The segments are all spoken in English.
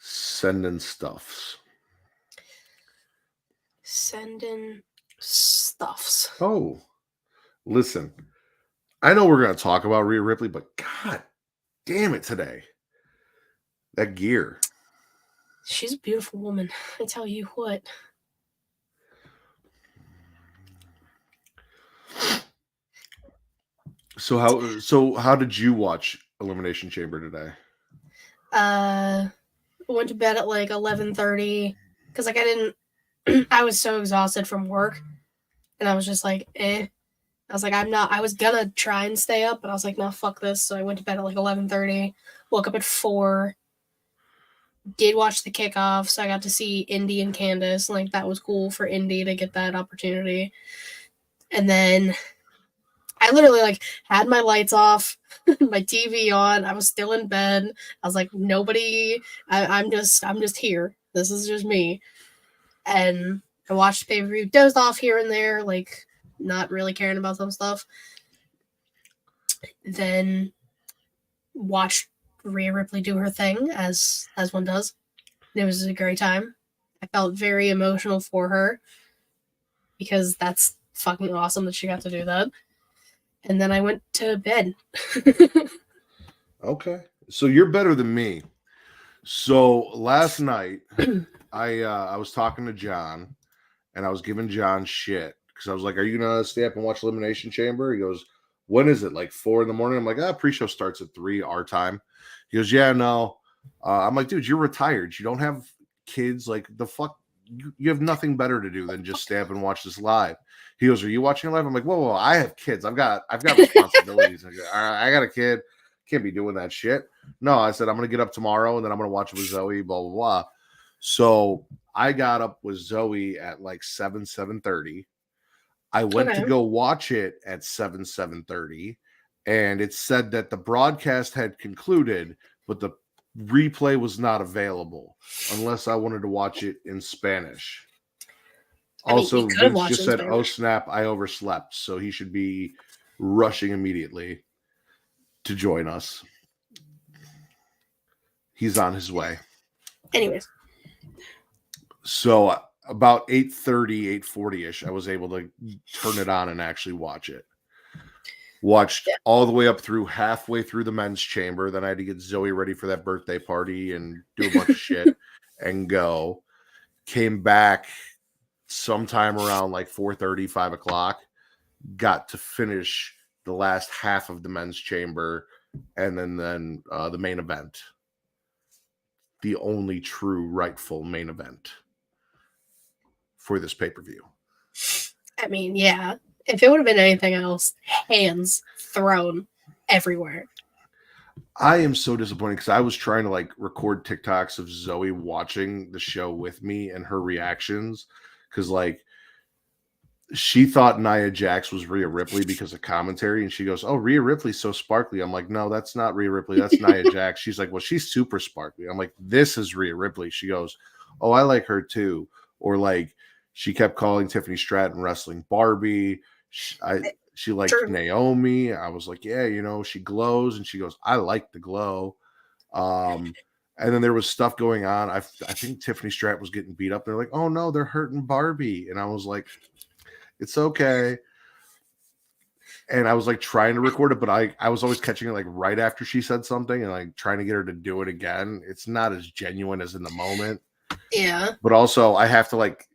Sending stuffs. Sending stuffs. Oh, listen. I know we're going to talk about Rhea Ripley, but god damn it today. That gear. She's a beautiful woman. I tell you what. So how did you watch Elimination Chamber today? Went to bed at like 11:30 because like I was so exhausted from work, and I was just like, eh. I was like, I was gonna try and stay up, but I was like, no, fuck this. So I went to bed at like 11:30, woke up at 4, did watch the kickoff, so I got to see Indy and Candace. Like, that was cool for Indy to get that opportunity. And then I literally like had my lights off, my TV on. I was still in bed. I was like, nobody. I'm just here. This is just me. And I watched the pay-per-view, dozed off here and there, like not really caring about some stuff. Then watched Rhea Ripley do her thing as one does. It was a great time. I felt very emotional for her because that's fucking awesome that she got to do that. And then I went to bed. Okay. So you're better than me. So last night I was talking to John and I was giving John shit because I was like, "Are you gonna stay up and watch Elimination Chamber?" He goes, "When is it? Like 4 a.m?" I'm like, pre-show starts at 3 our time. He goes, "Yeah, no." I'm like, "Dude, you're retired. You don't have kids. Like the fuck, you have nothing better to do than just stay up and watch this live." He goes, "Are you watching live?" I'm like, "Whoa, I have kids. I've got responsibilities. I got a kid. Can't be doing that shit." No, I said I'm gonna get up tomorrow and then I'm gonna watch it with Zoe. Blah blah blah. So I got up with Zoe at like 7:30. I went to go watch it at 7:30, and it said that the broadcast had concluded, but the replay was not available unless I wanted to watch it in Spanish. Also, Vince just said, "Oh snap, I overslept," so he should be rushing immediately to join us. He's on his way. Anyways. So about 8:30, 8:40-ish, I was able to turn it on and actually watch it. Watched all the way up through halfway through the men's chamber. Then I had to get Zoe ready for that birthday party and do a bunch of shit and go. Came back sometime around like 4:30, 5 o'clock. Got to finish the last half of the men's chamber and then the main event. The only true rightful main event for this pay-per-view. I mean, yeah. If it would have been anything else, hands thrown everywhere. I am so disappointed because I was trying to like record TikToks of Zoe watching the show with me and her reactions because like she thought Nia Jax was Rhea Ripley because of commentary, and she goes, "Oh, Rhea Ripley's so sparkly." I'm like, "No, that's not Rhea Ripley. That's Nia Jax." She's like, "Well, she's super sparkly." I'm like, "This is Rhea Ripley." She goes, "Oh, I like her too." Or like she kept calling Tiffany Stratton wrestling Barbie. She liked Naomi. I was like, "Yeah, you know, she glows." And she goes, "I like the glow." And then there was stuff going on. I think Tiffany Stratton was getting beat up. They're like, "Oh no, they're hurting Barbie," and I was like, "It's okay." And I was like trying to record it, but I was always catching it like right after she said something and like trying to get her to do it again. It's not as genuine as in the moment. Yeah. But also I have to like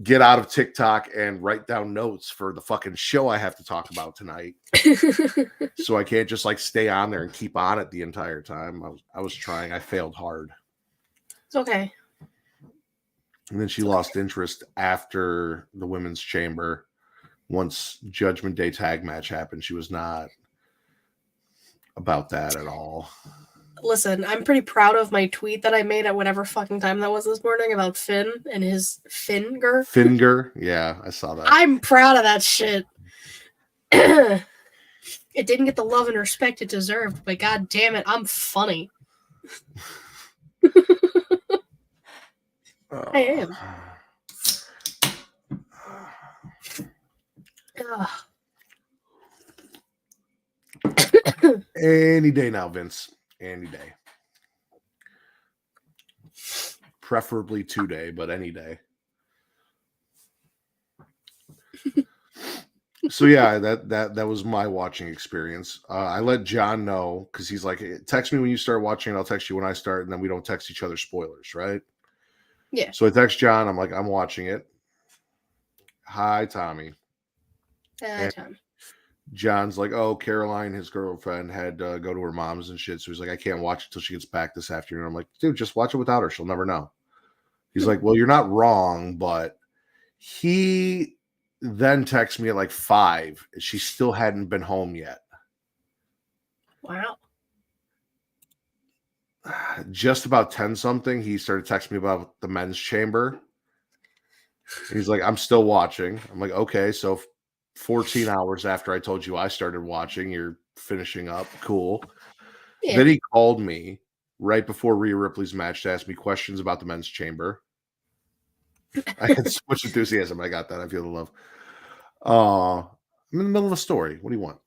get out of TikTok and write down notes for the fucking show I have to talk about tonight. So I can't just like stay on there and keep on it the entire time. I was trying. I failed hard. It's okay. And then she lost interest after the women's chamber. Once Judgment Day tag match happened, she was not about that at all. Listen, I'm pretty proud of my tweet that I made at whatever fucking time that was this morning about Finn and his finger. Finger? Yeah, I saw that. I'm proud of that shit. It didn't get the love and respect it deserved, but god damn it, I'm funny. I am. Any day now, Vince. Any day. preferably 2-day, but any day. So yeah, that was my watching experience. I let John know because he's like, text me when you start watching, and I'll text you when I start, and then we don't text each other spoilers, right? Yeah. So I text John. I'm like, I'm watching it. Hi, Tommy. And Time. John's like, oh, Caroline, his girlfriend, had to go to her mom's and shit. So he's like, I can't watch it till she gets back this afternoon. I'm like, dude, just watch it without her. She'll never know. He's like, well, you're not wrong, but he then texts me at like 5. She still hadn't been home yet. Wow. Just about 10 something, he started texting me about the men's chamber. He's like, I'm still watching. I'm like, okay, so 14 hours after I told you I started watching, you're finishing up. Cool. Yeah. Then he called me right before Rhea Ripley's match to ask me questions about the men's chamber. I had so much enthusiasm. I got that. I feel the love. I'm in the middle of a story. What do you want?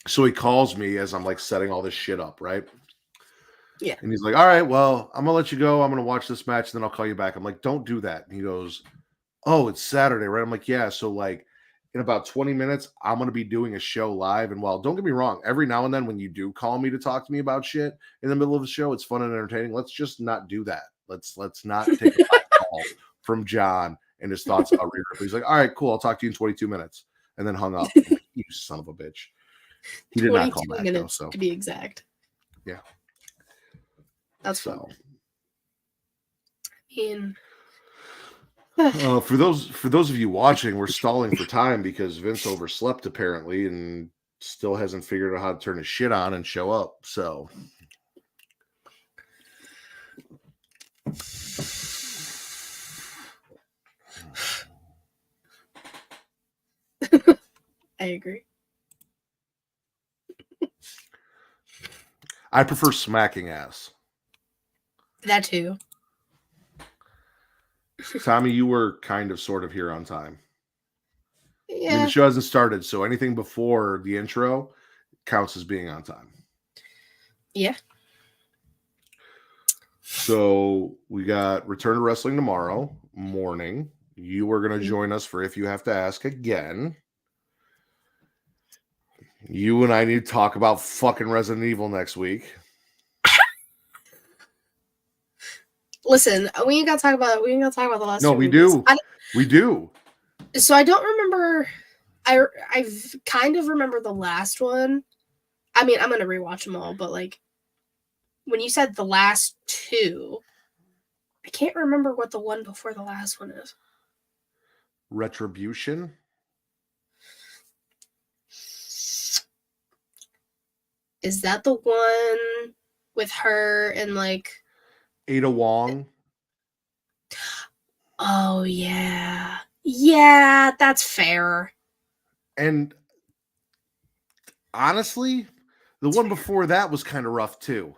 So he calls me as I'm like setting all this shit up, right? Yeah. And he's like, all right, well, I'm gonna let you go. I'm gonna watch this match, and then I'll call you back. I'm like, don't do that. And he goes, oh, it's Saturday, right? I'm like, yeah. So like in about 20 minutes, I'm gonna be doing a show live. And while don't get me wrong, every now and then when you do call me to talk to me about shit in the middle of the show, it's fun and entertaining. Let's just not do that. Let's not take a live call from John and his thoughts about Rhea Ripley. He's like, all right, cool. I'll talk to you in 22 minutes. And then hung up. I'm like, you son of a bitch. He did not call back, minutes, though. So to be exact. Yeah. That's so. For those of you watching, we're stalling for time because Vince overslept apparently and still hasn't figured out how to turn his shit on and show up. So I agree. I prefer smacking ass. That too. Tommy, you were kind of sort of here on time. Yeah. I mean, the show hasn't started, so anything before the intro counts as being on time. Yeah. So we got Return to Wrestling tomorrow morning. You were going to join us for If You Have to Ask again. You and I need to talk about fucking Resident Evil next week. Listen, we ain't got to talk about the last. No, we do. We do. So I don't remember. I've kind of remember the last one. I mean, I'm gonna rewatch them all, but like when you said the last two, I can't remember what the one before the last one is. Retribution. Is that the one with her and like Ada Wong? Oh yeah. Yeah, that's fair. And honestly, the one before that was kind of rough too.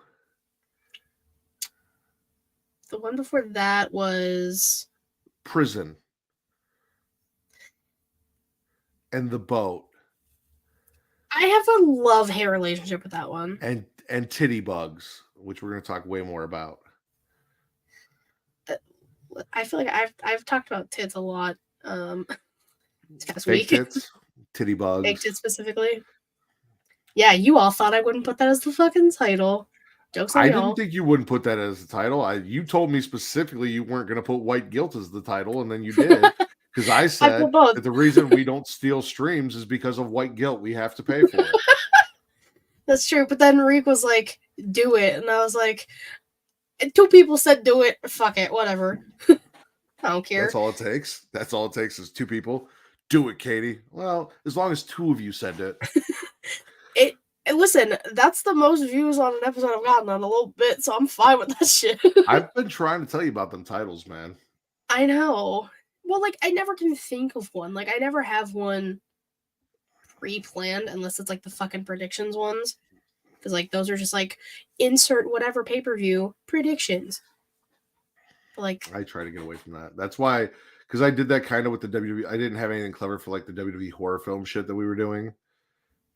The one before that was Prison. And The Boat. I have a love-hate relationship with that one. And Titty Bugs, which we're going to talk way more about. I feel like I've talked about tits a lot this past Fake week. tits, titty bugs. Fake tits specifically. Yeah, you all thought I wouldn't put that as the fucking title. Joke's on y'all. I didn't think you wouldn't put that as the title. You told me specifically you weren't going to put White Guilt as the title, and then you did. Because I said that the reason we don't steal streams is because of White Guilt. We have to pay for it. That's true. But then Reek was like, do it. And I was like, 2 people said do it. Fuck it. Whatever. I don't care. That's all it takes. That's all it takes is 2 people. Do it, Katie. Well, as long as 2 of you said it. Listen, that's the most views on an episode I've gotten on a little bit, so I'm fine with that shit. I've been trying to tell you about them titles, man. I know. Well, like, I never can think of one. Like, I never have one pre-planned unless it's, like, the fucking predictions ones. Because, like, those are just, like, insert whatever pay-per-view predictions. But, like... I try to get away from that. That's why... Because I did that kind of with the WWE. I didn't have anything clever for, like, the WWE horror film shit that we were doing.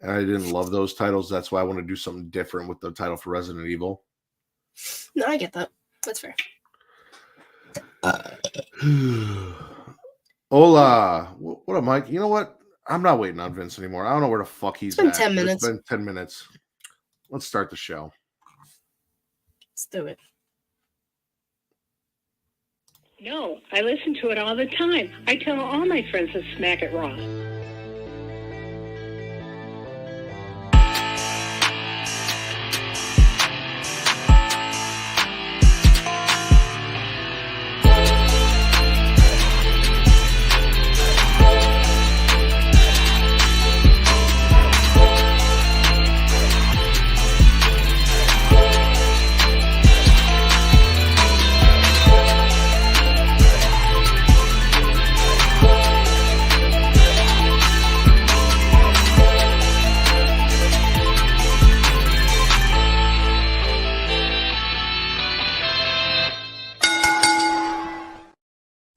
And I didn't love those titles. That's why I want to do something different with the title for Resident Evil. No, I get that. That's fair. Hola. What up, Mike? You know what? I'm not waiting on Vince anymore. I don't know where the fuck he's It's been at. 10 minutes. It's been 10 minutes. Let's start the show. Let's do it. No, I listen to it all the time. I tell all my friends to Smack It Raw.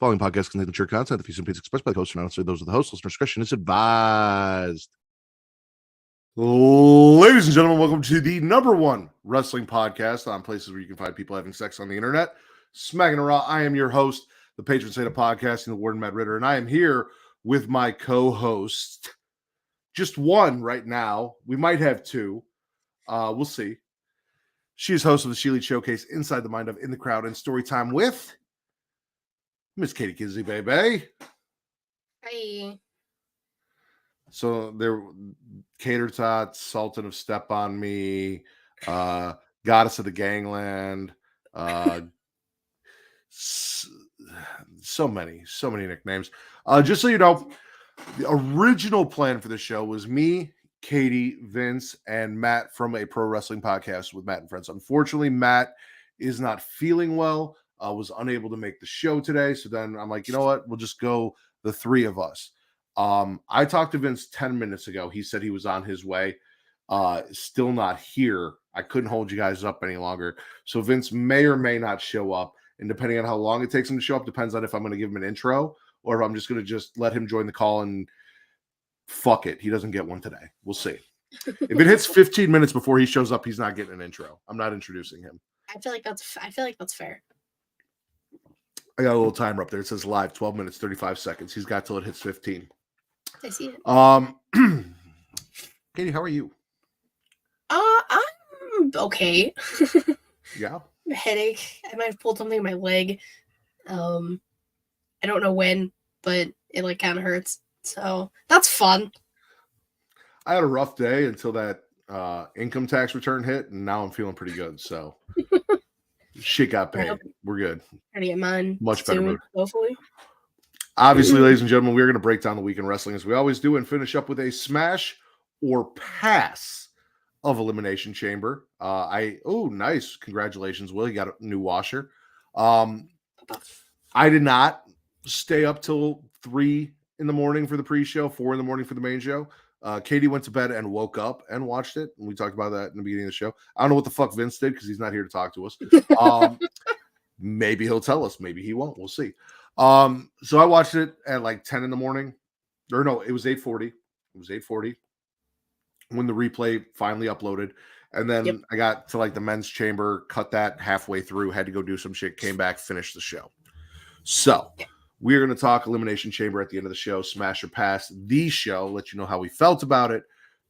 Following podcast contains mature content. The views and opinions expressed by the host are not necessarily those of the host. Listener discretion is advised. Ladies and gentlemen, welcome to the #1 wrestling podcast on places where you can find people having sex on the internet. Smackin It Raw. I am your host, the patron saint of podcasting, the Warden Matt Ritter, and I am here with my co-host. Just one right now. We might have two. We'll see. She is host of the She Lead Showcase, Inside the Mind of, In the Crowd, and Storytime with Miss Katie Kinsey, baby. Hi. So there, Cater Tot, Sultan of Step on Me, Goddess of the Gangland, so many nicknames. Just so you know, the original plan for the show was me, Katie, Vince, and Matt from a pro wrestling podcast with Matt and Friends. Unfortunately, Matt is not feeling well. Was unable to make the show today. So then I'm like, you know what? We'll just go the three of us. I talked to Vince 10 minutes ago. He said he was on his way. Still not here. I couldn't hold you guys up any longer. So Vince may or may not show up. And depending on how long it takes him to show up, depends on if I'm going to give him an intro or if I'm just going to just let him join the call and fuck it. He doesn't get one today. We'll see. If it hits 15 minutes before he shows up, he's not getting an intro. I'm not introducing him. I feel like that's fair. I got a little timer up there. It says live 12 minutes, 35 seconds. He's got till it hits 15. I see it. Katie, how are you? I'm okay. Yeah. Headache. I might have pulled something in my leg. I don't know when, but it like kind of hurts. So that's fun. I had a rough day until that income tax return hit, and now I'm feeling pretty good. So shit got paid. We're good. Trying to get mine Much better soon, mood. hopefully. Obviously, ladies and gentlemen, we're going to break down the week in wrestling as we always do and finish up with a smash or pass of Elimination Chamber. Nice. Congratulations, Will. You got a new washer. I did not stay up till 3 in the morning for the pre-show, 4 in the morning for the main show. Katie went to bed and woke up and watched it. And we talked about that in the beginning of the show. I don't know what the fuck Vince did because he's not here to talk to us. Maybe he'll tell us. Maybe he won't. We'll see. So I watched it at like 10 in the morning. Or no, it was 8:40. It was 8:40 when the replay finally uploaded. And then I got to like the men's chamber, cut that halfway through, had to go do some shit, came back, finished the show. So we're going to talk Elimination Chamber at the end of the show, smash or pass the show, let you know how we felt about it,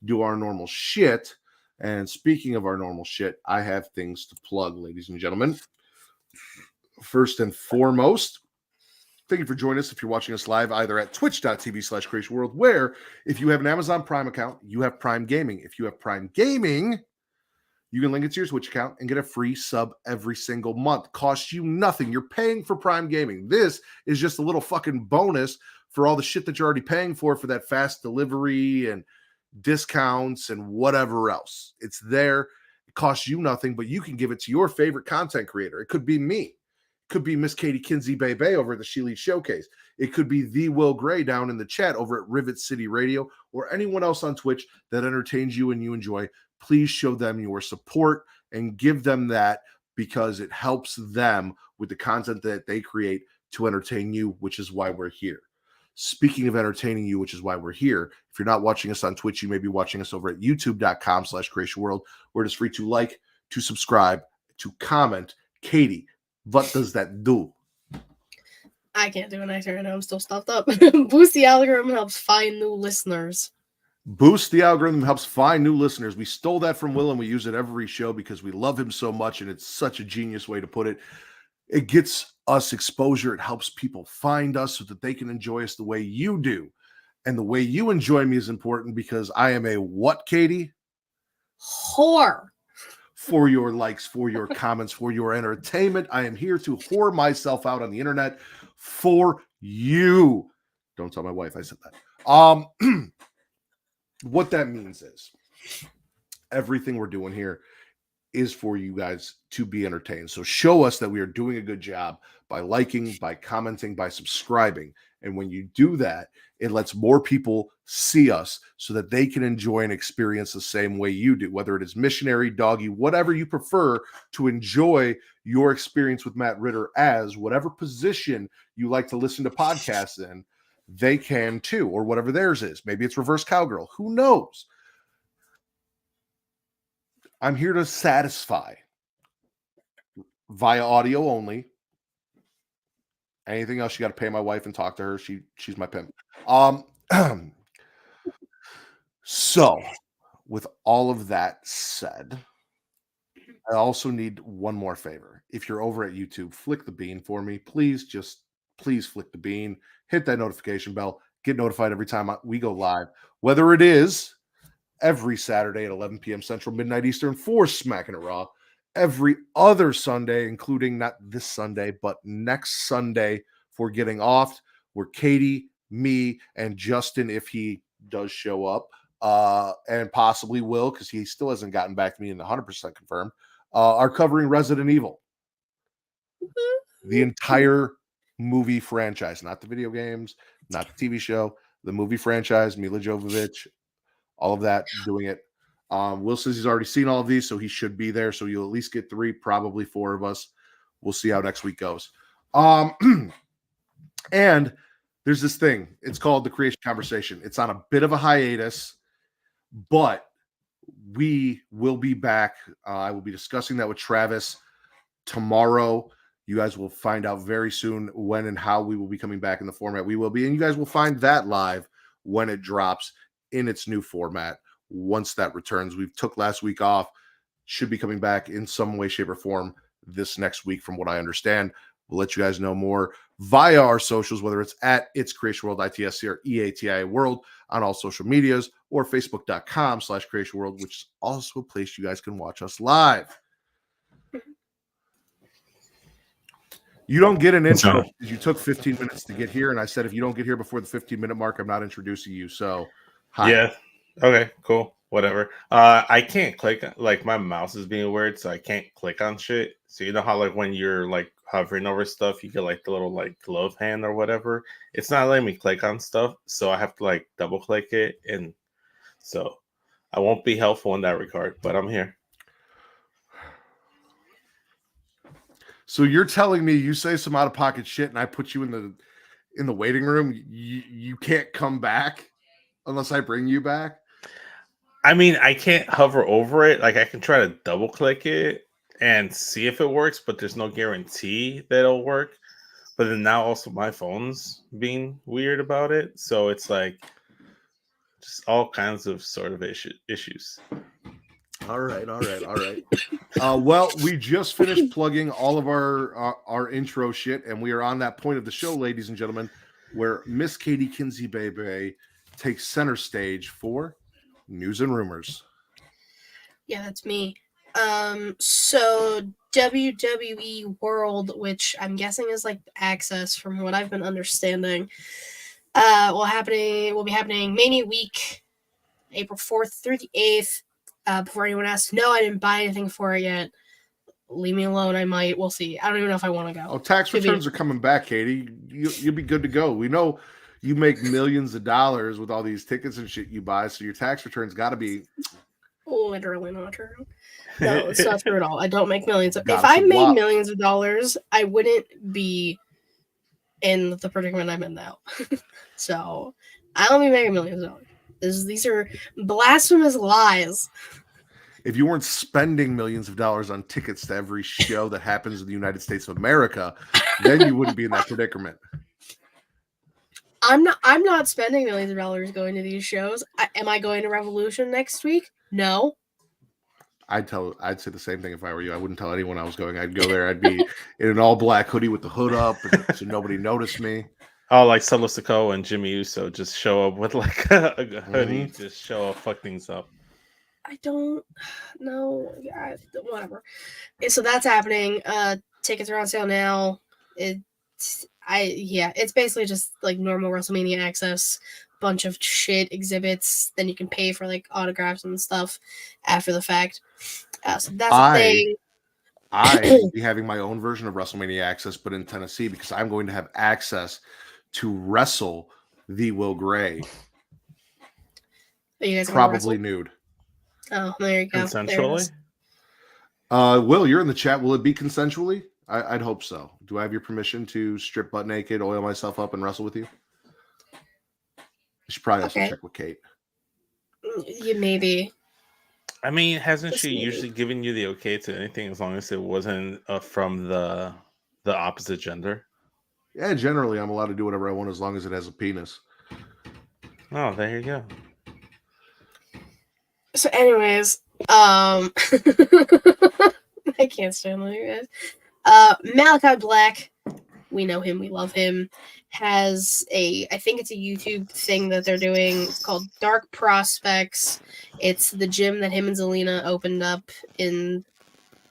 do our normal shit. And speaking of our normal shit, I have things to plug, ladies and gentlemen. First and foremost, thank you for joining us if you're watching us live either at twitch.tv/creationworld, where if you have an Amazon Prime account, you have Prime Gaming. If you have Prime Gaming, you can link it to your Twitch account and get a free sub every single month. Costs you nothing. You're paying for Prime Gaming. This is just a little fucking bonus for all the shit that you're already paying for that fast delivery and discounts and whatever else. It's there. It costs you nothing, but you can give it to your favorite content creator. It could be me. It could be Miss Katie Kinsey Bebe over at the She Lead Showcase. It could be the Will Gray down in the chat over at Rivet City Radio, or anyone else on Twitch that entertains you and you enjoy. Please show them your support and give them that, because it helps them with the content that they create to entertain you, which is why we're here. Speaking of entertaining you, which is why we're here, if you're not watching us on Twitch, you may be watching us over at youtube.com/creationworld, where it is free to like, to subscribe, to comment. Katie, what does that do? I can't do an accent right now. I'm still stuffed up. Boost the algorithm helps find new listeners. Boost the algorithm helps find new listeners. We stole that from Will and we use it every show because we love him so much, and it's such a genius way to put it. It gets us exposure. It helps people find us so that they can enjoy us the way you do. And the way you enjoy me is important because I am a what, Katie? Whore. For your likes, for your comments, for your entertainment. I am here to whore myself out on the internet for you. Don't tell my wife I said that. What that means is everything we're doing here is for you guys to be entertained. So show us that we are doing a good job by liking, by commenting, by subscribing. And when you do that, it lets more people see us so that they can enjoy and experience the same way you do, whether it is missionary, doggy, whatever you prefer to enjoy your experience with Matt Ritter as whatever position you like to listen to podcasts in, they can too, or whatever theirs is. Maybe it's reverse cowgirl. Who knows? I'm here to satisfy via audio only. Anything else, you got to pay my wife and talk to her. She's my pimp. So, with all of that said, I also need one more favor. If you're over at YouTube, flick the bean for me. Please flick the bean. Hit that notification bell. Get notified every time we go live. Whether it is every Saturday at 11 p.m. Central, midnight Eastern for Smackin It Raw. Every other Sunday, including not this Sunday, but next Sunday for Getting Off, where Katie, me, and Justin, if he does show up, and possibly Will, because he still hasn't gotten back to me and 100% confirmed, are covering Resident Evil. The entire movie franchise, not the video games, not the TV show, the movie franchise, Mila Jovovich, all of that, doing it. Will says he's already seen all of these, so he should be there. So you'll at least get 3, probably 4 of us. We'll see how next week goes. And there's this thing. It's called the Creation Conversation. It's on a bit of a hiatus, but we will be back. I will be discussing that with Travis tomorrow. You guys will find out very soon when and how we will be coming back in the format we will be. And you guys will find that live when it drops in its new format. Once that returns, we took last week off, should be coming back in some way, shape, or form this next week, from what I understand. We'll let you guys know more via our socials, whether it's at It's Creation World, ITSC, or EATI World on all social medias, or Facebook.com/Creation World, which is also a place you guys can watch us live. You don't get an intro because you took 15 minutes to get here, and I said if you don't get here before the 15-minute mark, I'm not introducing you. So, hi. Yeah. Okay, cool. Whatever. I can't click, like my mouse is being weird, so I can't click on shit. So you know how like when you're like hovering over stuff, you get like the little like glove hand or whatever. It's not letting me click on stuff, so I have to like double click it, and so I won't be helpful in that regard, but I'm here. So you're telling me you say some out of pocket shit, and I put you in the waiting room. You can't come back unless I bring you back. I mean, I can't hover over it. Like I can try to double click it and see if it works, but there's no guarantee that it'll work. But then now also my phone's being weird about it, so it's like just all kinds of sort of issues. All right. Well, we just finished plugging all of our intro shit, and we are on that point of the show, ladies and gentlemen, where Miss Katie Kinsey Bebe takes center stage for news and rumors. Yeah, that's me. So WWE World, which I'm guessing is like Access, from what I've been understanding, will be happening Mania Week, April 4th through the 8th. Before anyone asks, no, I didn't buy anything for it yet. Leave me alone. I might. We'll see. I don't even know if I want to go. Oh, tax returns are coming back, Katie. You'll be good to go. We know you make millions of dollars with all these tickets and shit you buy, so your tax returns got to be literally not true. No, it's not true at all. I don't make millions. If I made millions of dollars, I wouldn't be in the predicament I'm in now. So I don't be making millions of dollars. These are blasphemous lies. if you weren't spending millions of dollars on tickets to every show that happens in the United States of America, then you wouldn't be in that predicament. I'm not spending millions of dollars going to these shows. Am I going to Revolution next week? No. I'd say the same thing if I were you. I wouldn't tell anyone I was going. I'd go there. I'd be in an all black hoodie with the hood up, so nobody noticed me. Oh, like Solo Sikoa and Jimmy Uso just show up with like a hoodie, just show up, fuck things up. I don't know. Yeah, whatever. So that's happening. Tickets are on sale now. It's basically just like normal WrestleMania access. Bunch of shit exhibits. Then you can pay for like autographs and stuff after the fact. So that's the thing. I will be having my own version of WrestleMania access, but in Tennessee, because I'm going to have access to wrestle the Will Gray. Are you guys probably nude. Oh, there you go. Consensually? Will, you're in the chat. Will it be consensually? I'd hope so. Do I have your permission to strip butt naked, oil myself up, and wrestle with you? I should probably also check with Kate. You maybe. I mean, hasn't she usually given you the okay to anything as long as it wasn't from the opposite gender? Yeah, generally I'm allowed to do whatever I want as long as it has a penis. Oh, there you go. So, anyways, I can't stand you guys. Malachi Black, we know him, we love him, has I think it's a YouTube thing that they're doing called Dark Prospects. It's the gym that him and Zelina opened up in,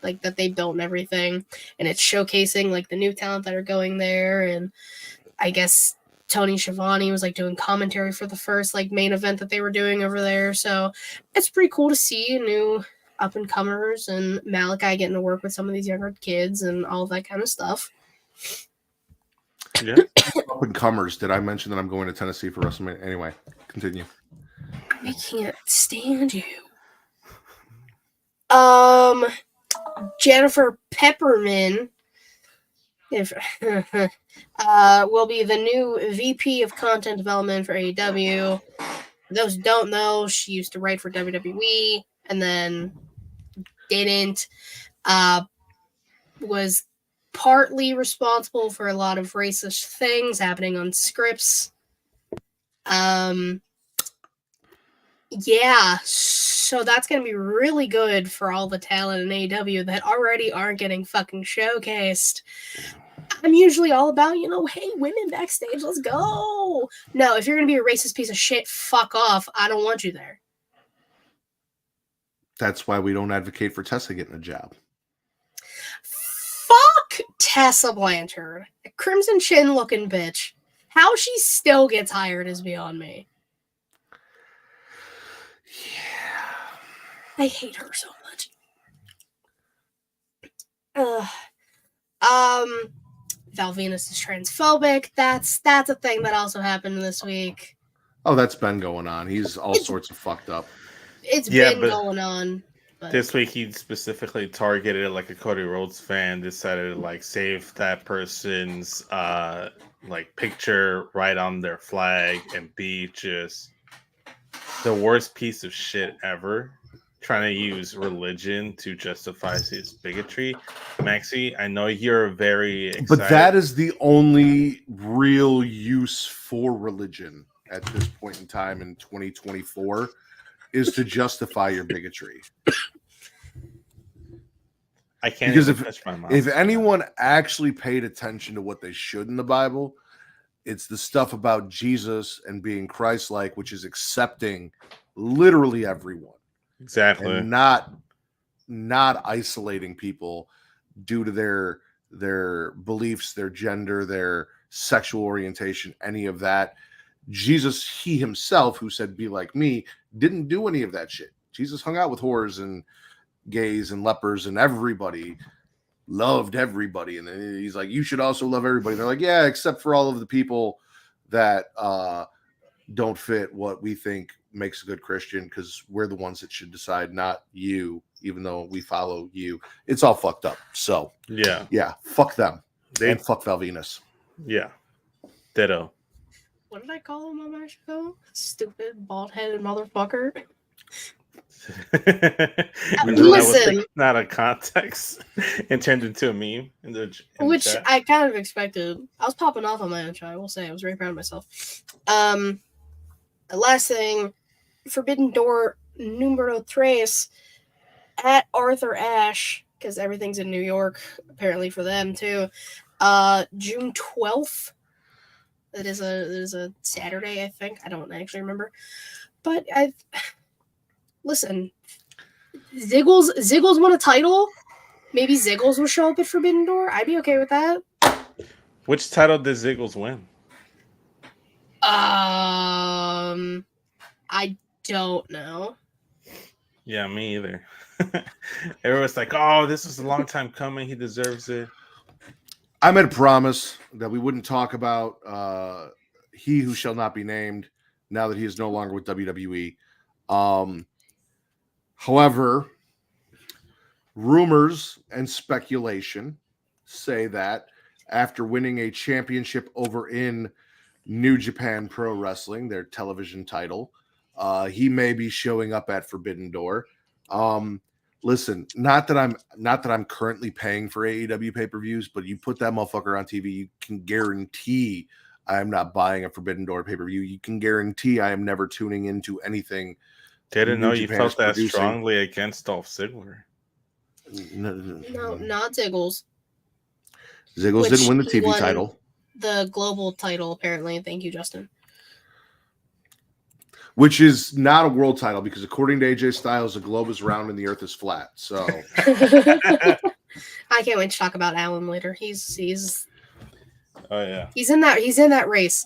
like, that they built and everything, and it's showcasing like the new talent that are going there. And I guess Tony Schiavone was like doing commentary for the first like main event that they were doing over there. So it's pretty cool to see new up and comers and Malachi getting to work with some of these younger kids and all of that kind of stuff. Yeah. Up and comers. Did I mention that I'm going to Tennessee for WrestleMania? Anyway, continue. I can't stand you. Jennifer Pepperman will be the new VP of Content Development for AEW. For those who don't know, she used to write for WWE and then didn't. Was partly responsible for a lot of racist things happening on scripts. Yeah, so that's going to be really good for all the talent in AEW that already aren't getting fucking showcased. I'm usually all about, hey, women backstage, let's go. No, if you're going to be a racist piece of shit, fuck off. I don't want you there. That's why we don't advocate for Tessa getting a job. Fuck Tessa Blanchard. A Crimson Chin looking bitch. How she still gets hired is beyond me. Yeah. I hate her so much. Val Venus is transphobic. That's a thing that also happened this week. Oh, that's been going on. He's all sorts of fucked up. It's been going on. But this week he specifically targeted like a Cody Rhodes fan, decided to like save that person's like picture right on their flag and be just the worst piece of shit ever, trying to use religion to justify his bigotry. Maxie, I know you're very excited. But that is the only real use for religion at this point in time in 2024 is to justify your bigotry. I can't because touch my mouth. If anyone actually paid attention to what they should in the Bible, it's the stuff about Jesus and being Christ-like, which is accepting literally everyone. Exactly. And not isolating people due to their beliefs, their gender, their sexual orientation, any of that. Jesus, he himself, who said, be like me, didn't do any of that shit. Jesus hung out with whores and gays and lepers and everybody, loved everybody. And then he's like, you should also love everybody. And they're like, yeah, except for all of the people that don't fit what we think makes a good Christian, because we're the ones that should decide, not you, even though we follow you. It's all fucked up. So yeah, fuck them. And fuck Val Venus. Yeah. Ditto. What did I call him on my show? Stupid, bald-headed motherfucker. And Listen. that was not a context and turned into a meme in the Which chat. I kind of expected. I was popping off on my own show, I will say. I was very proud of myself. The last thing, Forbidden Door numero tres at Arthur Ashe, because everything's in New York, apparently for them too. June 12th. It is a Saturday, I think. I don't actually remember. But listen, Ziggles won a title. Maybe Ziggles will show up at Forbidden Door. I'd be okay with that. Which title did Ziggles win? I don't know. Yeah, me either. Everyone's like, "Oh, this is a long time coming. He deserves it." I made a promise that we wouldn't talk about he who shall not be named now that he is no longer with WWE. However, rumors and speculation say that after winning a championship over in New Japan Pro Wrestling, their television title, he may be showing up at Forbidden Door. Listen, not that I'm currently paying for AEW pay-per-views, but you put that motherfucker on TV, you can guarantee I am not buying a Forbidden Door pay-per-view. You can guarantee I am never tuning into anything. Didn't New know you Japan felt is that producing. strongly against Dolph Ziggler. No, not Ziggles. Ziggles Which didn't win the he TV won title. The global title, apparently. Thank you, Justin. Which is not a world title because according to AJ Styles, the globe is round and the earth is flat. So I can't wait to talk about Alan later. He's Oh yeah. he's in that race.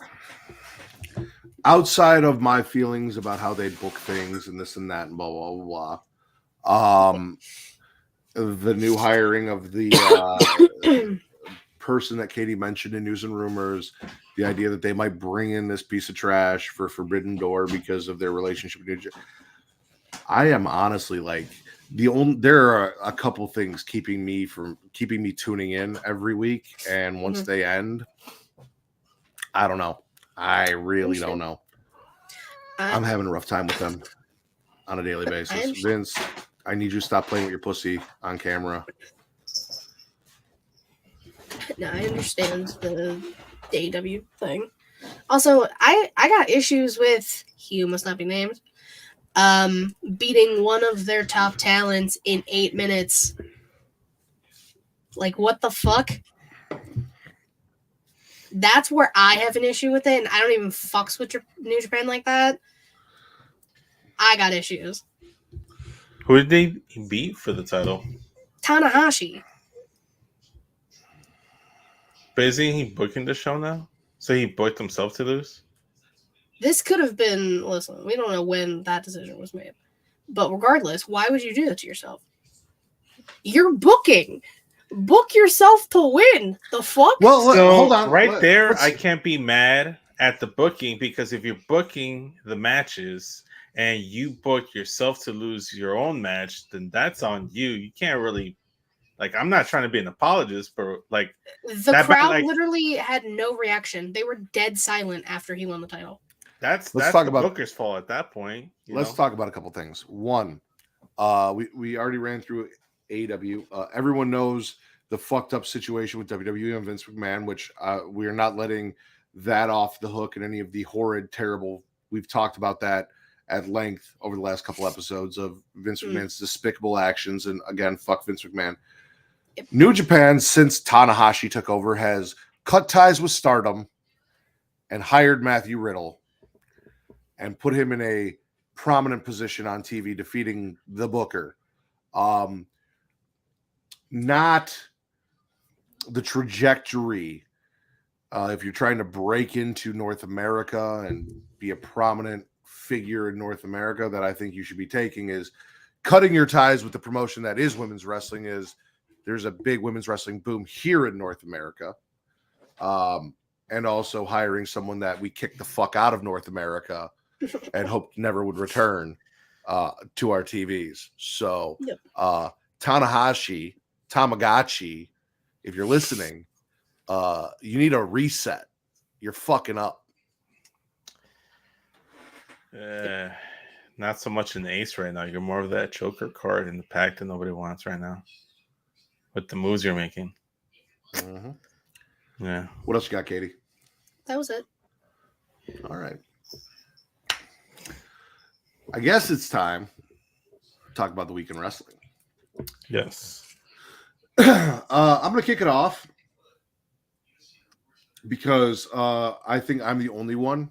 outside of my feelings about how they book things and this and that and blah blah blah, the new hiring of the person that Katie mentioned in News and Rumors, the idea that they might bring in this piece of trash for Forbidden Door because of their relationship with New Japan. I am honestly like there are a couple things keeping me tuning in every week, and once they end, I don't know. I really don't know. I'm having a rough time with them on a daily basis. Vince, I need you to stop playing with your pussy on camera. No, I understand the AEW thing. Also, I got issues with he who must not be named beating one of their top talents in 8 minutes. Like, what the fuck? That's where I have an issue with it, and I don't even fucks with New Japan like that. I got issues. Who did they beat for the title? Tanahashi. But isn't he booking the show now? So he booked himself to lose? This could have been, listen, we don't know when that decision was made. But regardless, why would you do that to yourself? You're booking. Book yourself to win. The fuck? Well, So hold on. I can't be mad at the booking because if you're booking the matches and you book yourself to lose your own match, then that's on you. You can't really, like, I'm not trying to be an apologist, but like the crowd literally had no reaction. They were dead silent after he won the title. That's talk the about booker's fault at that point. Let's talk about a couple things. One, we already ran through AEW. Everyone knows the fucked up situation with WWE and Vince McMahon, which we are not letting that off the hook in any of the horrid, terrible. We've talked about that at length over the last couple episodes of Vince McMahon's despicable actions. And again, fuck Vince McMahon. Yep. New Japan, since Tanahashi took over, has cut ties with Stardom and hired Matthew Riddle and put him in a prominent position on TV, defeating the Booker. Not the trajectory. If you're trying to break into North America and be a prominent figure in North America, that I think you should be taking is cutting your ties with the promotion that is women's wrestling. Is there's a big women's wrestling boom here in North America, and also hiring someone that we kicked the fuck out of North America and hoped never would return to our TVs. So Tamagotchi, if you're listening, you need a reset. You're fucking up. not so much an ace right now. You're more of that choker card in the pack that nobody wants right now. With the moves you're making. Mm-hmm. Yeah. What else you got, Katie? That was it. All right. I guess it's time to talk about the week in wrestling. Yes. I'm going to kick it off because I think I'm the only one.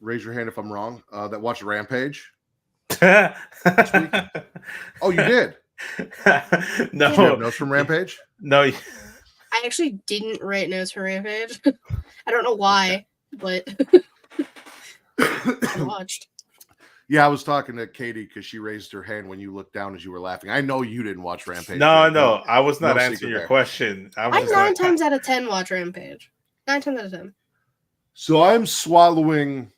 Raise your hand if I'm wrong. That watched Rampage. Oh, you did? No. Did you have notes from Rampage? No. I actually didn't write notes for Rampage. I don't know why, but I watched. Yeah, I was talking to Katie because she raised her hand when you looked down as you were laughing. I know you didn't watch Rampage. No, right? I was not No answering secret your there. question. I was 9 times out of 10 watch Rampage. 9 times out of 10. So I'm swallowing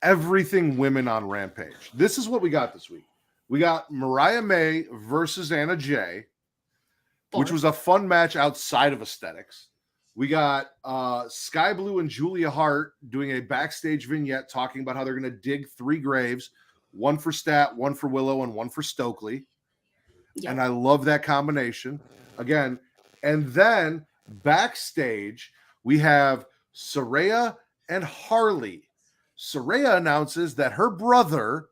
everything women on Rampage. This is what we got this week. We got Mariah May versus Anna Jay, which was a fun match outside of aesthetics. We got Sky Blue and Julia Hart doing a backstage vignette talking about how they're going to dig 3 graves, one for Stat, one for Willow, and one for Stokely. Yep. And I love that combination. Again, and then backstage, we have Saraya and Harley. Saraya announces that her brother,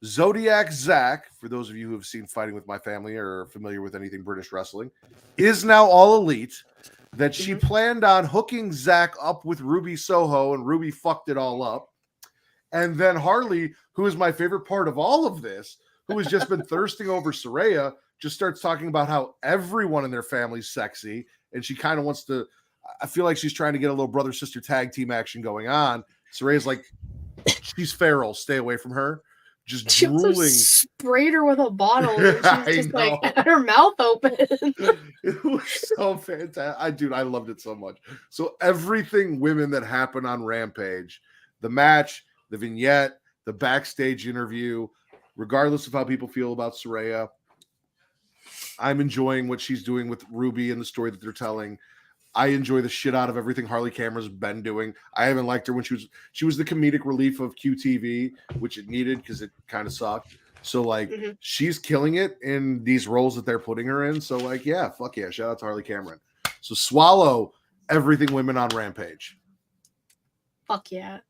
Zodiac Zack, for those of you who have seen Fighting with My Family or are familiar with anything British wrestling, is now all elite. That she planned on hooking Zack up with Ruby Soho, and Ruby fucked it all up. And then Harley, who is my favorite part of all of this, who has just been thirsting over Saraya, just starts talking about how everyone in their family's sexy, and she kind of wants to. I feel like she's trying to get a little brother-sister tag team action going on. Saraya's like, she's feral. Stay away from her. Just She also drooling. sprayed her with a bottle and she I was just like know. had her mouth open. It was so fantastic. I loved it so much. So everything women that happened on Rampage, the match, the vignette, the backstage interview, regardless of how people feel about Saraya, I'm enjoying what she's doing with Ruby and the story that they're telling. I enjoy the shit out of everything Harley Cameron's been doing. I haven't liked her when she was the comedic relief of QTV, which it needed because it kind of sucked. So like she's killing it in these roles that they're putting her in. So like, yeah, fuck yeah. Shout out to Harley Cameron. So swallow everything women on Rampage. Fuck yeah.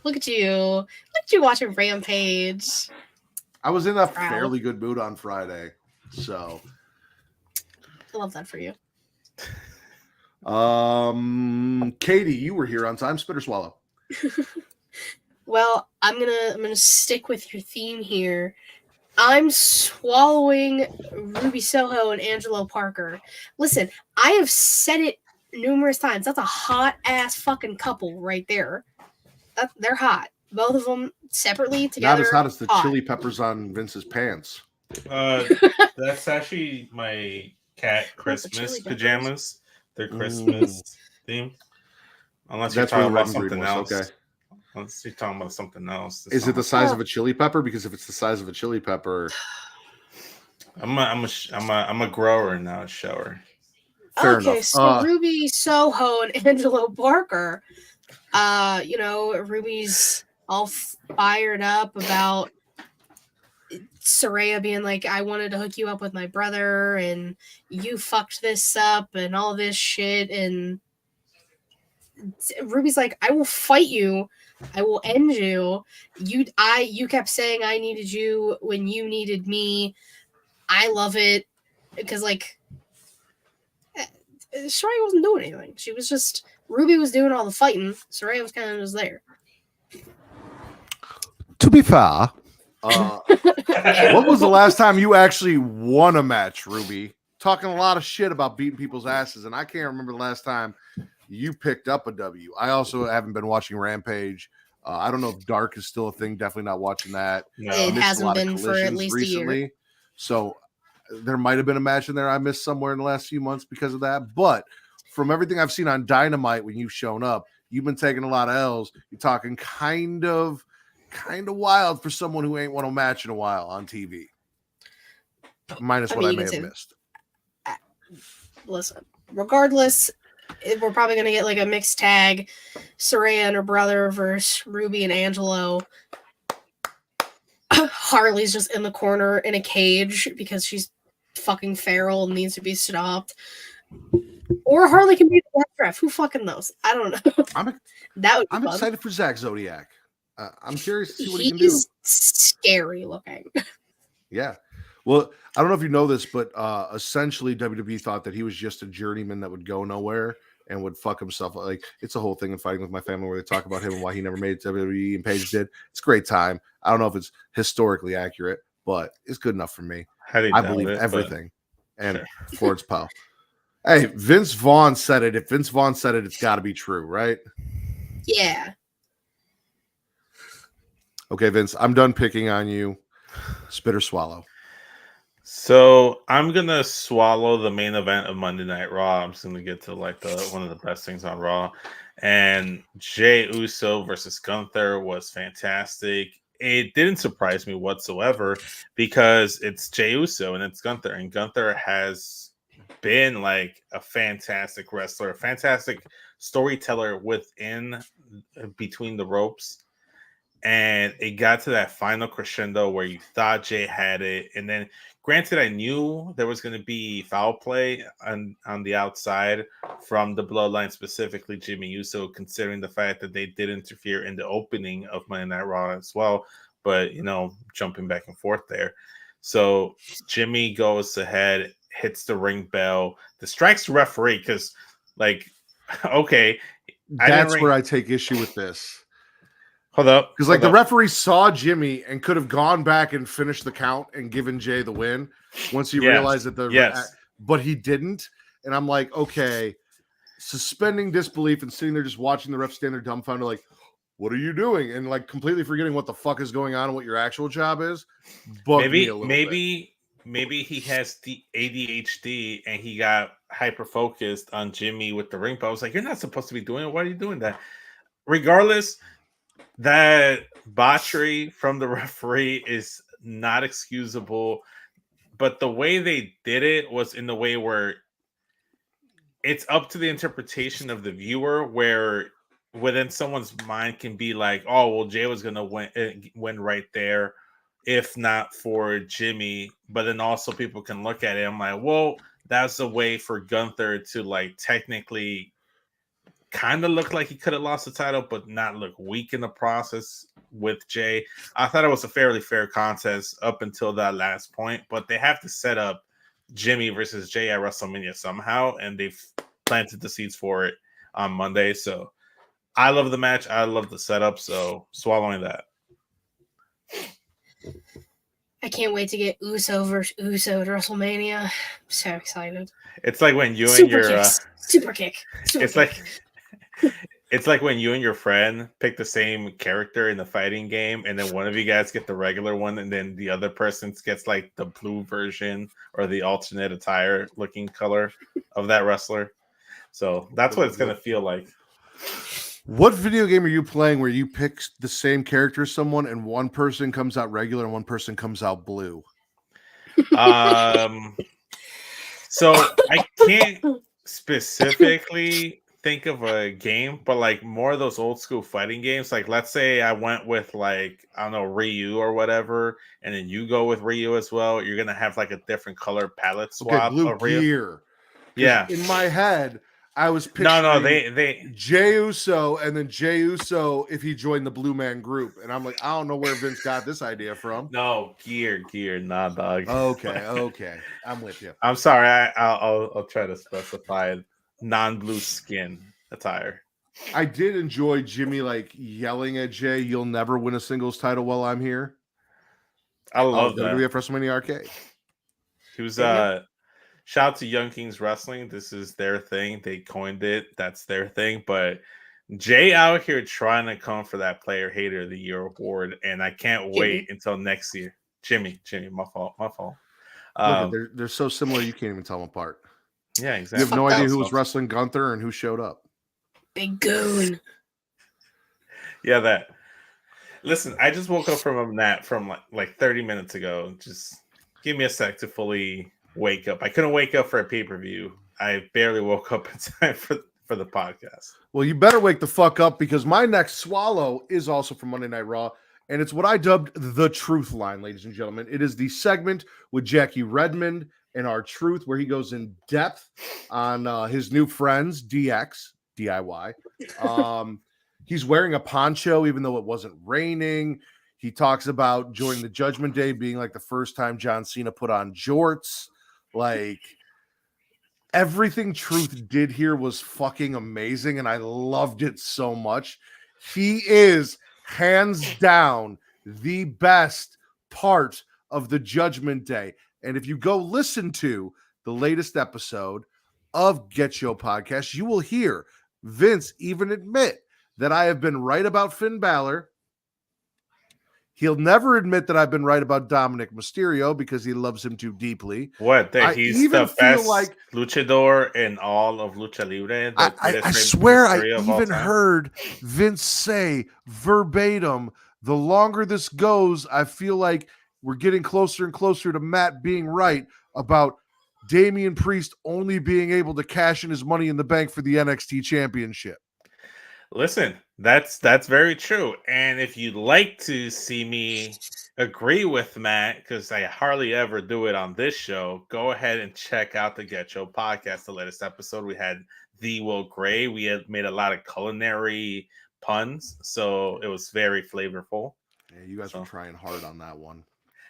Look at you. Look at you watching Rampage. I was in a Proud. fairly good mood on Friday. So I love that for you. Katie, you were here on time. Spit or swallow? Well, I'm gonna stick with your theme here. I'm swallowing Ruby Soho and Angelo Parker. Listen, I have said it numerous times. That's a hot ass fucking couple right there. They're hot. Both of them separately, together. Not as hot as the chili peppers on Vince's pants. That's actually my cat Christmas pajamas. They're Christmas themed. Unless you're talking about something else. Okay. Unless you're talking about something else. Is it the size of a chili pepper? Because if it's the size of a chili pepper, I'm a grower, not a shower. Fair okay, enough. so Ruby Soho and Angelo Parker. Ruby's all fired up about Saraya being like, I wanted to hook you up with my brother and you fucked this up and all this shit. And Ruby's like, I will fight you. I will end you. You kept saying I needed you when you needed me. I love it because like Saraya wasn't doing anything. She was just Ruby was doing all the fighting. Saraya was kind of just there. To be fair, what was the last time you actually won a match, Ruby? Talking a lot of shit about beating people's asses, and I can't remember the last time you picked up a W. I also haven't been watching Rampage. I don't know if Dark is still a thing. Definitely not watching that. No. It hasn't been for at least a year. So there might have been a match in there I missed somewhere in the last few months because of that. But from everything I've seen on Dynamite when you've shown up, you've been taking a lot of L's. You're talking kind of wild for someone who ain't won a match in a while on TV. Minus what I may have missed. Listen, regardless, we're probably going to get like a mixed tag. Saraya and her brother versus Ruby and Angelo. Harley's just in the corner in a cage because she's fucking feral and needs to be stopped. Or Harley can be the death ref. Who fucking knows? I don't know. That would be I'm fun. excited for Zach Zodiac. I'm curious to see what he can do. He's scary looking. Yeah. Well, I don't know if you know this, but essentially WWE thought that he was just a journeyman that would go nowhere and would fuck himself. Like, it's a whole thing in Fighting With My Family where they talk about him and why he never made it to WWE and Paige did. It's a great time. I don't know if it's historically accurate, but it's good enough for me. I believe everything. And sure. Ford's Pow. Hey, Vince Vaughn said it. If Vince Vaughn said it, it's got to be true, right? Yeah. Okay, Vince, I'm done picking on you. Spit or swallow. So I'm gonna swallow the main event of Monday Night Raw. I'm just gonna get to like one of the best things on Raw, and Jey Uso versus Gunther was fantastic. It didn't surprise me whatsoever because it's Jey Uso and it's Gunther, and Gunther has been like a fantastic wrestler, a fantastic storyteller within between the ropes. And it got to that final crescendo where you thought Jay had it. And then, granted, I knew there was going to be foul play on the outside from the bloodline, specifically Jimmy Uso, considering the fact that they did interfere in the opening of Monday Night Raw as well. But, jumping back and forth there. So Jimmy goes ahead, hits the ring bell, distracts the referee because, okay. That's where I take issue with this. Hold up. Because the referee saw Jimmy and could have gone back and finished the count and given Jay the win once he realized that but he didn't. And I'm like, okay, suspending disbelief and sitting there just watching the ref stand there dumbfounded, like, what are you doing? And completely forgetting what the fuck is going on and what your actual job is. Maybe he has the ADHD and he got hyper focused on Jimmy with the ring. But I was like, you're not supposed to be doing it. Why are you doing that? Regardless, that botchery from the referee is not excusable, but the way they did it was in the way where it's up to the interpretation of the viewer, where within someone's mind can be like, oh, well, Jay was going to win right there if not for Jimmy. But then also people can look at it. I'm like, well, that's a way for Gunther to technically kind of looked like he could have lost the title, but not look weak in the process with Jay. I thought it was a fairly fair contest up until that last point, but they have to set up Jimmy versus Jay at WrestleMania somehow, and they've planted the seeds for it on Monday. So I love the match. I love the setup. So swallowing that. I can't wait to get Uso versus Uso at WrestleMania. I'm so excited. It's like when you and your super kick. It's like when you and your friend pick the same character in the fighting game, and then one of you guys get the regular one, and then the other person gets the blue version or the alternate attire looking color of that wrestler. So that's what it's gonna feel like. What video game are you playing where you pick the same character as someone and one person comes out regular and one person comes out blue? So I can't specifically think of a game, but more of those old school fighting games. Let's say I went with I don't know, Ryu or whatever, and then you go with Ryu as well. You're gonna have a different color palette swap. Okay, blue of Ryu. gear. Yeah. In my head, I was picturing they Jey Uso and then Jey Uso if he joined the Blue Man Group, and I'm like, I don't know where Vince got this idea from. No, gear, nah, dog. Okay, I'm with you. I'm sorry, I'll try to specify non-blue skin attire. I did enjoy Jimmy yelling at Jay, "You'll never win a singles title while I'm here." I love that. WWE at WrestleMania Arcade. He was shout out to Young Kings Wrestling. This is their thing. They coined it. That's their thing. But Jay out here trying to come for that Player Hater of the Year award, and I can't wait until next year. Jimmy, my fault. Look, they're so similar you can't even tell them apart. Yeah, exactly. You have no idea who was wrestling Gunther and who showed up. Big goon. Yeah, that. Listen, I just woke up from a nap from like 30 minutes ago. Just give me a sec to fully wake up. I couldn't wake up for a pay-per-view. I barely woke up in time for the podcast. Well, you better wake the fuck up because my next swallow is also from Monday Night Raw. And it's what I dubbed the Truth Line, ladies and gentlemen. It is the segment with Jackie Redmond and our Truth, where he goes in depth on his new friends, DIY. He's wearing a poncho, even though it wasn't raining. He talks about joining the Judgment Day being like the first time John Cena put on jorts. Like, everything Truth did here was fucking amazing, and I loved it so much. He is hands down the best part of the Judgment Day. And if you go listen to the latest episode of Get Yo Podcast, you will hear Vince even admit that I have been right about Finn Balor. He'll never admit that I've been right about Dominic Mysterio because he loves him too deeply. What? That he's even the best like, luchador in all of Lucha Libre? I swear I even heard Vince say verbatim, the longer this goes, I feel like we're getting closer and closer to Matt being right about Damian Priest only being able to cash in his money in the bank for the NXT championship. Listen, that's very true. And if you'd like to see me agree with Matt, because I hardly ever do it on this show, go ahead and check out the Get Yo Podcast. The latest episode, we had the Will Gray. We had made a lot of culinary puns, so it was very flavorful. Yeah, you guys were trying hard on that one.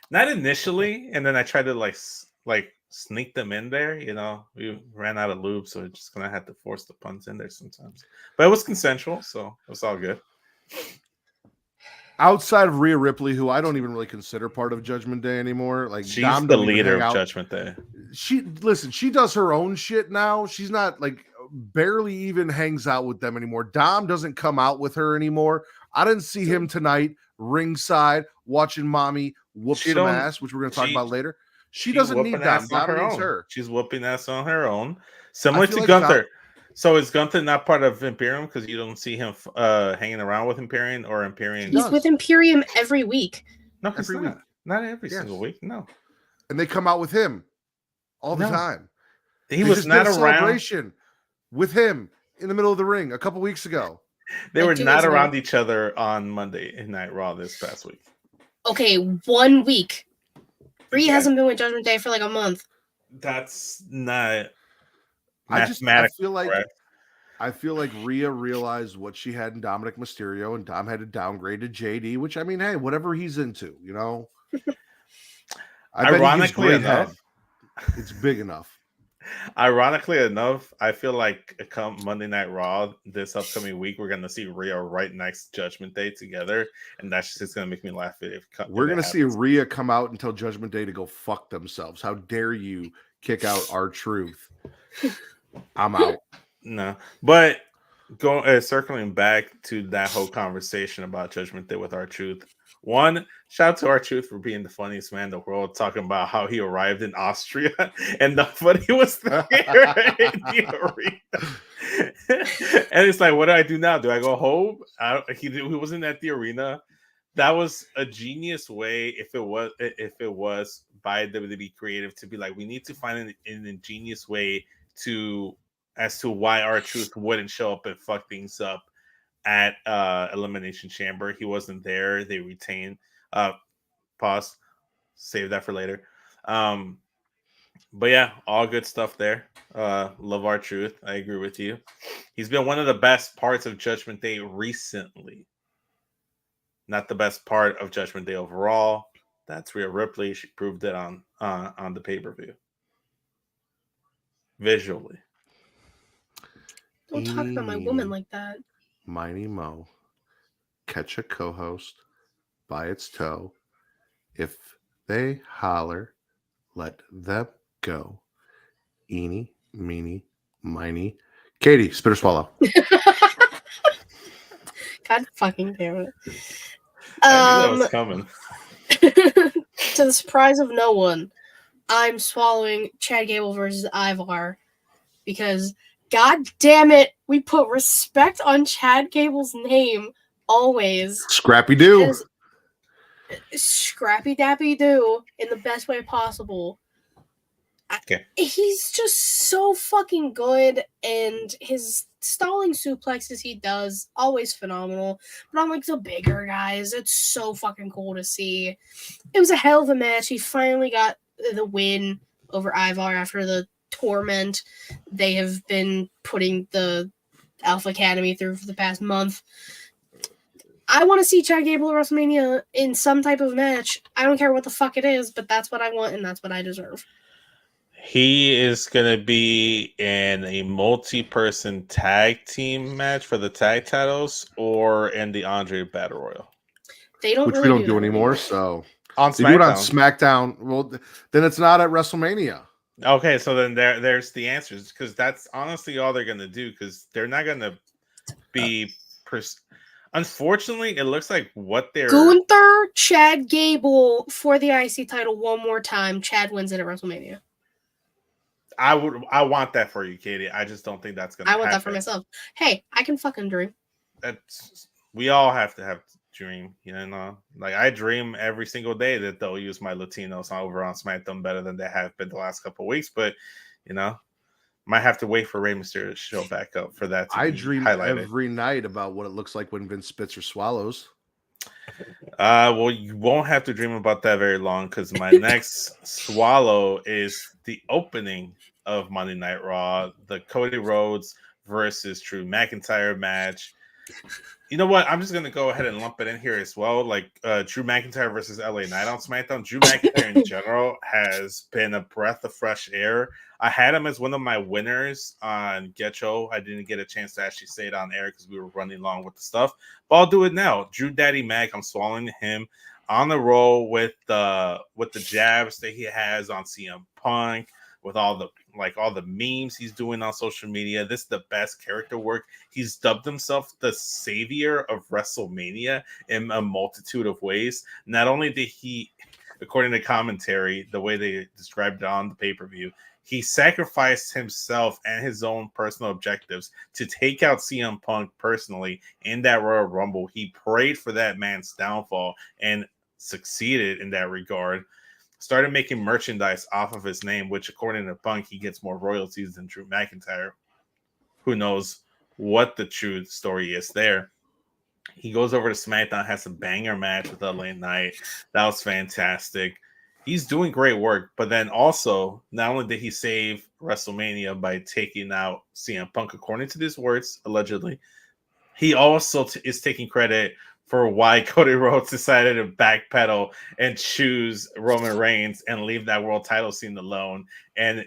Not initially, and then I tried to like sneak them in there. You know, we ran out of lube, so we're just gonna have to force the puns in there sometimes. But it was consensual, so it was all good. Outside of Rhea Ripley, who I don't even really consider part of Judgment Day anymore, like she's Dom the leader of Judgment Day. She does her own shit now. She's not like barely even hangs out with them anymore. Dom doesn't come out with her anymore. I didn't see him tonight ringside watching mommy whoop some ass, which we're going to talk about later. She doesn't need Dom. Dom needs her. She's whooping ass on her own. Similar to Gunther. So is Gunther not part of Imperium because you don't see him hanging around with Imperium or Imperium? He's with Imperium every week. No, every week. Not every single week. No. And they come out with him all the time. He was not around. Celebration with him in the middle of the ring a couple weeks ago. They were not around each other on Monday Night Raw this past week. Okay, 1 week. Rhea hasn't been with Judgment Day for like a month. That's not. I feel like Rhea realized what she had in Dominic Mysterio, and Dom had to downgrade to JD, which I mean, hey, whatever he's into, you know. Ironically enough, it's big enough. Ironically enough, I feel like come Monday Night Raw this upcoming week, we're gonna see Rhea right next to Judgment Day together, and that's just gonna make me laugh. We're gonna see Rhea come out and tell Judgment Day to go fuck themselves. How dare you kick out our Truth? I'm out. No, but going circling back to that whole conversation about Judgment Day with our Truth. One, shout out to our Truth for being the funniest man in the world, talking about how he arrived in Austria and nobody was there in the arena. And it's like, what do I do now? Do I go home? He wasn't at the arena. That was a genius way, if it was by WWE Creative, to be like, we need to find an ingenious way as to why our Truth wouldn't show up and fuck things up at Elimination Chamber. He wasn't there. They retained pause. Save that for later. But yeah, all good stuff there. Love our Truth. I agree with you. He's been one of the best parts of Judgment Day recently. Not the best part of Judgment Day overall. That's Rhea Ripley. She proved it on the pay-per-view. Visually. Don't talk about my woman like that. Mighty Mo, catch a co-host by its toe. If they holler, let them go. Eeny, meeny, miny. Katie, spit or swallow. God fucking damn it. I knew that was coming. To the surprise of no one, I'm swallowing Chad Gable versus Ivar because, god damn it, we put respect on Chad Gable's name always. Scrappy Doo. Scrappy Dappy Doo in the best way possible. He's just so fucking good, and his stalling suplexes he does always phenomenal. But on like the bigger guys, it's so fucking cool to see. It was a hell of a match. He finally got the win over Ivar after the torment they have been putting the Alpha Academy through for the past month. I want to see Chad Gable at WrestleMania in some type of match. I don't care what the fuck it is, but that's what I want and that's what I deserve. He is going to be in a multi-person tag team match for the tag titles or in the Andre Battle Royal. They don't Which really we don't do anymore, so on they do it on SmackDown. Well, then it's not at WrestleMania. Okay, so then there's the answers, because that's honestly all they're going to do, because they're not going to be... Unfortunately, it looks like what they're... Gunther, Chad Gable for the IC title one more time. Chad wins it at WrestleMania. I want that for you, Katie. I just don't think that's going to happen. I want that for myself. Hey, I can fucking dream. We all have to dream, you know. Like, I dream every single day that they'll use my Latinos over on SmackDown better than they have been the last couple of weeks, but, you know, might have to wait for Rey Mysterio to show back up for that to I be dream highlighted. every night about what it looks like when Vince spits or swallows. Well, you won't have to dream about that very long, because my next swallow is the opening of Monday Night Raw, the Cody Rhodes versus Drew McIntyre match. You know what? I'm just going to go ahead and lump it in here as well. Like Drew McIntyre versus LA Knight on SmackDown. Drew McIntyre in general has been a breath of fresh air. I had him as one of my winners on Get Show. I didn't get a chance to actually say it on air because we were running long with the stuff. But I'll do it now. Drew Daddy Mac, I'm swallowing him on the roll with the jabs that he has on CM Punk, with all the memes he's doing on social media. This is the best character work. He's dubbed himself the savior of WrestleMania in a multitude of ways. Not only did he, according to commentary, the way they described it on the pay-per-view, he sacrificed himself and his own personal objectives to take out CM Punk personally in that Royal Rumble. He prayed for that man's downfall and succeeded in that regard. Started making merchandise off of his name, which, according to Punk, he gets more royalties than Drew McIntyre. Who knows what the true story is there. He goes over to SmackDown, has a banger match with LA Knight. That was fantastic. He's doing great work, but then also, not only did he save WrestleMania by taking out CM Punk, according to his words, allegedly, he also is taking credit for why Cody Rhodes decided to backpedal and choose Roman Reigns and leave that world title scene alone, and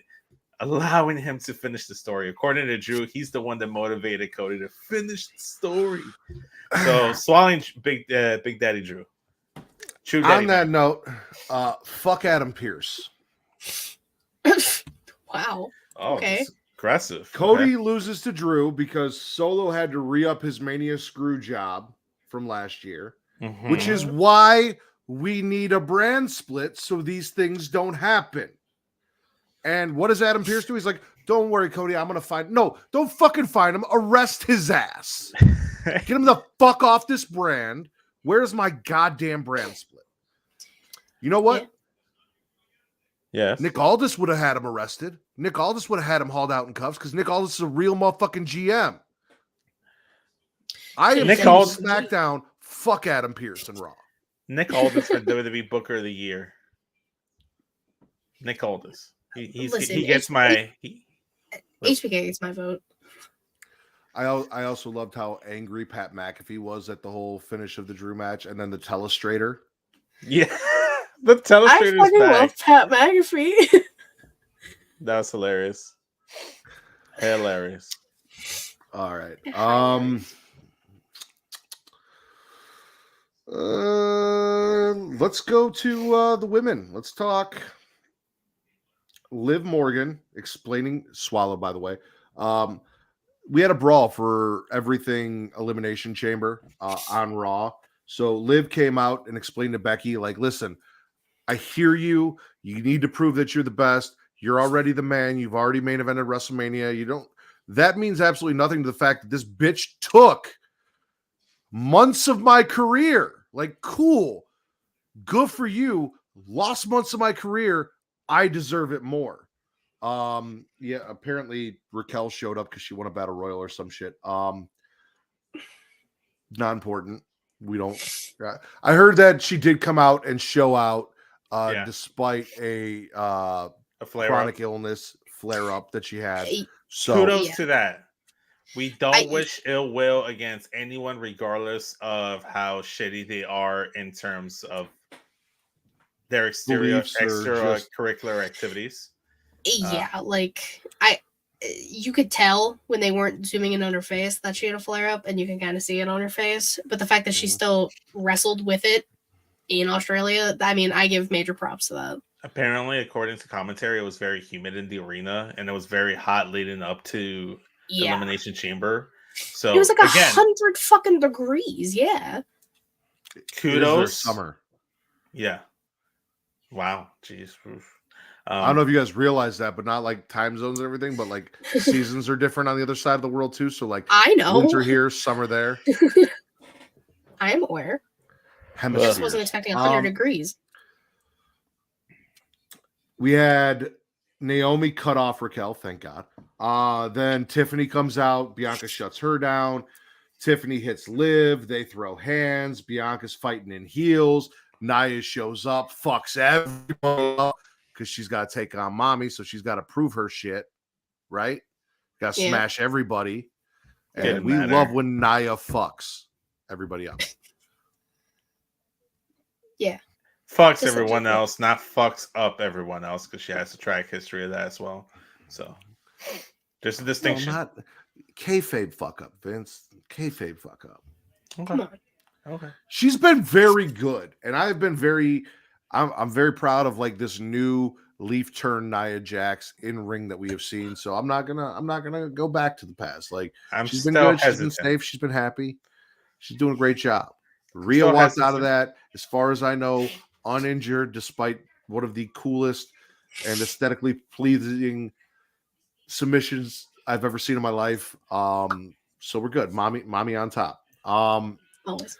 allowing him to finish the story. According to Drew, he's the one that motivated Cody to finish the story. So, swallowing Big Daddy Drew. True Daddy On that note, fuck Adam Pearce. Wow. Oh, okay. Aggressive. Cody loses to Drew because Solo had to re-up his Mania screw job from last year, which is why we need a brand split so these things don't happen. And what does Adam Pearce do? He's like, don't worry, Cody, I'm going to find... No, don't fucking find him. Arrest his ass. Get him the fuck off this brand. Where's my goddamn brand split? You know what? Yeah. Nick Aldis would have had him arrested. Nick Aldis would have had him hauled out in cuffs because Nick Aldis is a real motherfucking GM. I am SmackDown. Fuck Adam Pearce and Raw. Nick Aldis for WWE Booker of the Year. Nick Aldis. He gets my... HBK gets my vote. I also loved how angry Pat McAfee was at the whole finish of the Drew match, and then the telestrator. Yeah, the telestrator. I fucking love Pat McAfee. That was hilarious. Hilarious. All right. Let's go to the women. Let's talk Liv Morgan explaining Swallow, by the way. We had a brawl for everything Elimination Chamber on Raw. So Liv came out and explained to Becky, like, listen, I hear you. You need to prove that you're the best. You're already the man. You've already main evented WrestleMania. That means absolutely nothing to the fact that this bitch took months of my career. Like, cool. Good for you. Lost months of my career. I deserve it more. Yeah, apparently Raquel showed up because she won a battle royal or some shit. Not important. We don't. I heard that she did come out and show out, despite a flare chronic up. illness flare up that she had. So Kudos Yeah. to that. We don't wish ill will against anyone, regardless of how shitty they are in terms of their beliefs or just extracurricular activities. Yeah, like you could tell when they weren't zooming in on her face that she had a flare up, and you can kind of see it on her face. But the fact that she still wrestled with it in Australia, I mean, I give major props to that. Apparently, according to commentary, it was very humid in the arena, and it was very hot leading up to Elimination Chamber. So it was like 100 fucking degrees. Yeah. Kudos. Summer. Yeah. Wow. Jeez. I don't know if you guys realize that, but not like time zones and everything, but like seasons are different on the other side of the world too. So like I know winter here, summer there. I am aware. I just wasn't expecting 100 degrees. We had Naomi cut off Raquel, thank God. Then Tiffany comes out, Bianca shuts her down. Tiffany hits Liv, they throw hands. Bianca's fighting in heels. Nia shows up, fucks everyone up because she's got to take on Mommy, so she's got to prove her shit, right? Got to smash everybody. And we love when Nia fucks everybody up. Yeah. Fucks everyone else, not fucks up everyone else, because she has a track history of that as well. So there's a distinction. No, not kayfabe fuck up, Vince. Kayfabe fuck up. Okay. Come on. Okay. She's been very good, and I've been I'm very proud of like this new leaf turn Nia Jax in ring that we have seen. So I'm not gonna go back to the past. Like she's been good, she's been safe, she's been happy, she's doing a great job. Rhea walked out of that, as far as I know, uninjured, despite one of the coolest and aesthetically pleasing submissions I've ever seen in my life. So we're good. Mommy on top. Always.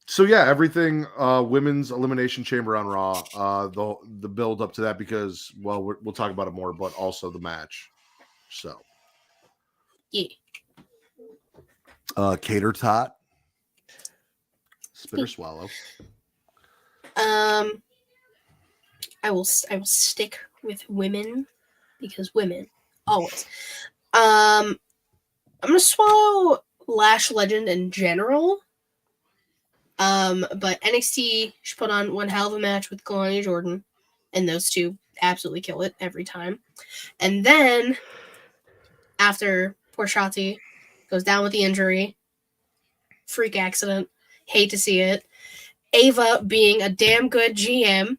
So yeah, everything women's elimination chamber on Raw. The build up to that, because we'll talk about it more, but also the match. So yeah. Cater tot. Spit or swallow. I will stick with women because women always. I'm gonna swallow Lash Legend in general. But NXT should put on one hell of a match with Kalani Jordan, and those two absolutely kill it every time. And then after poor Shotzi goes down with the injury, freak accident, hate to see it. Ava, being a damn good GM,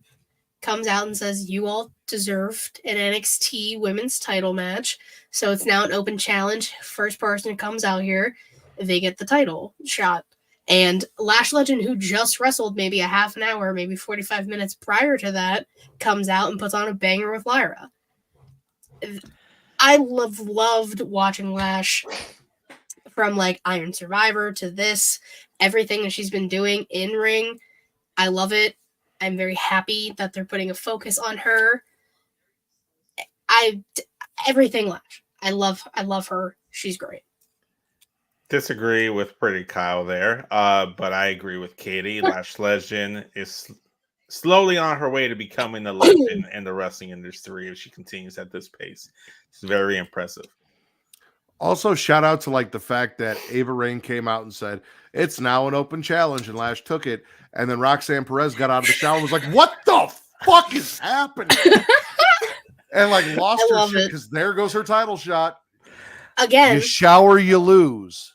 comes out and says, you all deserved an NXT women's title match. So it's now an open challenge. First person who comes out here, they get the title shot. And Lash Legend, who just wrestled maybe a half an hour, maybe 45 minutes prior to that, comes out and puts on a banger with Lyra. I loved watching Lash from like Iron Survivor to this, everything that she's been doing in ring. I love it. I'm very happy that they're putting a focus on her. Everything Lash. I love her. She's great. Disagree with Pretty Kyle there, but I agree with Katie. Lash Legend is slowly on her way to becoming a legend in the wrestling industry if she continues at this pace. It's very impressive. Also, shout out to like the fact that Ava Raine came out and said it's now an open challenge, and Lash took it, and then Roxanne Perez got out of the shower and was like, "What the fuck is happening?" and like lost her shit because there goes her title shot. Again, you shower, you lose.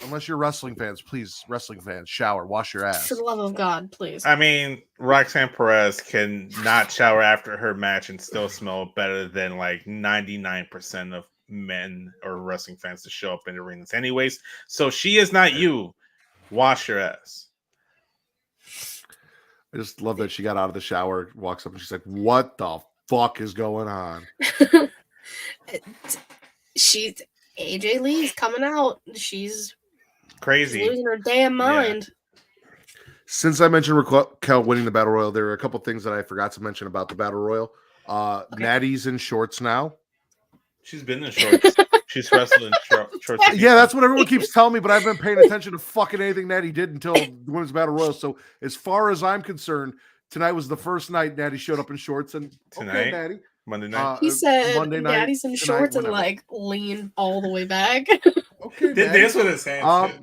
Unless you're wrestling fans, please, wrestling fans, shower, wash your ass. For the love of God, please. I mean, Roxanne Perez can not shower after her match and still smell better than like 99% of men or wrestling fans to show up in the arenas anyways. So she is not you. Wash your ass. I just love that she got out of the shower, walks up, and she's like, "What the fuck is going on?" AJ Lee's coming out. She's crazy, losing her damn mind. Yeah. Since I mentioned Raquel winning the Battle Royal, there are a couple things that I forgot to mention about the Battle Royal. Natty's in shorts now. She's been in shorts. She's wrestled in shorts. Yeah, that's what everyone keeps telling me, but I've been paying attention to fucking anything Natty did until the Women's Battle Royal. So as far as I'm concerned, tonight was the first night Natty showed up in shorts. And Tonight? okay, Natty. Monday night. He said Monday night, Daddy's in tonight, shorts and whatever. like lean all the way back. Okay, Did Natty. dance with his hands.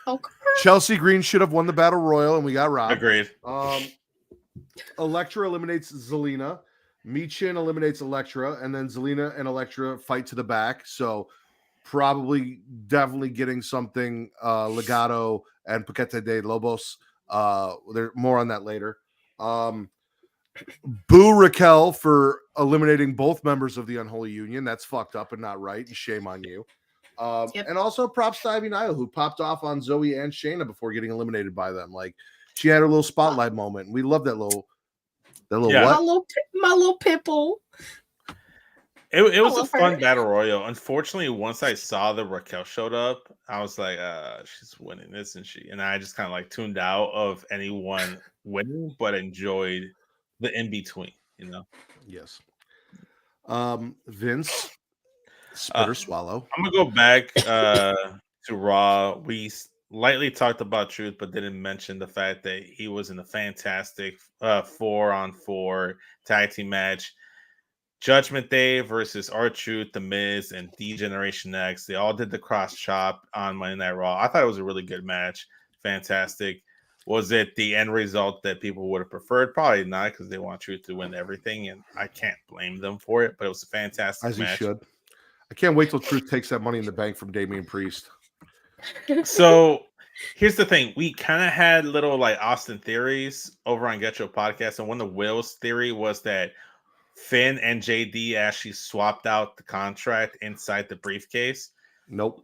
Okay. Chelsea Green should have won the Battle Royal, and we got robbed. Agreed. Elektra eliminates Zelina. Michin eliminates Elektra, and then Zelina and Elektra fight to the back. So definitely getting something Legado and Paquete de Lobos. There's more on that later. Boo Raquel for eliminating both members of the Unholy Union. That's fucked up and not right, and shame on you. Yep. And also props to Ivy Nile, who popped off on Zoe and Shayna before getting eliminated by them. Like, she had her little spotlight moment. And we love that little Yeah. what? My little pimple. It was a love fun her. battle royal. Unfortunately, once I saw that Raquel showed up, I was like, she's winning, isn't she? And I just kind of like tuned out of anyone winning, but enjoyed the in between, you know. Yes. Vince, spit or swallow. I'm gonna go back to Raw. We lightly talked about Truth, but didn't mention the fact that he was in a fantastic 4-on-4 tag team match. Judgment Day versus R-Truth, The Miz, and D-Generation X. They all did the cross chop on Monday Night Raw. I thought it was a really good match. Fantastic. Was it the end result that people would have preferred? Probably not, because they want Truth to win everything, and I can't blame them for it, but it was a fantastic As he match. should. I can't wait till Truth takes that Money in the Bank from Damian Priest. So here's the thing. We kind of had little like Austin theories over on Get Your Podcast, and one of Will's theory was that Finn and JD actually swapped out the contract inside the briefcase. Nope.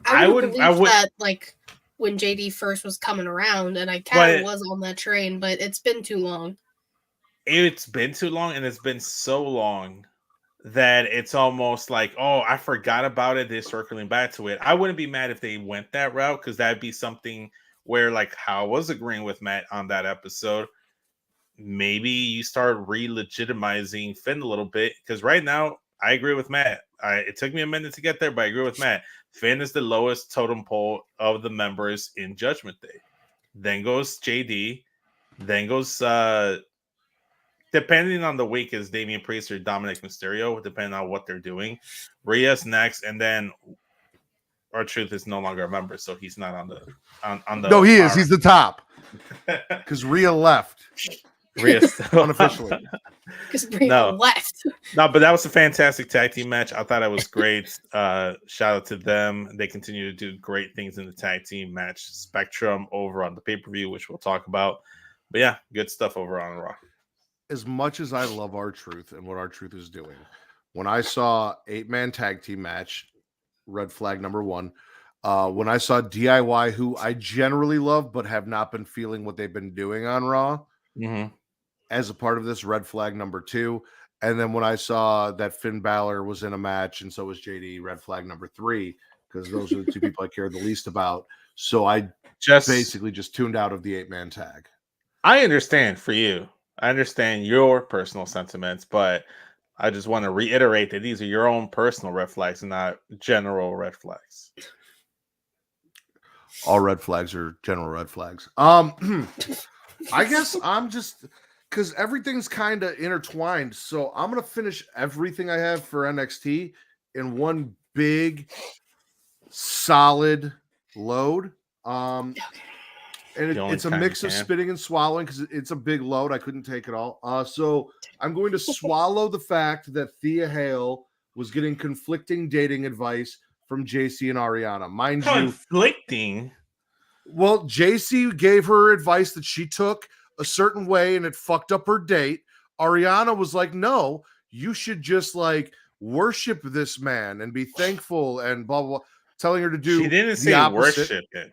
I would I would that like when JD first was coming around, and I kind of was on that train, but it's been too long. It's been too long, and it's been so long that it's almost like, oh, I forgot about it. They're circling back to it. I wouldn't be mad if they went that route, because that'd be something where, like, how I was agreeing with Matt on that episode. Maybe you start re-legitimizing Finn a little bit, because right now I agree with Matt. It took me a minute to get there, but I agree with Matt. Finn is the lowest totem pole of the members in Judgment Day. Then goes JD. Then goes, depending on the week, is Damian Priest or Dominic Mysterio, depending on what they're doing. Rhea's next, and then R-Truth is no longer a member, so he's not on the. No, he is. He's the top. Because Rhea left. Rhea's unofficially. Because Rhea left. No, but that was a fantastic tag team match. I thought it was great. Shout out to them. They continue to do great things in the tag team match spectrum over on the pay-per-view, which we'll talk about. But yeah, good stuff over on Raw. As much as I love R-Truth and what R-Truth is doing, when I saw 8-man tag team match, red flag number 1, when I saw DIY, who I generally love but have not been feeling what they've been doing on Raw, as a part of this, red flag number 2. And then when I saw that Finn Balor was in a match and so was JD, red flag number 3, because those are the two people I care the least about. So I basically just tuned out of the 8-man tag. I understand for you. I understand your personal sentiments, but I just want to reiterate that these are your own personal red flags and not general red flags. All red flags are general red flags. I guess I'm just, because everything's kind of intertwined. So I'm going to finish everything I have for NXT in one big, solid load. And it's a mix of spitting and swallowing, because it's a big load. I couldn't take it all. So I'm going to swallow the fact that Thea Hale was getting conflicting dating advice from JC and Ariana. Mind conflicting? Well, JC gave her advice that she took a certain way and it fucked up her date. Ariana was like, no, you should just like worship this man and be thankful and blah, blah, blah, telling her to do. She didn't say worship it.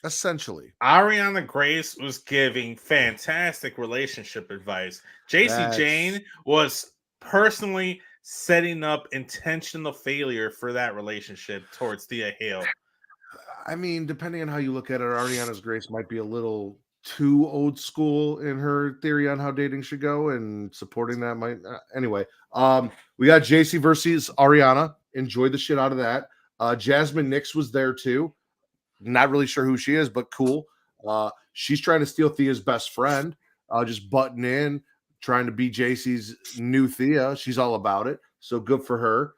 Essentially, Ariana Grace was giving fantastic relationship advice. JC Jane was personally setting up intentional failure for that relationship towards Thea Hale. I mean, depending on how you look at it, Ariana's Grace might be a little too old school in her theory on how dating should go, and supporting that might anyway. We got JC versus Ariana. Enjoyed the shit out of that. Jasmine Nix was there too. Not really sure who she is, but cool. She's trying to steal Thea's best friend, just butting in, trying to be JC's new Thea. She's all about it. So good for her.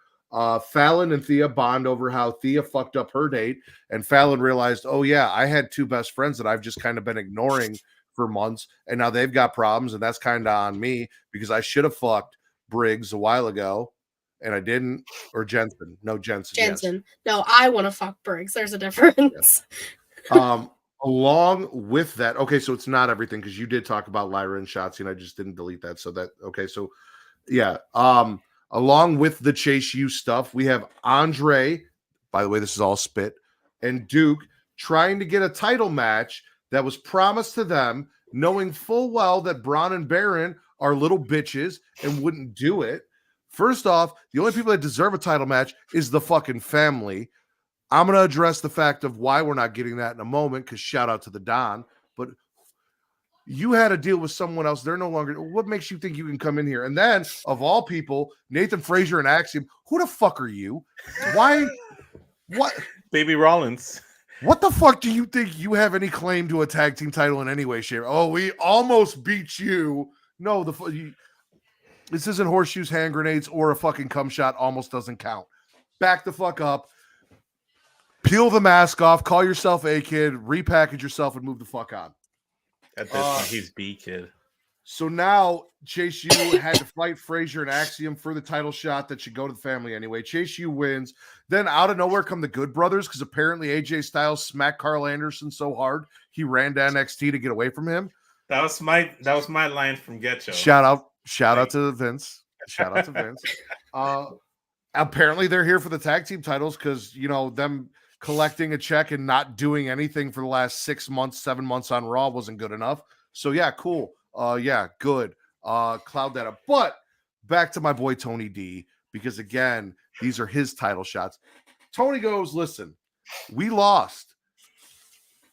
Fallon and Thea bond over how Thea fucked up her date, and Fallon realized, oh yeah, I had two best friends that I've just kind of been ignoring for months, and now they've got problems, and that's kind of on me because I should have fucked Briggs a while ago, and I didn't. Or Jensen. No, Jensen. Jensen. Yes. No, I want to fuck Briggs. There's a difference. Along with that, okay, so it's not everything because you did talk about Lyra and Shotzi, and I just didn't delete that. So that okay, so yeah. Along with the Chase U stuff, we have Andre, by the way, this is all spit, and Duke trying to get a title match that was promised to them, knowing full well that Braun and Baron are little bitches and wouldn't do it. First off, the only people that deserve a title match is the fucking family. I'm going to address the fact of why we're not getting that in a moment, because shout out to the Don. But you had a deal with someone else. They're no longer. What makes you think you can come in here? And then, of all people, Nathan Frazier and Axiom. Who the fuck are you? Why? What? Baby Rollins. What the fuck do you think you have any claim to a tag team title in any way, shape? Oh, we almost beat you. No, this isn't horseshoes, hand grenades, or a fucking cum shot. Almost doesn't count. Back the fuck up. Peel the mask off. Call yourself A Kid. Repackage yourself and move the fuck on. At this point, he's B Kid. So now Chase U had to fight Frazier and Axiom for the title shot that should go to the family anyway. Chase U wins. Then out of nowhere come the Good Brothers, because apparently AJ Styles smacked Carl Anderson so hard he ran to NXT to get away from him. That was my line from Get Yo. Shout out to Vince. Shout out to Vince. Apparently they're here for the tag team titles because them collecting a check and not doing anything for the last 6 months, 7 months on Raw wasn't good enough. So yeah, cool. Good. Cloud that up. But back to my boy Tony D, because again, these are his title shots. Tony goes, listen, we lost.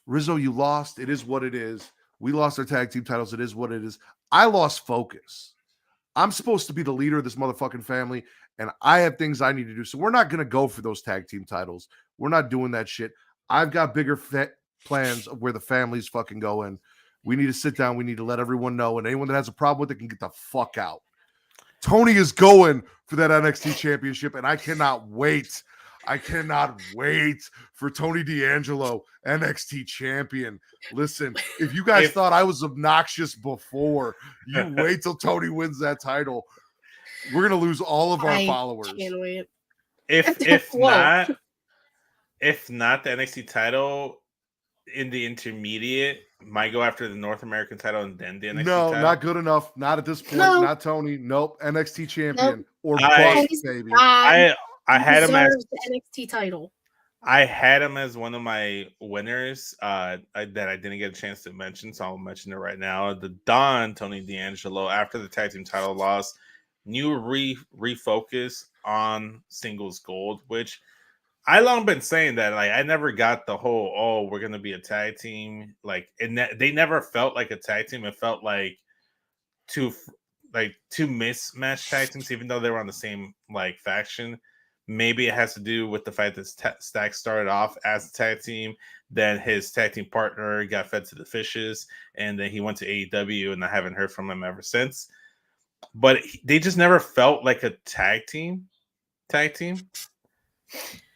Rizzo, you lost. It is what it is. We lost our tag team titles. It is what it is. I lost focus. I'm supposed to be the leader of this motherfucking family, and I have things I need to do. So we're not going to go for those tag team titles. We're not doing that shit. I've got bigger plans of where the family's fucking going. We need to sit down. We need to let everyone know, and anyone that has a problem with it can get the fuck out. Tony is going for that NXT championship, and I cannot wait. I cannot wait for Tony D'Angelo, NXT champion. Listen, if you guys thought I was obnoxious before, you wait till Tony wins that title. We're going to lose all of our followers. Can't wait. If not the NXT title in the intermediate, might go after the North American title and then the NXT title. No, not good enough. Not at this point. No. Not Tony. Nope. NXT champion or I- bust, baby. I had him as the NXT title. I had him as one of my winners that I didn't get a chance to mention, so I'll mention it right now. The Don Tony D'Angelo, after the tag team title loss, new refocus on singles gold, which I long been saying that I never got the whole we're gonna be a tag team, they never felt like a tag team. It felt like two mismatched tag teams, even though they were on the same faction. Maybe it has to do with the fact that Stack started off as a tag team, then his tag team partner got fed to the fishes, and then he went to AEW, and I haven't heard from him ever since. But they just never felt like a tag team.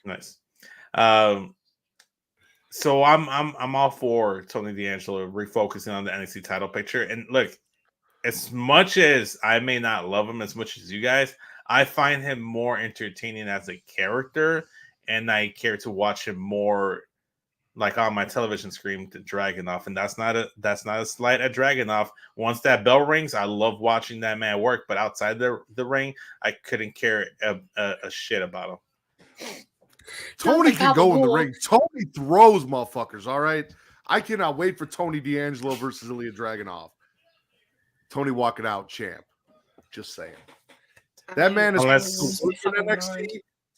Nice. So I'm all for Tony D'Angelo refocusing on the NXT title picture. And look, as much as I may not love him as much as you guys, I find him more entertaining as a character, and I care to watch him more on my television screen to Dragunov. And that's not a slight at Dragunov. Once that bell rings, I love watching that man work, but outside the ring, I couldn't care a shit about him. Tony can go in the ring. Tony throws motherfuckers, all right? I cannot wait for Tony D'Angelo versus Ilya Dragunov. Tony walking out champ. Just saying. That man is in NXT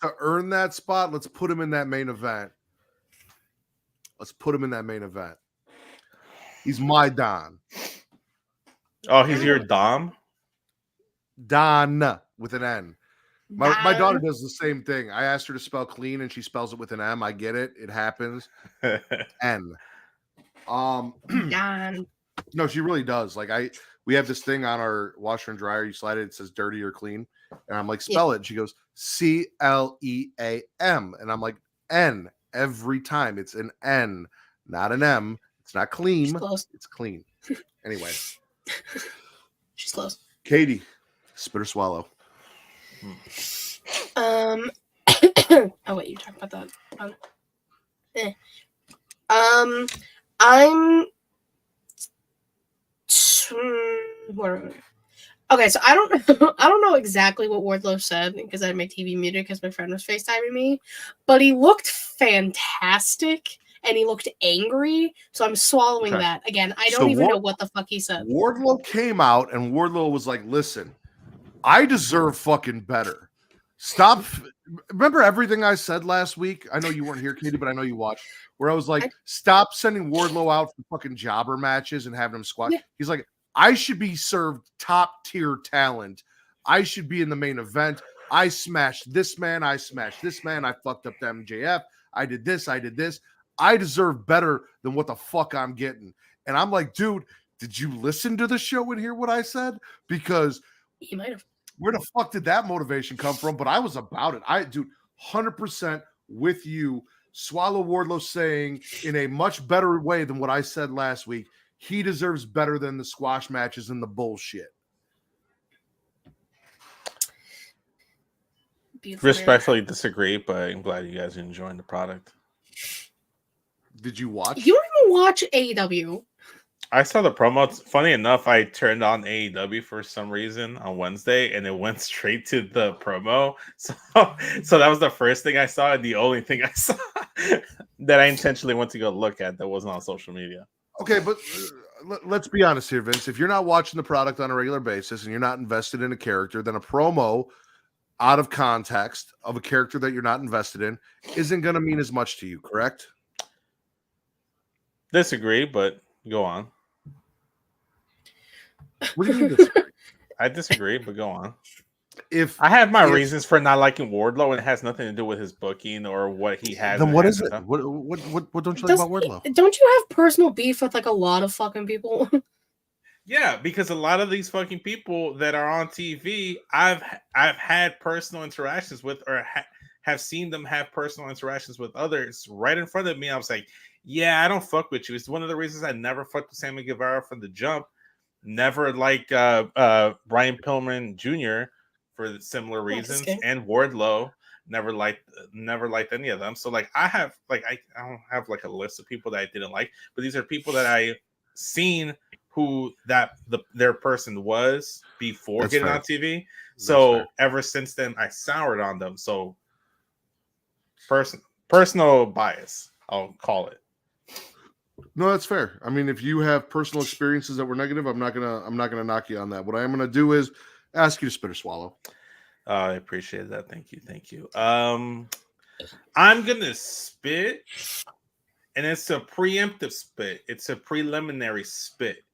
to earn that spot. Let's put him in that main event. He's my Don. Oh, he's your Dom? Don with an N. My daughter Don. does the same thing. I asked her to spell clean and she spells it with an M. I get it. It happens. N. Don. No, she really does. Like we have this thing on our washer and dryer. You slide it, it says dirty or clean. And I'm like, spell it. And she goes, CLEAM. And I'm like, N every time. It's an N, not an M. It's not clean. She's close. It's clean. Anyway. She's close. Katie, spit or swallow. Oh wait, you talked about that. I'm okay, so I don't know exactly what Wardlow said because I had my TV muted because my friend was FaceTiming me, but he looked fantastic and he looked angry, so I'm swallowing that. Again, I don't even know what the fuck he said. Wardlow came out and Wardlow was like, listen, I deserve fucking better. Stop. Remember everything I said last week? I know you weren't here, Katie, but I know you watched. Where I was like, stop sending Wardlow out for fucking jobber matches and having him squat. Yeah. He's like, I should be served top tier talent. I should be in the main event. I smashed this man. I smashed this man. I fucked up the MJF. I did this. I did this. I deserve better than what the fuck I'm getting. And I'm like, dude, did you listen to the show and hear what I said? Because you might have. Where the fuck did that motivation come from? But I was about it. Dude, 100% with you. Swallow Wardlow saying in a much better way than what I said last week, he deserves better than the squash matches and the bullshit. Beautiful, respectfully disagree, but I'm glad you guys are enjoying the product. Did you watch? You don't even watch AEW. I saw the promo. Funny enough, I turned on AEW for some reason on Wednesday, and it went straight to the promo. So that was the first thing I saw, and the only thing I saw that I intentionally went to go look at that wasn't on social media. Okay, but let's be honest here, Vince. If you're not watching the product on a regular basis and you're not invested in a character, then a promo out of context of a character that you're not invested in isn't going to mean as much to you, correct? Disagree, but go on. What do you mean disagree? I disagree, but go on. If I have my reasons for not liking Wardlow, and it has nothing to do with his booking or what he has. Then what is it? What don't you like about Wardlow? Don't you have personal beef with like a lot of fucking people? Yeah, because a lot of these fucking people that are on TV, I've had personal interactions with, or have seen them have personal interactions with others right in front of me. I was like, yeah, I don't fuck with you. It's one of the reasons I never fucked with Sammy Guevara from the jump. Never like Brian Pillman Jr. for similar reasons, and Wardlow. Never liked any of them. So like I don't have like a list of people that I didn't like, but these are people that I seen who their person was before getting on TV. So ever since then, I soured on them. So personal bias, I'll call it. No, that's fair. I mean, if you have personal experiences that were negative, I'm not gonna knock you on that. What I am gonna do is ask you to spit or swallow. I appreciate that. Thank you. I'm gonna spit, and it's a preemptive spit. It's a preliminary spit.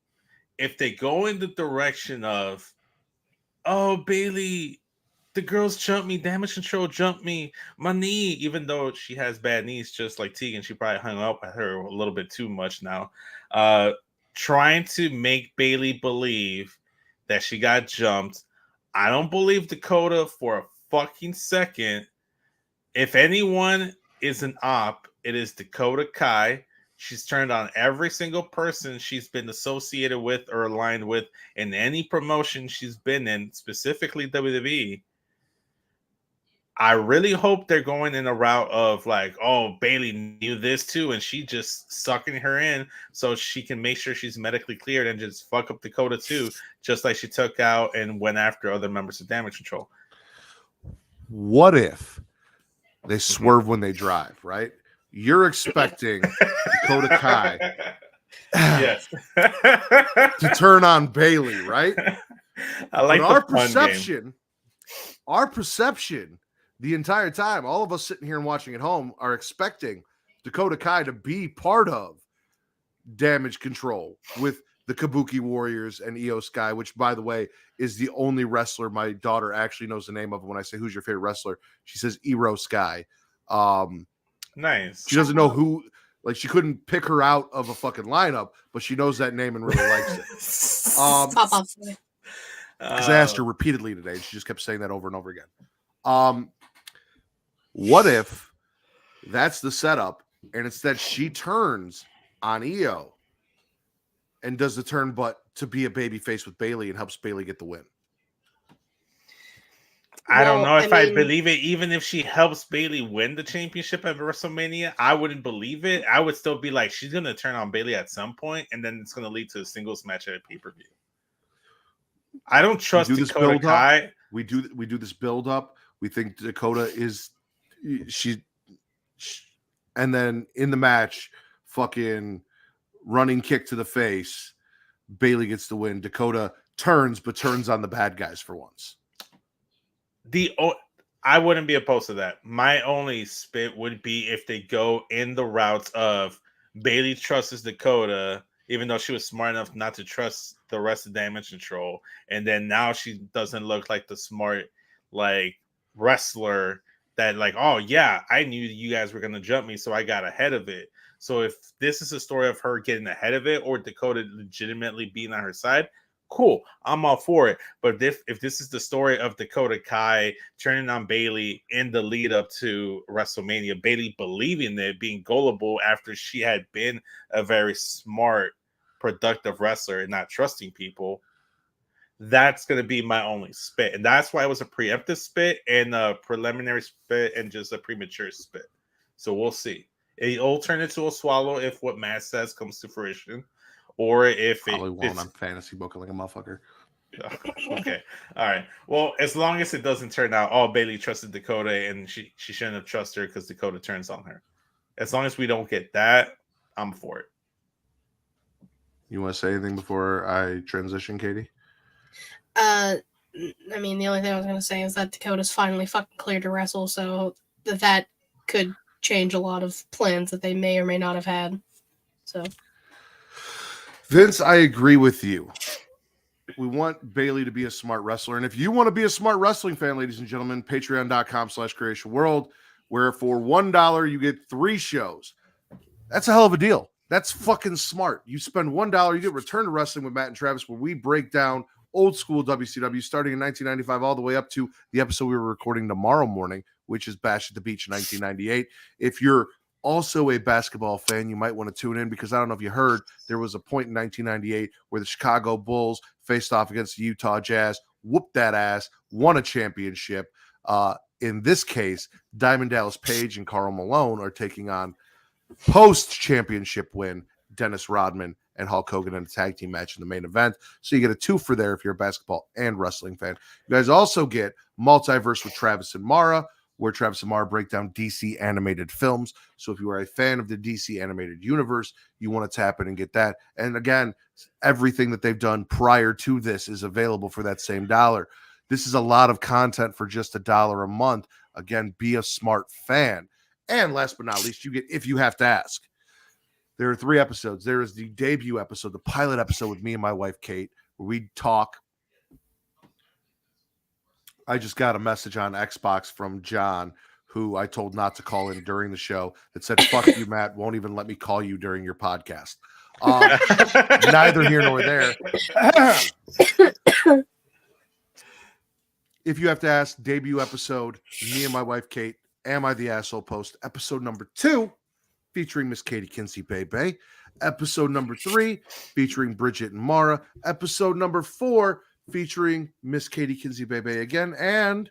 If they go in the direction of, oh, Bailey, the girls jumped me, Damage Control jumped me, my knee, even though she has bad knees, just like Tegan, she probably hung up at her a little bit too much now. Trying to make Bailey believe that she got jumped. I don't believe Dakota for a fucking second. If anyone is an op, it is Dakota Kai. She's turned on every single person she's been associated with or aligned with in any promotion she's been in, specifically WWE. I really hope they're going in a route of like, oh, Bailey knew this too, and she just sucking her in so she can make sure she's medically cleared and just fuck up Dakota too, just like she took out and went after other members of Damage Control. What if they swerve when they drive, right? You're expecting Dakota Kai yes. to turn on Bailey, right? I like our perception. Our perception the entire time, all of us sitting here and watching at home are expecting Dakota Kai to be part of damage control with the Kabuki Warriors and Io Sky, which, by the way, is the only wrestler my daughter actually knows the name of. When I say, who's your favorite wrestler? She says Io Sky. Nice. She doesn't know who, like, she couldn't pick her out of a fucking lineup, but she knows that name and really likes it. Pop off. Because I asked her repeatedly today, and she just kept saying that over and over again. What if that's the setup, and instead she turns on Io and does the turn, but to be a baby face with Bailey and helps Bailey get the win? I don't know if I believe it. Even if she helps Bailey win the championship at WrestleMania, I wouldn't believe it. I would still be like, she's gonna turn on Bailey at some point, and then it's gonna lead to a singles match at a pay-per-view. I don't trust Dakota Kai. We do this build up. We think Dakota is she, and then in the match, fucking running kick to the face. Bailey gets the win. Dakota turns, but turns on the bad guys for once. I wouldn't be opposed to that. My only spit would be if they go in the routes of Bailey trusts Dakota, even though she was smart enough not to trust the rest of Damage Control, and then now she doesn't look like the smart like wrestler that like, oh yeah, I knew you guys were gonna jump me, so I got ahead of it. So if this is a story of her getting ahead of it or Dakota legitimately being on her side, cool, I'm all for it. But if this is the story of Dakota Kai turning on Bailey in the lead up to WrestleMania, Bailey believing it, being gullible after she had been a very smart, productive wrestler and not trusting people, that's going to be my only spit. And that's why it was a preemptive spit and a preliminary spit and just a premature spit. So we'll see. It'll turn into a swallow if what Matt says comes to fruition. Or if probably won't. I'm fantasy booking like a motherfucker. Okay. All right. Well, as long as it doesn't turn out, oh, Bailey trusted Dakota and she shouldn't have trusted her because Dakota turns on her. As long as we don't get that, I'm for it. You want to say anything before I transition, Katie? I mean, the only thing I was going to say is that Dakota's finally fucking cleared to wrestle, so that could change a lot of plans that they may or may not have had. So, Vince, I agree with you. We want Bailey to be a smart wrestler. And if you want to be a smart wrestling fan, ladies and gentlemen, patreon.com/creationworld, where for $1 you get 3 shows. That's a hell of a deal. That's fucking smart. You spend $1, you get Return to Wrestling with Matt and Travis, where we break down old school WCW starting in 1995 all the way up to the episode we were recording tomorrow morning, which is Bash at the Beach 1998. If you're also a basketball fan, you might want to tune in because I don't know if you heard, there was a point in 1998 where the Chicago Bulls faced off against the Utah Jazz, whooped that ass, won a championship. In this case, Diamond Dallas Page and Karl Malone are taking on post-championship win Dennis Rodman and Hulk Hogan in a tag team match in the main event. So you get a 2 for there if you're a basketball and wrestling fan. You guys also get Multiverse with Travis and Mara, where Travis and Mara break down DC animated films. So if you are a fan of the DC animated universe, you want to tap in and get that. And again, everything that they've done prior to this is available for that same dollar. This is a lot of content for just $1 a month. Again, be a smart fan. And last but not least, you get If You Have to Ask. There are 3 episodes. There is the debut episode, the pilot episode with me and my wife, Kate, where we talk. I just got a message on Xbox from John, who I told not to call in during the show, that said, fuck you, Matt, won't even let me call you during your podcast. Neither here nor there. If You Have to Ask, debut episode, me and my wife, Kate, Am I the Asshole Post, episode number 2, featuring Miss Katie Kinsey Bebe, episode number 3, featuring Bridget and Mara, episode number 4, featuring Miss Katie Kinsey Bebe again, and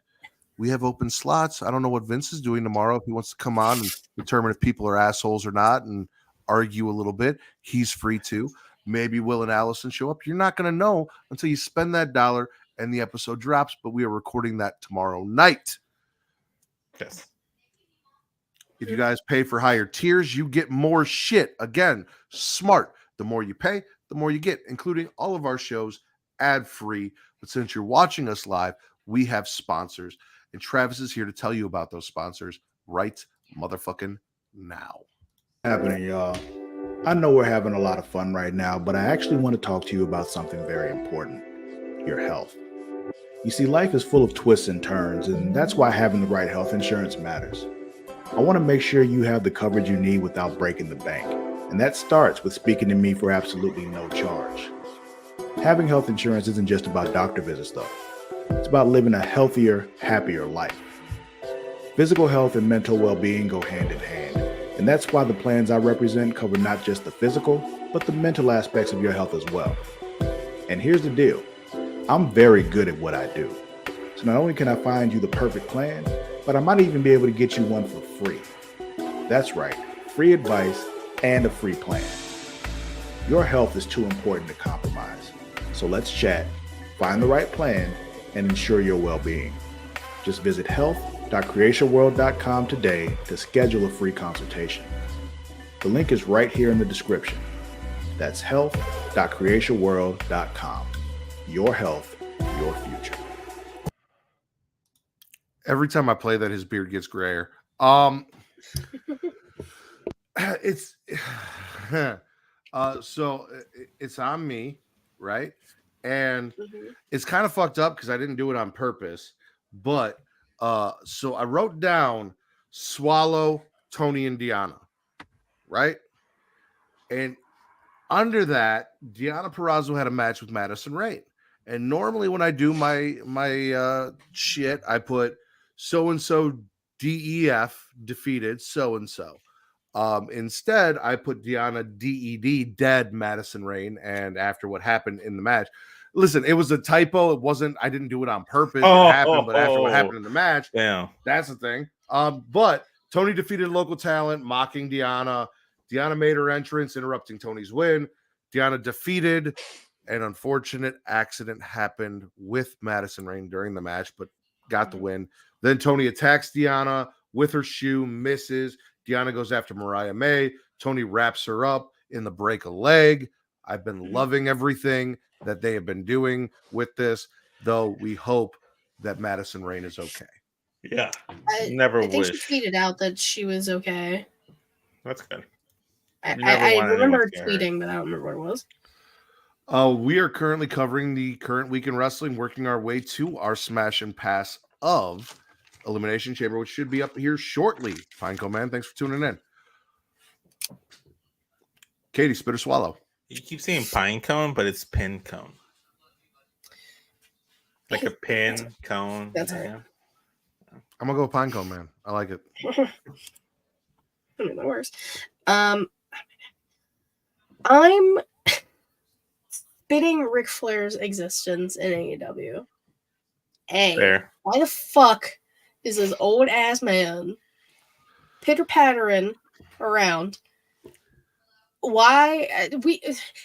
we have open slots. I don't know what Vince is doing tomorrow. If he wants to come on and determine if people are assholes or not and argue a little bit, he's free to. Maybe Will and Allison show up. You're not going to know until you spend that $1 and the episode drops, but we are recording that tomorrow night. Yes. If you guys pay for higher tiers, you get more shit. Again, smart. The more you pay, the more you get, including all of our shows ad-free. But since you're watching us live, we have sponsors. And Travis is here to tell you about those sponsors right motherfucking now. Happening, y'all. I know we're having a lot of fun right now, but I actually want to talk to you about something very important: your health. You see, life is full of twists and turns, and that's why having the right health insurance matters. I want to make sure you have the coverage you need without breaking the bank, and that starts with speaking to me for absolutely no charge. Having health insurance isn't just about doctor visits, though. It's about living a healthier, happier life. Physical health and mental well-being go hand in hand, and that's why the plans I represent cover not just the physical, but the mental aspects of your health as well. And here's the deal. I'm very good at what I do. So not only can I find you the perfect plan, but I might even be able to get you one for free. That's right, free advice and a free plan. Your health is too important to compromise. So let's chat, find the right plan, and ensure your well-being. Just visit health.creationworld.com today to schedule a free consultation. The link is right here in the description. That's health.creationworld.com. Your health, your future. Every time I play that, his beard gets grayer. It's so it's on me, right? And it's kind of fucked up because I didn't do it on purpose. But so I wrote down Swallow, Tony, and Deanna, right? And under that, Deanna Purrazzo had a match with Madison Rayne. And normally when I do my shit, I put so-and-so DEF defeated so-and-so. Instead, I put Deanna DED dead Madison Rayne. And after what happened in the match, listen, it was a typo. It wasn't, I didn't do it on purpose. It happened, but after what happened in the match, that's the thing. But Tony defeated local talent, mocking Deanna. Deanna made her entrance, interrupting Tony's win. Deanna defeated. An unfortunate accident happened with Madison Rayne during the match, but got the win. Then Tony attacks Deanna with her shoe, misses. Deanna goes after Mariah May. Tony wraps her up in the break a leg. I've been loving everything that they have been doing with this, though we hope that Madison Rayne is okay. Yeah. I Never think wish. she tweeted out that she was okay. That's good. I remember tweeting, but I don't remember what it was. We are currently covering the current week in wrestling, working our way to our smash and pass of Elimination Chamber, which should be up here shortly. Pinecone Man, thanks for tuning in. Katie, spit or swallow? You keep saying pine cone, but it's pin cone. Like a pin cone. That's right. I'm gonna go Pinecone Man. I like it. I mean, that works. I'm spitting Ric Flair's existence in AEW. Fair. Why the fuck is this old ass man pitter-pattering around? Why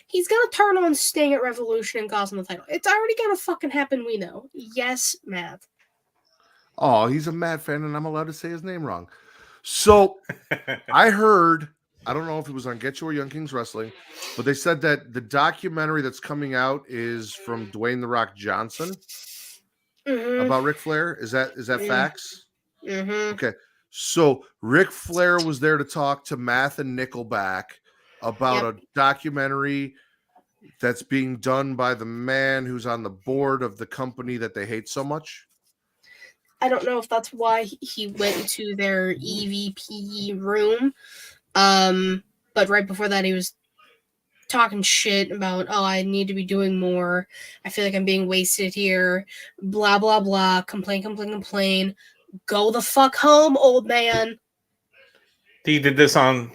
he's gonna turn on Sting at Revolution and cost him the title? It's already gonna fucking happen, we know. Yes, Matt. Oh, he's a Mad fan, and I'm allowed to say his name wrong. So I heard, I don't know if it was on Get You or Young Kings Wrestling, but they said that the documentary that's coming out is from Dwayne The Rock Johnson about Ric Flair. Is that facts? Okay. So Ric Flair was there to talk to Math and Nickelback about a documentary that's being done by the man who's on the board of the company that they hate so much. I don't know if that's why he went to their EVP room. But right before that, he was talking shit about, oh, I need to be doing more. I feel like I'm being wasted here. Blah, blah, blah. Complain. Go the fuck home, old man. He did this on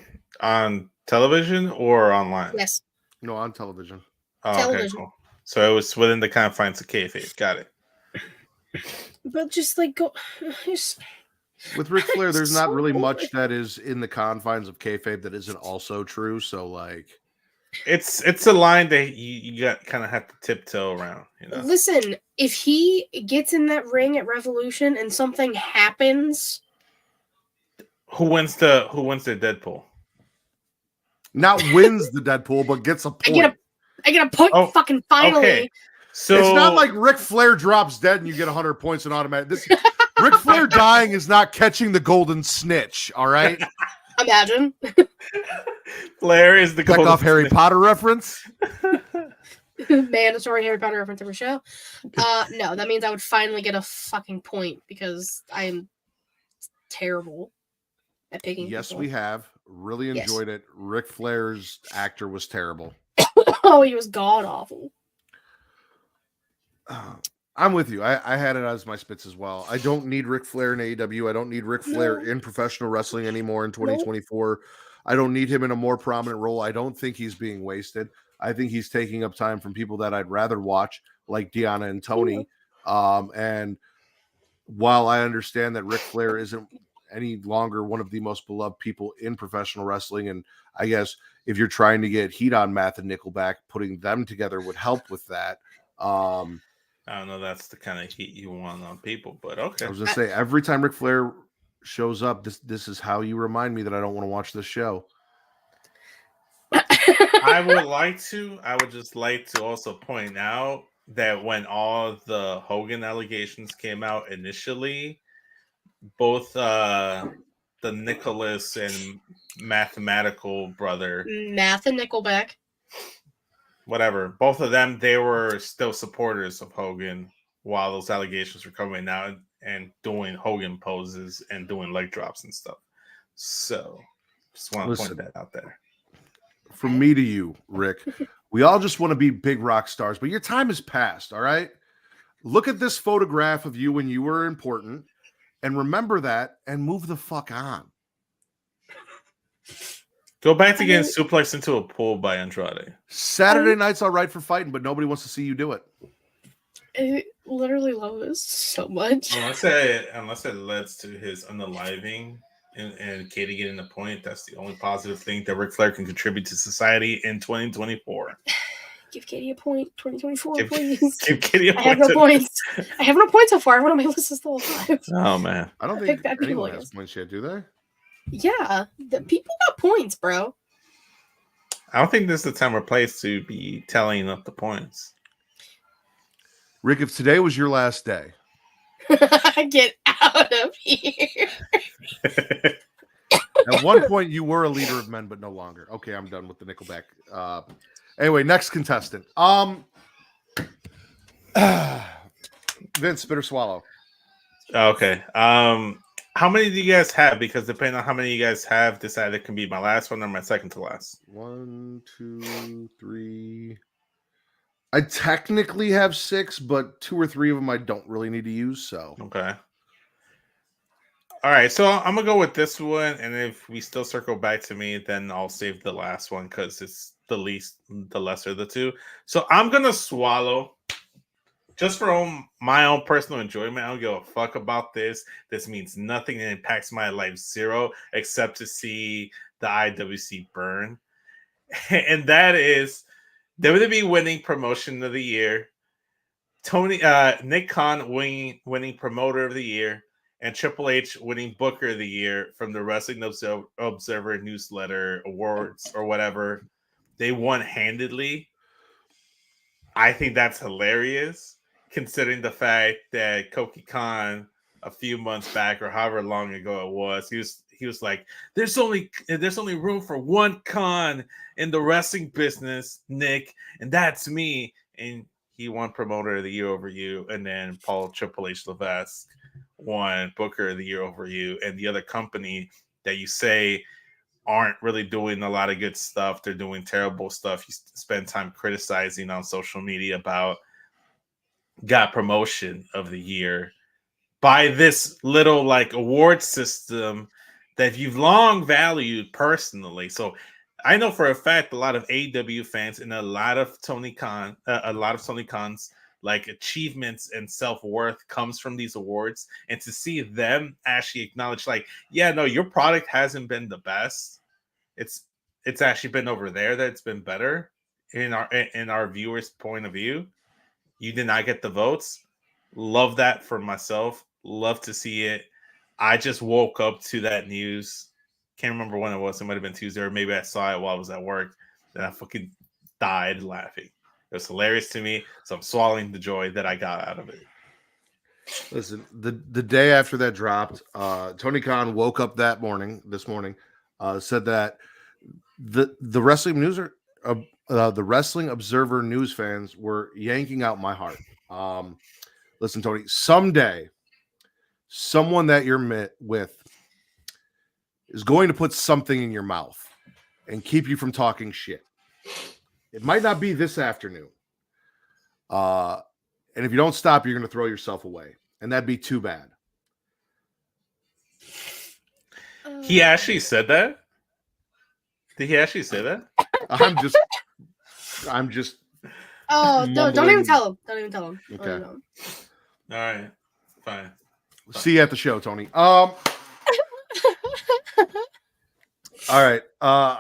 television or online? Yes. No, on television. Oh, Television. okay, cool. So it was within the confines of kayfabe. Got it. But just like go. With Ric Flair, there's not really much that is in the confines of kayfabe that isn't also true. So, like, it's a line that you got kind of have to tiptoe around. You know? Listen, if he gets in that ring at Revolution and something happens, who wins the Deadpool? Not wins the Deadpool, but gets a point. I get a point. Fucking finally. Okay. So it's not like Ric Flair drops dead and you get 100 points in automatic. This Ric Flair dying is not catching the golden snitch. All right. Imagine. Flair is the Check golden off Harry snake. Potter reference. Mandatory Harry Potter reference every show. No, that means I would finally get a fucking point because I am terrible at picking Yes, people. we have. Really Yes. enjoyed it. Ric Flair's actor was terrible. Oh, he was god awful. I'm with you. I had it as my spits as well. I don't need Ric Flair in AEW. I don't need Ric Flair No. in professional wrestling anymore in 2024. I don't need him in a more prominent role. I don't think he's being wasted. I think he's taking up time from people that I'd rather watch, like Deanna and Tony. And while I understand that Ric Flair isn't any longer one of the most beloved people in professional wrestling, and I guess if you're trying to get heat on Math and Nickelback, putting them together would help with that. I don't know. That's the kind of heat you want on people, but okay. I was gonna say every time Ric Flair shows up, this is how you remind me that I don't want to watch this show. I would just like to also point out that when all the Hogan allegations came out initially, both the Nicholas and mathematical brother, Math and Nickelback. whatever, both of them, they were still supporters of Hogan while those allegations were coming out and doing Hogan poses and doing leg drops and stuff. So just want to point that out there. From me to you, Rick, we all just want to be big rock stars, but your time has passed. All right. Look at this photograph of you when you were important and remember that and move the fuck on. Go back to getting suplexed into a pool by Andrade. Saturday night's all right for fighting, but nobody wants to see you do it. I literally love this so much. Unless it leads to his unaliving and Katie getting the point, that's the only positive thing that Ric Flair can contribute to society in 2024. Give Katie a point, 2024, please. Give Katie a point. I have no points. I have no points so far. One of my lists is still alive. Oh, man. I don't think anyone has points yet, do they? Yeah, the people got points, bro. I don't think this is the time or place to be tallying up the points. Rick, if today was your last day, get out of here. At one point you were a leader of men, but no longer. Okay, I'm done with the Nickelback. Anyway, next contestant. Vince, spit or swallow. Okay. How many do you guys have? Because depending on how many you guys have, this either can be my last one or my second to last. 1, 2, 3. I technically have 6, but 2 or 3 of them I don't really need to use. So okay. All right, so I'm gonna go with this one, and if we still circle back to me, then I'll save the last one because it's the lesser of the two. So I'm gonna swallow. Just for my own personal enjoyment, I don't give a fuck about this. This means nothing and impacts my life zero, except to see the IWC burn. And that is WWE winning Promotion of the Year, Nick Khan winning Promoter of the Year, and Triple H winning Booker of the Year from the Wrestling Observer Newsletter Awards or whatever. They won handedly. I think that's hilarious, considering the fact that Kofi Khan a few months back or however long ago it was, he was like, there's only room for one Khan in the wrestling business, Nick, and that's me. And he won Promoter of the Year over you, and then Paul Triple H Levesque won Booker of the Year over you, and the other company that you say aren't really doing a lot of good stuff, they're doing terrible stuff you spend time criticizing on social media about, got Promotion of the Year by this little like award system that you've long valued personally. So I know for a fact a lot of AEW fans and a lot of Tony Khan's like achievements and self-worth comes from these awards, and to see them actually acknowledge like, yeah, no, your product hasn't been the best. It's actually been over there that it's been better in our viewers' point of view. You did not get the votes. Love that for myself. Love to see it. I just woke up to that news. Can't remember when it was. It might have been Tuesday, or maybe I saw it while I was at work. And I fucking died laughing. It was hilarious to me. So I'm swallowing the joy that I got out of it. Listen, the day after that dropped, Tony Khan woke up this morning, said that the wrestling news the Wrestling Observer news fans were yanking out my heart. Listen, Tony, someday someone that you're with is going to put something in your mouth and keep you from talking shit. It might not be this afternoon. And if you don't stop, you're going to throw yourself away. And that'd be too bad. He actually said that? Did he actually say that? I'm just Oh, no, don't even tell him. Don't even tell him. Okay. All right. Fine. See you at the show, Tony. All right.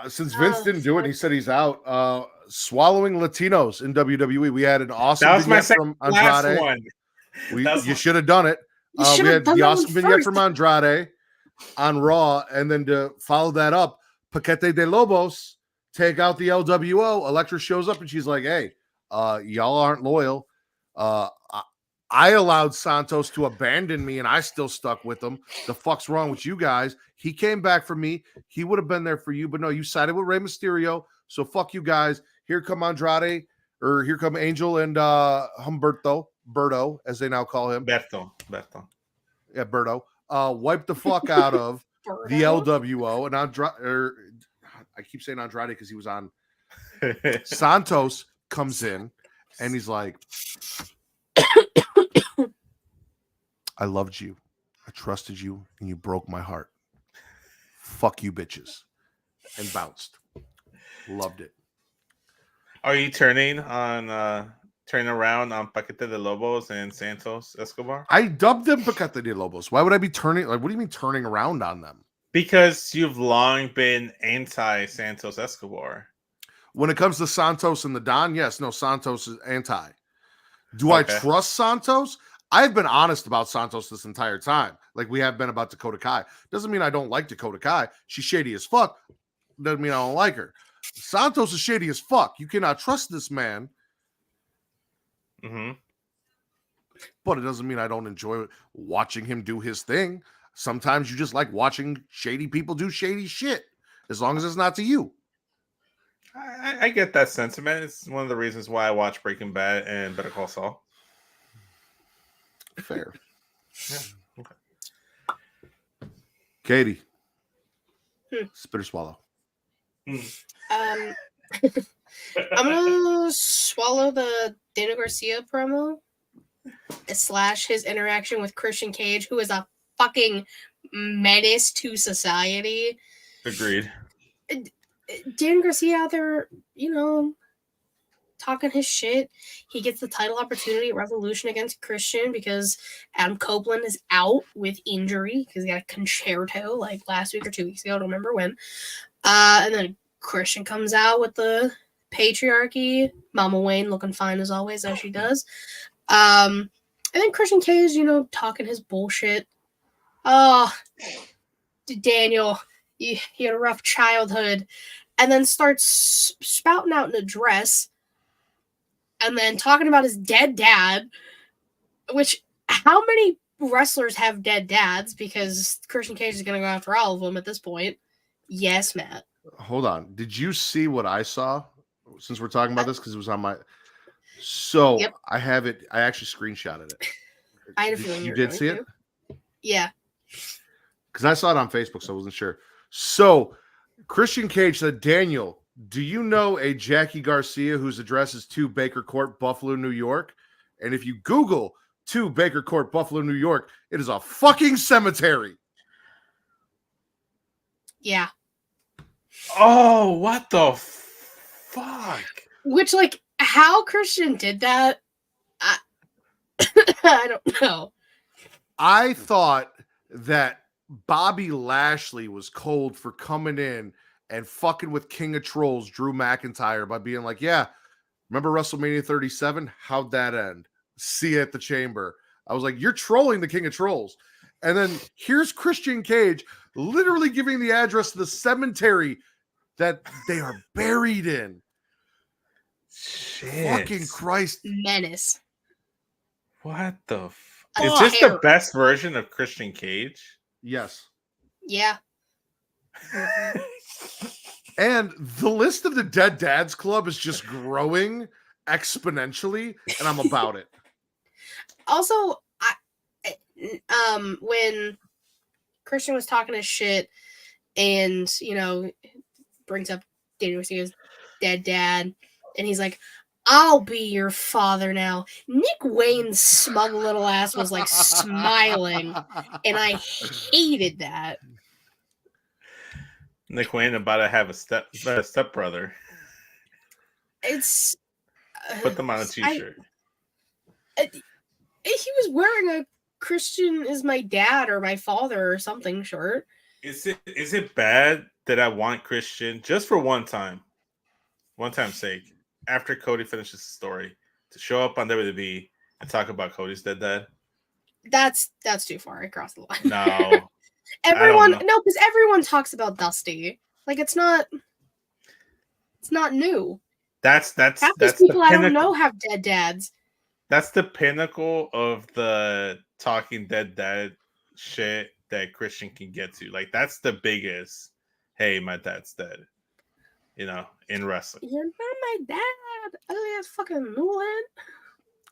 Since Vince didn't do it, he said he's out. Swallowing Latinos in WWE. We had an awesome That was my vignette from last Andrade. one. You should have done it. You We should have had done the that awesome one vignette first. from Andrade on Raw, and then to follow that up, Paquete de Lobos take out the LWO. Elektra shows up and she's like, "Hey, y'all aren't loyal. I allowed Santos to abandon me, and I still stuck with him. The fuck's wrong with you guys? He came back for me. He would have been there for you, but no, you sided with Rey Mysterio. So fuck you guys. Here come Andrade, or here come Angel and Berto, as they now call him. Berto. Yeah, Berto. Wipe the fuck out of the LWO, and Andrade. I keep saying Andrade because he was on. Santos comes in, and he's like, I loved you. I trusted you, and you broke my heart. Fuck you, bitches. And bounced. Loved it. Are you turning around on Paquete de Lobos and Santos Escobar? I dubbed them Paquete de Lobos. Why would I be turning? Like, what do you mean turning around on them? Because you've long been anti-Santos Escobar. When it comes to Santos and the Don, yes. No, Santos is anti. Do I Okay. trust Santos? I've been honest about Santos this entire time. Like we have been about Dakota Kai. Doesn't mean I don't like Dakota Kai. She's shady as fuck. Doesn't mean I don't like her. Santos is shady as fuck. You cannot trust this man. Mm-hmm. But it doesn't mean I don't enjoy watching him do his thing. Sometimes you just like watching shady people do shady shit, as long as it's not to you. I get that sentiment. It's one of the reasons why I watch Breaking Bad and Better Call Saul. Fair. Yeah. Okay. Katie. Spit or swallow. I'm gonna swallow the Daniel Garcia promo / his interaction with Christian Cage, who is a fucking menace to society. Agreed. Dan Garcia out there, talking his shit. He gets the title opportunity at Revolution against Christian because Adam Copeland is out with injury because he got a concerto like last week or 2 weeks ago. I don't remember when. And then Christian comes out with the patriarchy. Mama Wayne looking fine as always, as she does. And then Christian Cage, talking his bullshit. Oh, Daniel, you had a rough childhood. And then starts spouting out an address. And then talking about his dead dad. Which, how many wrestlers have dead dads? Because Christian Cage is going to go after all of them at this point. Yes, Matt. Hold on. Did you see what I saw? Since we're talking about this, because it was on my. So Yep. I have it. I actually screenshotted it. I had a feeling you were did going see to. it? Yeah. Because I saw it on Facebook, so I wasn't sure. So Christian Cage said, Daniel, do you know a Jackie Garcia whose address is 2 Baker Court, Buffalo, New York? And if you Google 2 Baker Court, Buffalo, New York, it is a fucking cemetery. Yeah. Oh, what the fuck? Which, how Christian did that, I don't know. I thought that Bobby Lashley was cold for coming in and fucking with King of Trolls, Drew McIntyre, by being like, yeah, remember WrestleMania 37? How'd that end? See you at the Chamber. I was like, you're trolling the King of Trolls. And then here's Christian Cage literally giving the address to the cemetery that they are buried in. Shit. Fucking Christ. Menace. What the Oh, Is this hair. the best version of Christian Cage? Yes. Yeah. And the list of the Dead Dads Club is just growing exponentially, and I'm about it. Also, when Christian was talking his shit and, brings up Daniel Garcia's dead dad, and he's like, I'll be your father now. Nick Wayne's smug little ass was like smiling, and I hated that. Nick Wayne about to have a stepbrother. It's Put them on a t-shirt. He was wearing a Christian is my dad or my father or something shirt. Is it bad that I want Christian just for one time's sake, after Cody finishes the story, to show up on WWE and talk about Cody's dead dad? That's too far. I crossed the line. No. Because everyone talks about Dusty. Like it's not new. That's Half these the people I don't pinnacle. know have dead dads. That's the pinnacle of the talking dead dad shit that Christian can get to. Like that's the biggest. Hey, my dad's dead. In wrestling. You're not my dad. Ugly ass fucking Newland.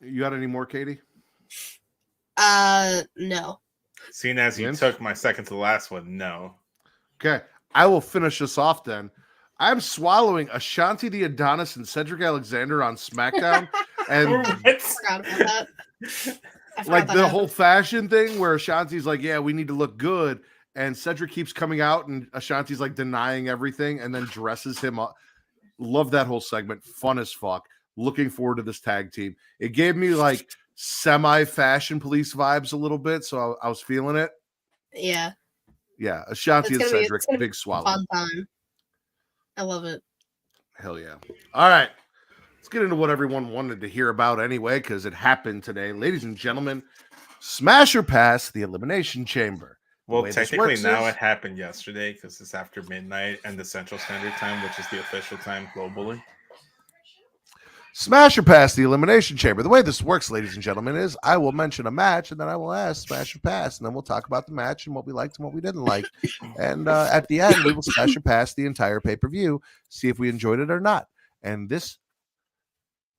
You got any more, Katie? No. Seeing as you took my second to the last one, no. Okay, I will finish this off then. I'm swallowing Ashanti the Adonis and Cedric Alexander on SmackDown, and I forgot about that. Like the whole fashion thing where Ashanti's like, yeah, we need to look good, and Cedric keeps coming out, and Ashanti's like denying everything, and then dresses him up. Love that whole segment. Fun as fuck. Looking forward to this tag team. It gave me like semi-fashion police vibes a little bit, so I was feeling it. Yeah. Yeah, Ashanti and Cedric, big swallow. Fun time. I love it. Hell yeah. All right. Let's get into what everyone wanted to hear about anyway, because it happened today. Ladies and gentlemen, Smash or Pass, the Elimination Chamber. Well, technically now it happened yesterday because it's after midnight and the Central Standard Time, which is the official time globally. Smash or Pass, the Elimination Chamber. The way this works, ladies and gentlemen, is I will mention a match, and then I will ask Smash or Pass, and then we'll talk about the match and what we liked and what we didn't like. And at the end, we will Smash or Pass the entire pay-per-view, see if we enjoyed it or not. And this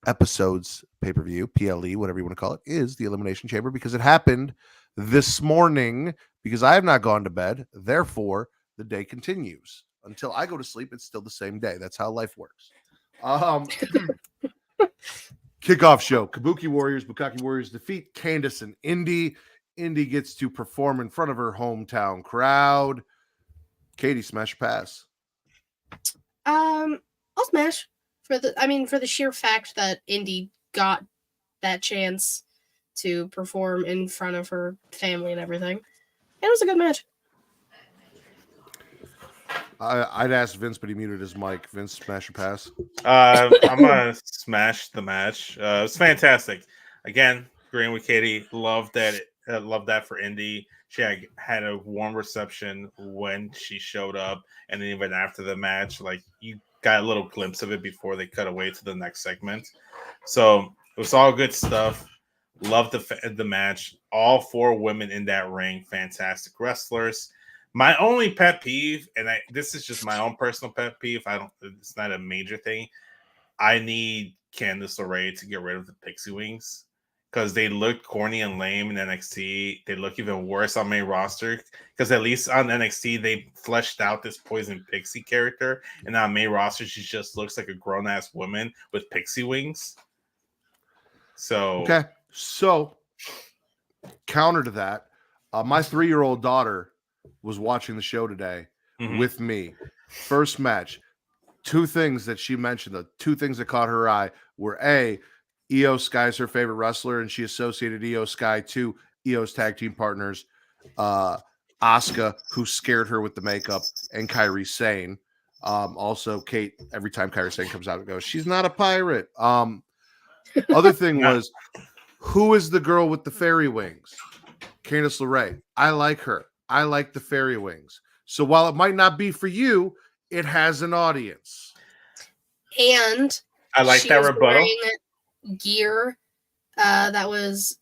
episode's pay-per-view, PLE, whatever you want to call it, is the Elimination Chamber because it happened this morning because I have not gone to bed. Therefore, the day continues. Until I go to sleep, it's still the same day. That's how life works. Kickoff show. Kabuki Warriors, Bukaki Warriors defeat Candice and Indy. Indy gets to perform in front of her hometown crowd. Katie, smash or pass? I'll smash for the sheer fact that Indy got that chance to perform in front of her family and everything. It was a good match. I'd ask Vince, but he muted his mic. Vince, smash or pass? I'm gonna smash the match. It was fantastic. Again, agreeing with Katie. Love that for Indy. She had a warm reception when she showed up, and then even after the match, like you got a little glimpse of it before they cut away to the next segment. So it was all good stuff. Loved the match. All four women in that ring, fantastic wrestlers. My only pet peeve, and this is just my own personal pet peeve. It's not a major thing. I need Candice LeRae to get rid of the pixie wings because they look corny and lame in NXT. They look even worse on main roster because at least on NXT they fleshed out this poison pixie character, and on main roster she just looks like a grown ass woman with pixie wings. So okay, so counter to that, my 3-year-old daughter was watching the show today with me. First match, two things that she mentioned, the two things that caught her eye were A, Io Sky's her favorite wrestler, and she associated Io Sky to Io's tag team partners, Asuka, who scared her with the makeup, and Kairi Sane. Also, Kate, every time Kairi Sane comes out, it goes, she's not a pirate. Other thing was, who is the girl with the fairy wings? Candice LeRae. I like her. I like the fairy wings. So while it might not be for you, it has an audience. And I like that rebuttal. Gear that was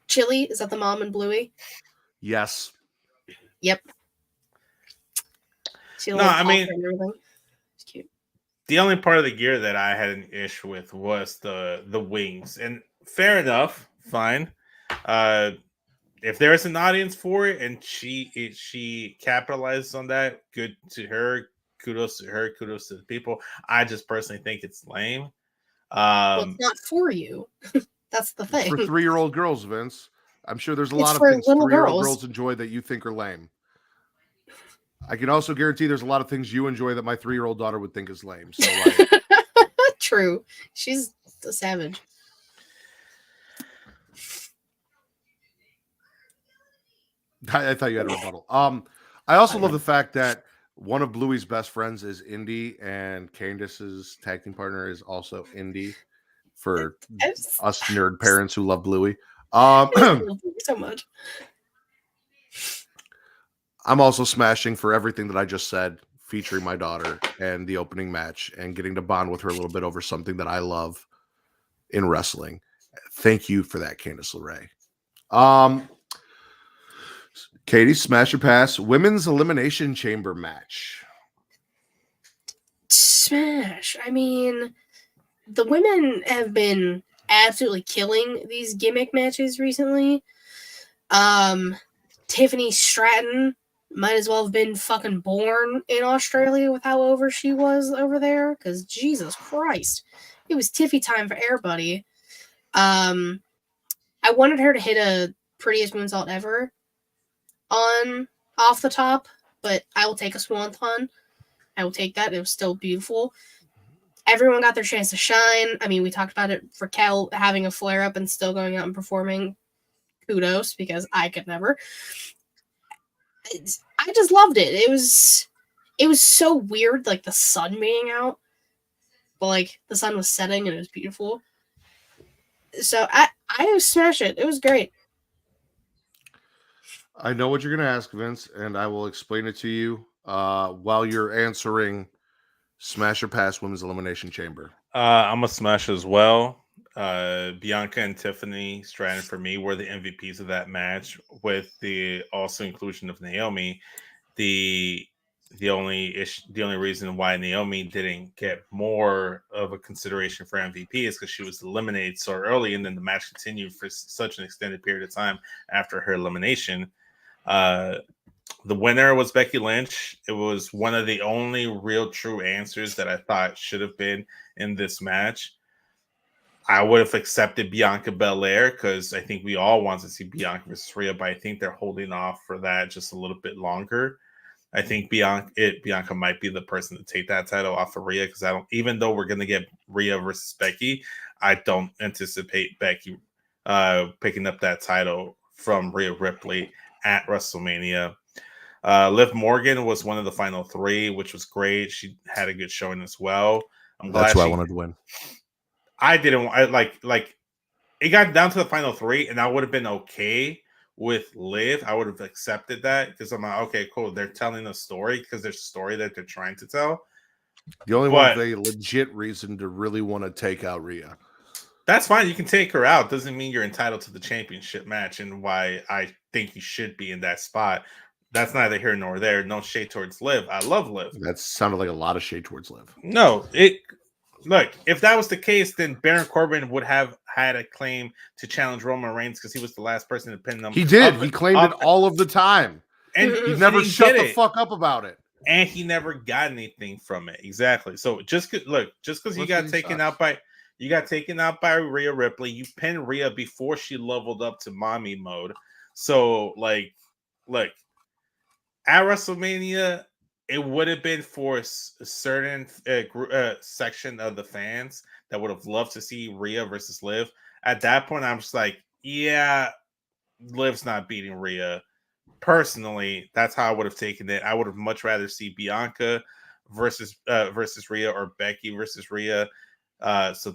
Chili. Is that the mom and Bluey? Yes. Yep. See the No, little I mean- popper and everything. It's cute. The only part of the gear that I had an issue with was the wings, and fair enough, fine. If there's an audience for it and she capitalizes on that, good to her. Kudos to her. Kudos to the people. I just personally think it's lame. Well, it's not for you. That's the It's thing. for 3-year-old girls, Vince. I'm sure there's a It's lot of for things little 3-year-old girls. girls enjoy that you think are lame. I can also guarantee there's a lot of things you enjoy that my 3-year-old daughter would think is lame. So, like, True. She's a savage. I thought you had a rebuttal. I also love the fact that one of Bluey's best friends is Indy, and Candace's tag team partner is also Indy. For us nerd parents who love Bluey, I love you so much. I'm also smashing for everything that I just said, featuring my daughter and the opening match and getting to bond with her a little bit over something that I love in wrestling. Thank you for that, Candice LeRae. Katie, smash or pass, women's elimination chamber match. Smash. I mean, the women have been absolutely killing these gimmick matches recently. Tiffany Stratton might as well have been fucking born in Australia with how over she was over there. Because Jesus Christ, it was Tiffy time for everybody. I wanted her to hit a prettiest moonsault ever on off the top, but I will take a swanton. I will take that. It was still beautiful. Everyone got their chance to shine. I mean, we talked about it for Kel having a flare up and still going out and performing. Kudos, because I could never. I just loved it. It was so weird, like the sun being out, but like the sun was setting and it was beautiful. So I smashed it. It was great. I know what you're going to ask, Vince, and I will explain it to you while you're answering smash or pass women's elimination chamber. I'm a smash as well. Bianca and Tiffany Stratton for me were the MVPs of that match, with the also inclusion of Naomi. The only reason why Naomi didn't get more of a consideration for MVP is because she was eliminated so early, and then the match continued for such an extended period of time after her elimination. The winner was Becky Lynch. It was one of the only real true answers that I thought should have been in this match. I would have accepted Bianca Belair because I think we all want to see Bianca versus Rhea, but I think they're holding off for that just a little bit longer. I think Bianca might be the person to take that title off of Rhea, because even though we're going to get Rhea versus Becky, I don't anticipate Becky picking up that title from Rhea Ripley at WrestleMania. Liv Morgan was one of the final three, which was great. She had a good showing as well. That's why I wanted to win. I didn't. It got down to the final three, and I would have been okay with Liv. I would have accepted that because I'm like, okay, cool. They're telling a story because there's a story that they're trying to tell. The only one with a legit reason to really want to take out Rhea. That's fine. You can take her out. Doesn't mean you're entitled to the championship match, and why I think you should be in that spot. That's neither here nor there. No shade towards Liv. I love Liv. That sounded like a lot of shade towards Liv. No, look, if that was the case, then Baron Corbin would have had a claim to challenge Roman Reigns because he was the last person to pin them. He did. He claimed it all of the time. And he never shut the fuck up about it. And he never got anything from it. Exactly. So just because you got taken out by Rhea Ripley, you pinned Rhea before she leveled up to mommy mode. So look, at WrestleMania, it would have been for a certain section of the fans that would have loved to see Rhea versus Liv. At that point, I'm just like, yeah, Liv's not beating Rhea. Personally, that's how I would have taken it. I would have much rather see Bianca versus Rhea, or Becky versus Rhea. So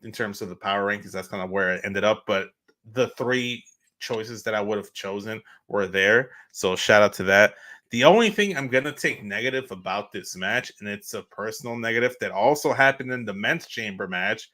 in terms of the power rankings, that's kind of where it ended up. But the three choices that I would have chosen were there. So shout out to that. The only thing I'm going to take negative about this match, and it's a personal negative that also happened in the men's chamber match.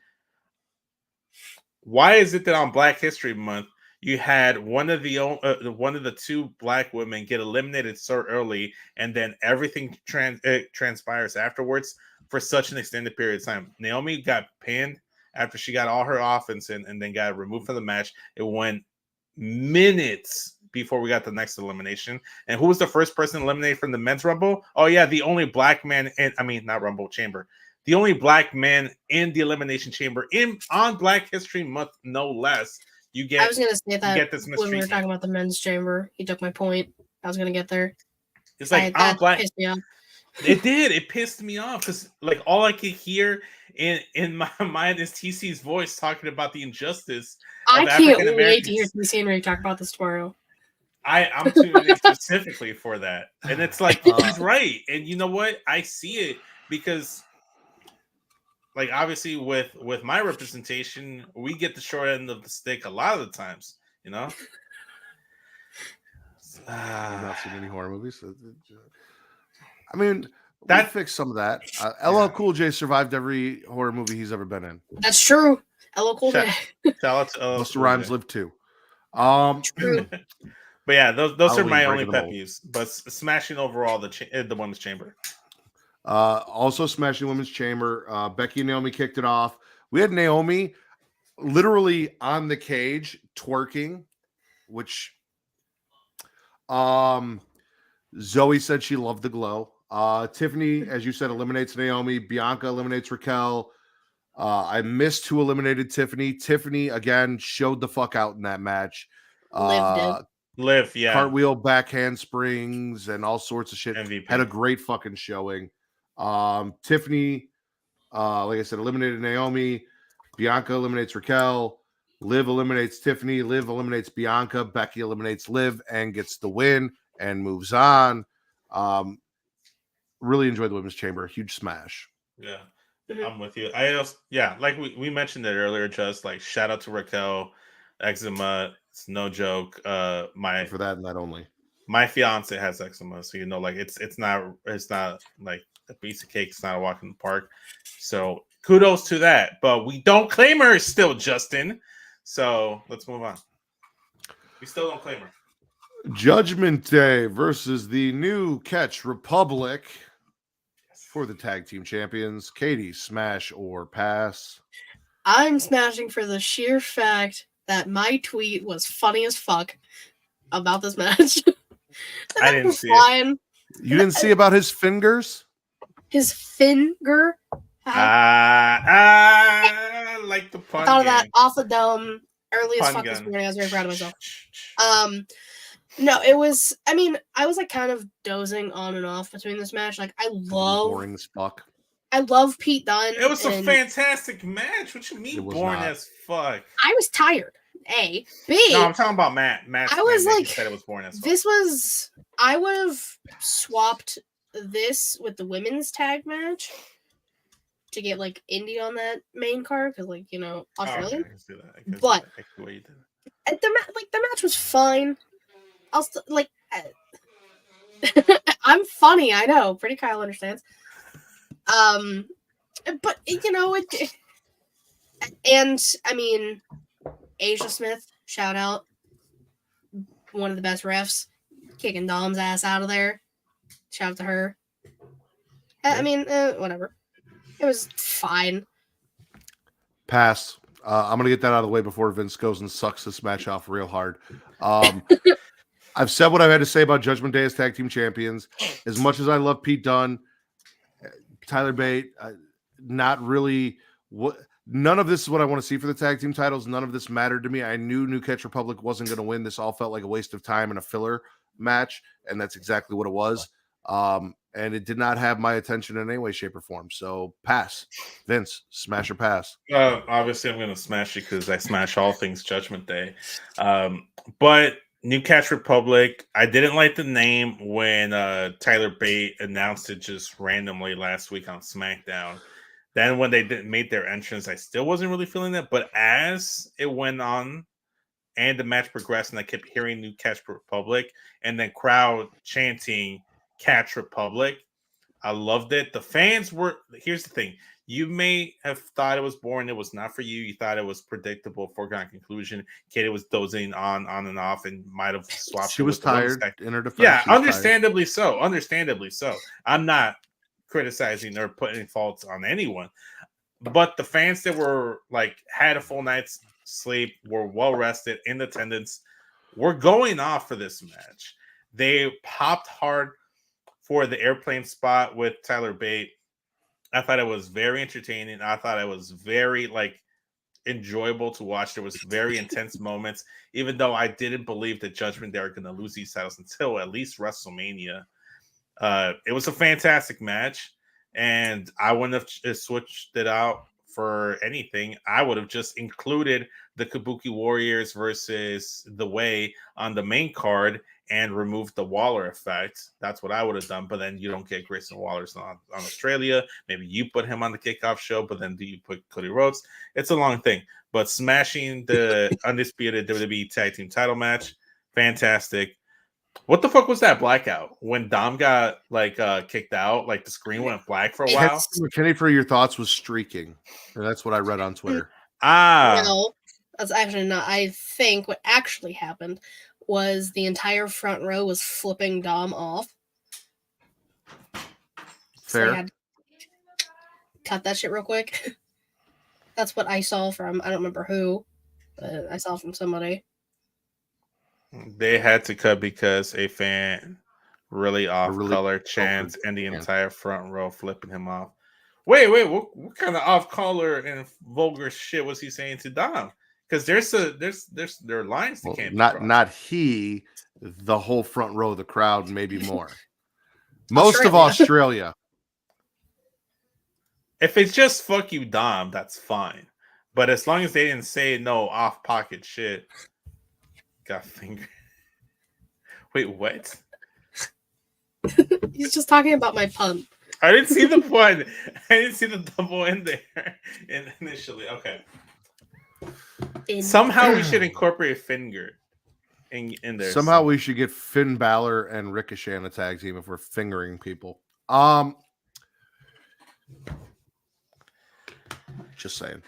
Why is it that on Black History Month, you had one of the two black women get eliminated so early, and then everything transpires afterwards for such an extended period of time. Naomi got pinned after she got all her offense in, and then got removed from the match. It went minutes before we got the next elimination. And who was the first person eliminated from the men's rumble? Oh yeah, the only black man not rumble, chamber. The only black man in the elimination chamber on Black History Month, no less. I was gonna say that this when we were talking about the men's chamber. He took my point. I was gonna get there. It's like that Black. Pissed me off. It did. It pissed me off because like all I could hear in my mind is TC's voice talking about the injustice. I can't wait to hear TC and Ray talk about this tomorrow. I'm tuning in specifically for that, and it's like he's right. And you know what? I see it because, like, obviously with my representation, we get the short end of the stick a lot of the times. You know. I've not seen any horror movies. I mean, that fixed some of that. LL Cool J survived every horror movie he's ever been in. That's true. LL Cool J. Busta Rhymes lived too. True. But yeah, those are my only pet peeves. But smashing overall the women's chamber. Also smashing women's chamber. Becky and Naomi kicked it off. We had Naomi literally on the cage twerking, which Zoe said she loved the glow. Tiffany, as you said, eliminates Naomi. Bianca eliminates Raquel. I missed who eliminated Tiffany. Tiffany again showed the fuck out in that match. Liv, yeah. Cartwheel, back handsprings, and all sorts of shit. MVP. Had a great fucking showing. Tiffany, like I said, eliminated Naomi. Bianca eliminates Raquel. Liv eliminates Tiffany. Liv eliminates Bianca. Becky eliminates Liv and gets the win and moves on. Really enjoyed the women's chamber. Huge smash. Yeah, I'm with you. Like we mentioned it earlier, just like shout out to Raquel. Eczema, it's no joke. For that and that only. My fiance has eczema, so you know, like it's not like a piece of cake. It's not a walk in the park. So kudos to that. But we don't claim her still, Justin. So let's move on. We still don't claim her. Judgment Day versus the New Catch Republic for the tag team champions. Katie, smash or pass? I'm smashing for the sheer fact that my tweet was funny as fuck about this match. I didn't see it. You didn't see about his fingers? His finger? Like the pun. I thought of game. that off the dome early as Pun fuck gun. this morning. I was very proud of myself. No, it was. I mean, I was like kind of dozing on and off between this match. Like, Boring as fuck. I love Pete Dunne. It was a fantastic match. What you mean boring as fuck? I was tired. A. B. No, I'm talking about Matt. I was like, said it was boring as fuck. I would have swapped this with the women's tag match to get like Indy on that main card because, like, you know, Australian. I can see that. But the way you did it. The match was fine. I'll still like. I'm funny, I know. Pretty Kyle understands. But you know it. And I mean, Asia Smith, shout out, one of the best refs, kicking Dom's ass out of there. Shout out to her. I mean, whatever. It was fine. Pass. I'm gonna get that out of the way before Vince goes and sucks this match off real hard. I've said what I've had to say about Judgment Day as tag team champions. As much as I love Pete Dunne, Tyler Bate, not really. None of this is what I want to see for the tag team titles. None of this mattered to me. I knew New Catch Republic wasn't going to win. This all felt like a waste of time and a filler match, and that's exactly what it was. And it did not have my attention in any way, shape, or form. So pass. Vince, smash or pass? Obviously, I'm going to smash it because I smash all things Judgment Day. But New Catch Republic, I didn't like the name when Tyler Bate announced it just randomly last week on Smackdown. Then when they made their entrance, I still wasn't really feeling that. But as it went on and the match progressed, and I kept hearing New Catch Republic and then crowd chanting Catch Republic, I loved it. The fans were. Here's the thing: you may have thought it was boring. It was not for you. You thought it was predictable, foregone conclusion. Katie was dozing on and off, and might have swapped. She it was with the women's tired. guy. In her defense, Yeah, she was understandably so. Understandably so. I'm not criticizing or putting faults on anyone, but the fans that were like had a full night's sleep, were well rested, in attendance, were going off for this match. They popped hard for the airplane spot with Tyler Bate. I thought it was very entertaining. I thought it was very like enjoyable to watch. There was very intense moments, even though I didn't believe that Judgment Day are going to lose these titles until at least WrestleMania. It was a fantastic match, and I wouldn't have switched it out for anything. I would have just included the Kabuki Warriors versus The Way on the main card and removed the Waller effect. That's what I would have done. But then you don't get Grayson Waller on Australia. Maybe you put him on the kickoff show, but then do you put Cody Rhodes? It's a long thing. But smashing the undisputed WWE Tag Team title match, fantastic. What the fuck was that blackout? When Dom got like kicked out, like the screen went black for a while. Kenny, for your thoughts, was streaking. And that's what I read on Twitter. No, that's actually not. I think what actually happened was the entire front row was flipping Dom off. So Fair. I had to cut that shit real quick. That's what I saw from, I don't remember who, but I saw from somebody. They had to cut because a fan really off color chants and the yeah. entire front row flipping him off. Wait, what kind of off color and vulgar shit was he saying to Dom? Because there are lines that can't be crossed. Not he, the whole front row of the crowd, maybe more. Most of Australia. If it's just fuck you, Dom, that's fine. But as long as they didn't say no off pocket shit, got finger. Wait, what? He's just talking about my pun. I didn't see the pun. I didn't see the double in there initially. Okay. Somehow we should incorporate finger in there. Somehow we should get Finn Balor and Ricochet in a tag team if we're fingering people. Just saying.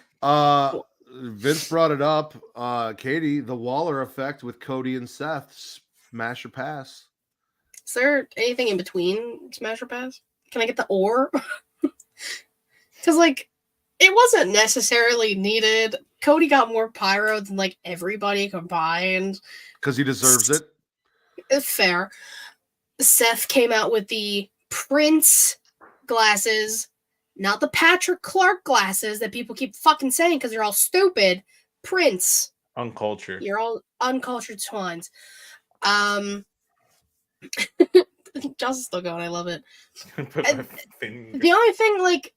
Vince brought it up. Katie, the Waller effect with Cody and Seth. Smash or pass? Is there anything in between smash or pass? Can I get the or? Because like it wasn't necessarily needed. Cody got more pyro than like everybody combined. Because he deserves it. It's fair. Seth came out with the Prince glasses, not the Patrick Clark glasses that people keep fucking saying because they're all stupid. Prince. Uncultured. You're all uncultured swines. Joss is still going. I love it. The only thing, like,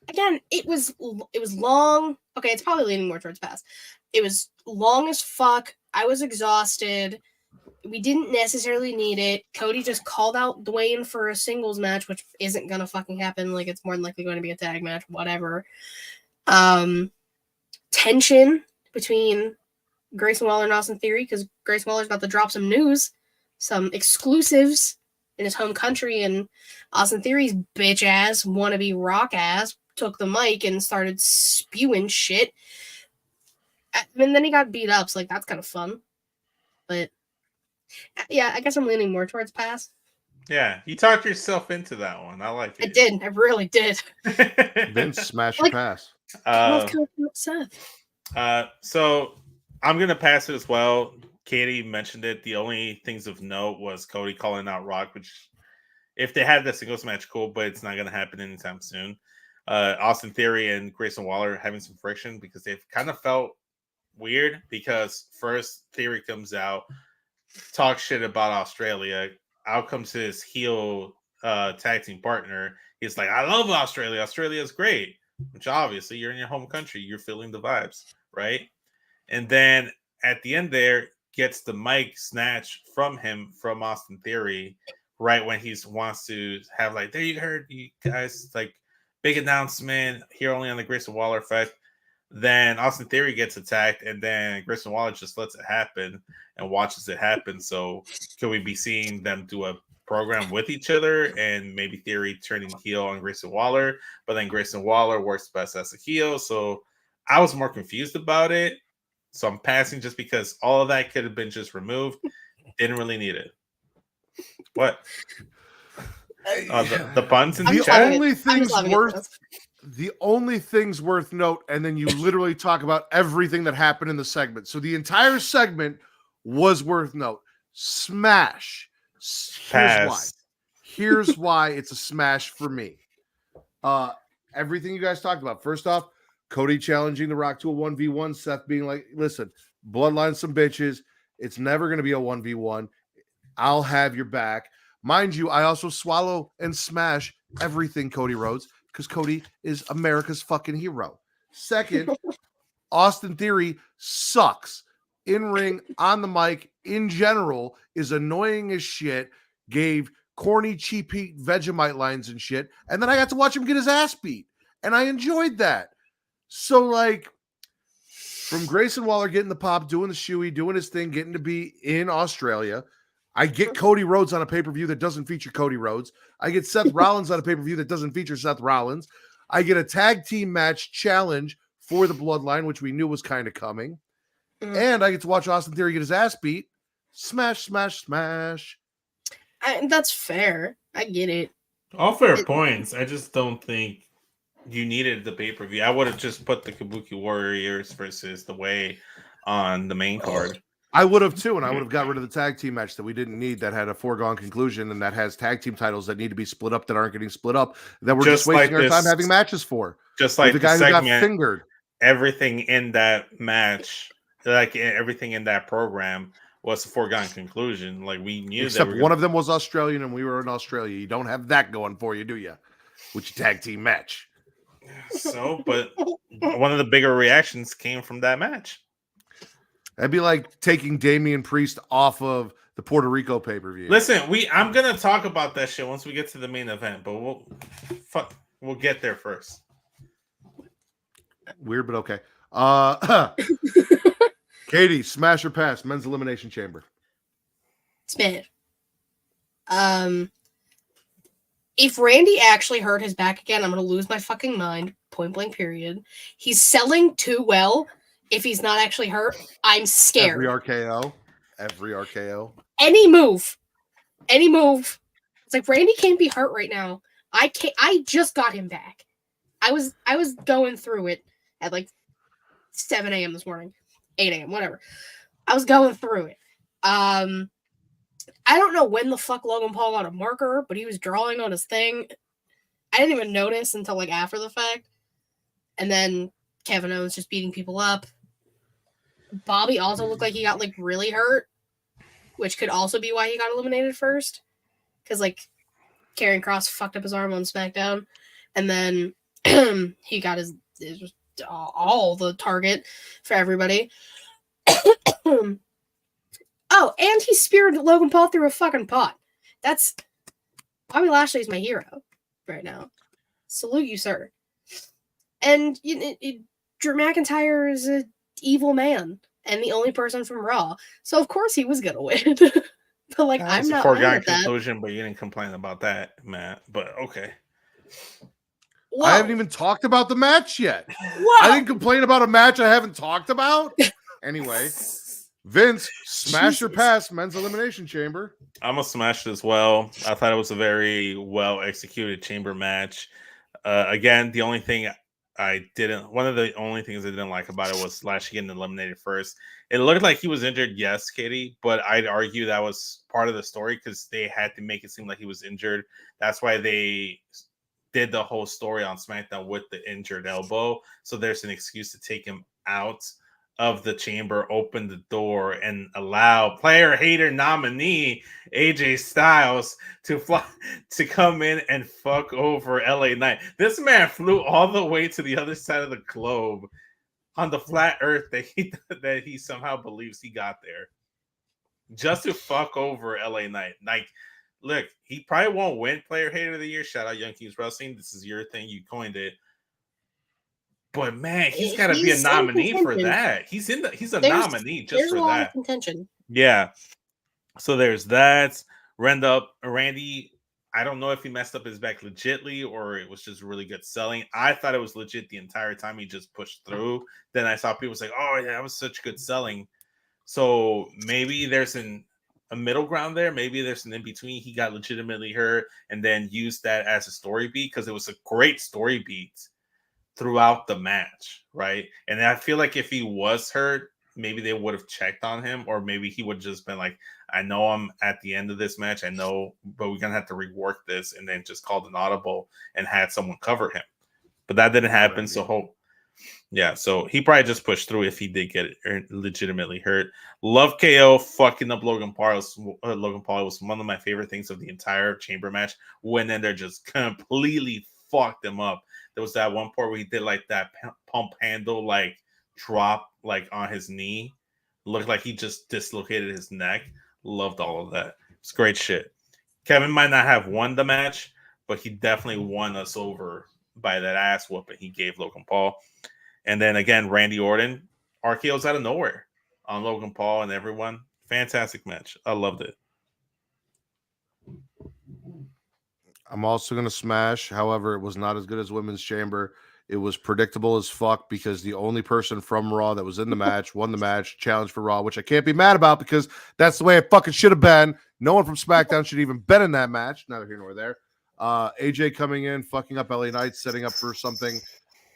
again, it was long. Okay, it's probably leaning more towards pass. It was long as fuck. I was exhausted. We didn't necessarily need it. Cody just called out Dwayne for a singles match, which isn't gonna fucking happen. Like, it's more than likely going to be a tag match, whatever. Tension between Grayson Waller and Austin Theory, because Grayson Waller's about to drop some news, some exclusives in his home country, and Austin Theory's bitch ass, wannabe rock ass, took the mic and started spewing shit. And then he got beat up, so like that's kind of fun. But yeah, I guess I'm leaning more towards pass. Yeah, you talked yourself into that one. I like it. I did. I really did. Vince smash or pass. So I'm gonna pass it as well. Katie mentioned it. The only things of note was Cody calling out Rock, which if they had the singles match, cool, but it's not gonna happen anytime soon. Austin Theory and Grayson Waller having some friction because they've kind of felt weird because first Theory comes out, talks shit about Australia. Out comes his heel tag team partner. He's like, I love Australia. Australia is great. Which obviously you're in your home country. You're feeling the vibes, right? And then at the end there, gets the mic snatched from him from Austin Theory right when he wants to have like, there you heard, you guys, like big announcement here only on the Grayson Waller effect. Then Austin Theory gets attacked, and then Grayson Waller just lets it happen and watches it happen. So could we be seeing them do a program with each other, and maybe Theory turning heel on Grayson Waller, but then Grayson Waller works best as a heel. So I was more confused about it. So I'm passing just because all of that could have been just removed. Didn't really need it. What? The puns in I'm the just chat? loving it. I'm just loving it. The only things worth note, and then you literally talk about everything that happened in the segment. So the entire segment was worth note. Smash. Pass. Here's why it's a smash for me. Everything you guys talked about. First off, Cody challenging The Rock to a 1v1. Seth being like, listen, Bloodline some bitches. It's never going to be a 1v1. I'll have your back. Mind you, I also swallow and smash everything Cody Rhodes because Cody is America's fucking hero. Second, Austin Theory sucks. In-ring, on the mic, in general, is annoying as shit. Gave corny, cheap heat Vegemite lines and shit. And then I got to watch him get his ass beat. And I enjoyed that. So, like, from Grayson Waller getting the pop, doing the shoey, doing his thing, getting to be in Australia, I get Cody Rhodes on a pay-per-view that doesn't feature Cody Rhodes. I get Seth Rollins on a pay-per-view that doesn't feature Seth Rollins. I get a tag team match challenge for the Bloodline, which we knew was kind of coming. And I get to watch Austin Theory get his ass beat. Smash, smash, smash. That's fair. I get it. All fair points. I just don't think you needed the pay-per-view. I would have just put the Kabuki Warriors versus the Way on the main card. I would have too, and I would have got rid of the tag team match that we didn't need, that had a foregone conclusion, and that has tag team titles that need to be split up that aren't getting split up, that we're just wasting our time having matches for. Just like the guy who segment, got fingered. Everything in that match, like everything in that program, was a foregone conclusion. Like we knew Except that one of them was Australian, and we were in Australia. You don't have that going for you, do you? With your tag team match. So, but one of the bigger reactions came from that match. That'd be like taking Damian Priest off of the Puerto Rico pay-per-view. Listen, I'm gonna talk about that shit once we get to the main event, but we'll get there first. Weird, but okay. Katie, smash or pass? Men's Elimination Chamber. Smith. If Randy actually hurt his back again, I'm gonna lose my fucking mind. Point blank. Period. He's selling too well. If he's not actually hurt, I'm scared. Every RKO. Any move. It's like Randy can't be hurt right now. I just got him back. I was going through it at like 7 a.m. this morning, 8 a.m. whatever. I was going through it. I don't know when the fuck Logan Paul got a marker, but he was drawing on his thing. I didn't even notice until like after the fact. And then Kevin Owens just beating people up. Bobby also looked like he got like really hurt, which could also be why he got eliminated first. Because like Karrion Kross fucked up his arm on SmackDown, and then he got his all the target for everybody. Oh, and he speared Logan Paul through a fucking pot. That's Bobby Lashley's my hero right now. Salute you, sir. And Drew McIntyre is an evil man and the only person from Raw, so of course he was gonna win. But like, I'm not mad at that. Conclusion, but you didn't complain about that, Matt. But okay. Whoa. I haven't even talked about the match yet. Whoa. I didn't complain about a match I haven't talked about. Anyway, Vince, smash or pass? Men's Elimination Chamber. I'm a smash as well. I thought it was a very well executed chamber match. Again, the only thing one of the only things I didn't like about it was Lashley getting eliminated first. It looked like he was injured, yes, Katie, but I'd argue that was part of the story because they had to make it seem like he was injured. That's why they did the whole story on SmackDown with the injured elbow. So there's an excuse to take him out of the chamber, open the door, and allow player hater nominee AJ Styles to come in and fuck over LA Knight. This man flew all the way to the other side of the globe on the flat earth that he somehow believes he got there just to fuck over LA Knight. Like, look, he probably won't win player hater of the year. Shout out Young Kings Wrestling. This is your thing. You coined it. But man, he's got to be a nominee for that. He's a nominee just for that. Contention. Yeah. So there's that. Randy, I don't know if he messed up his back legitly or it was just really good selling. I thought it was legit the entire time he just pushed through. Then I saw people say, "Oh, yeah, that was such good selling." So maybe there's a middle ground there. Maybe there's an in between. He got legitimately hurt and then used that as a story beat because it was a great story beat throughout the match, right? And I feel like if he was hurt, maybe they would have checked on him, or maybe he would have just been like, I know I'm at the end of this match, I know, but we're gonna have to rework this, and then just called an audible and had someone cover him. But that didn't happen. So so he probably just pushed through if he did get legitimately hurt. Love KO fucking up Logan Paul. Logan Paul was one of my favorite things of the entire Chamber match. When then they're just completely fucked him up. There was that one part where he did like that pump handle, like drop, like on his knee. Looked like he just dislocated his neck. Loved all of that. It's great shit. Kevin might not have won the match, but he definitely won us over by that ass whooping he gave Logan Paul. And then again, Randy Orton, RKO's out of nowhere on Logan Paul and everyone. Fantastic match. I loved it. I'm also going to smash. However, it was not as good as Women's Chamber. It was predictable as fuck because the only person from Raw that was in the match won the match, challenged for Raw, which I can't be mad about because that's the way it fucking should have been. No one from SmackDown should have even been in that match. Neither here nor there. AJ coming in, fucking up LA Knight, setting up for something.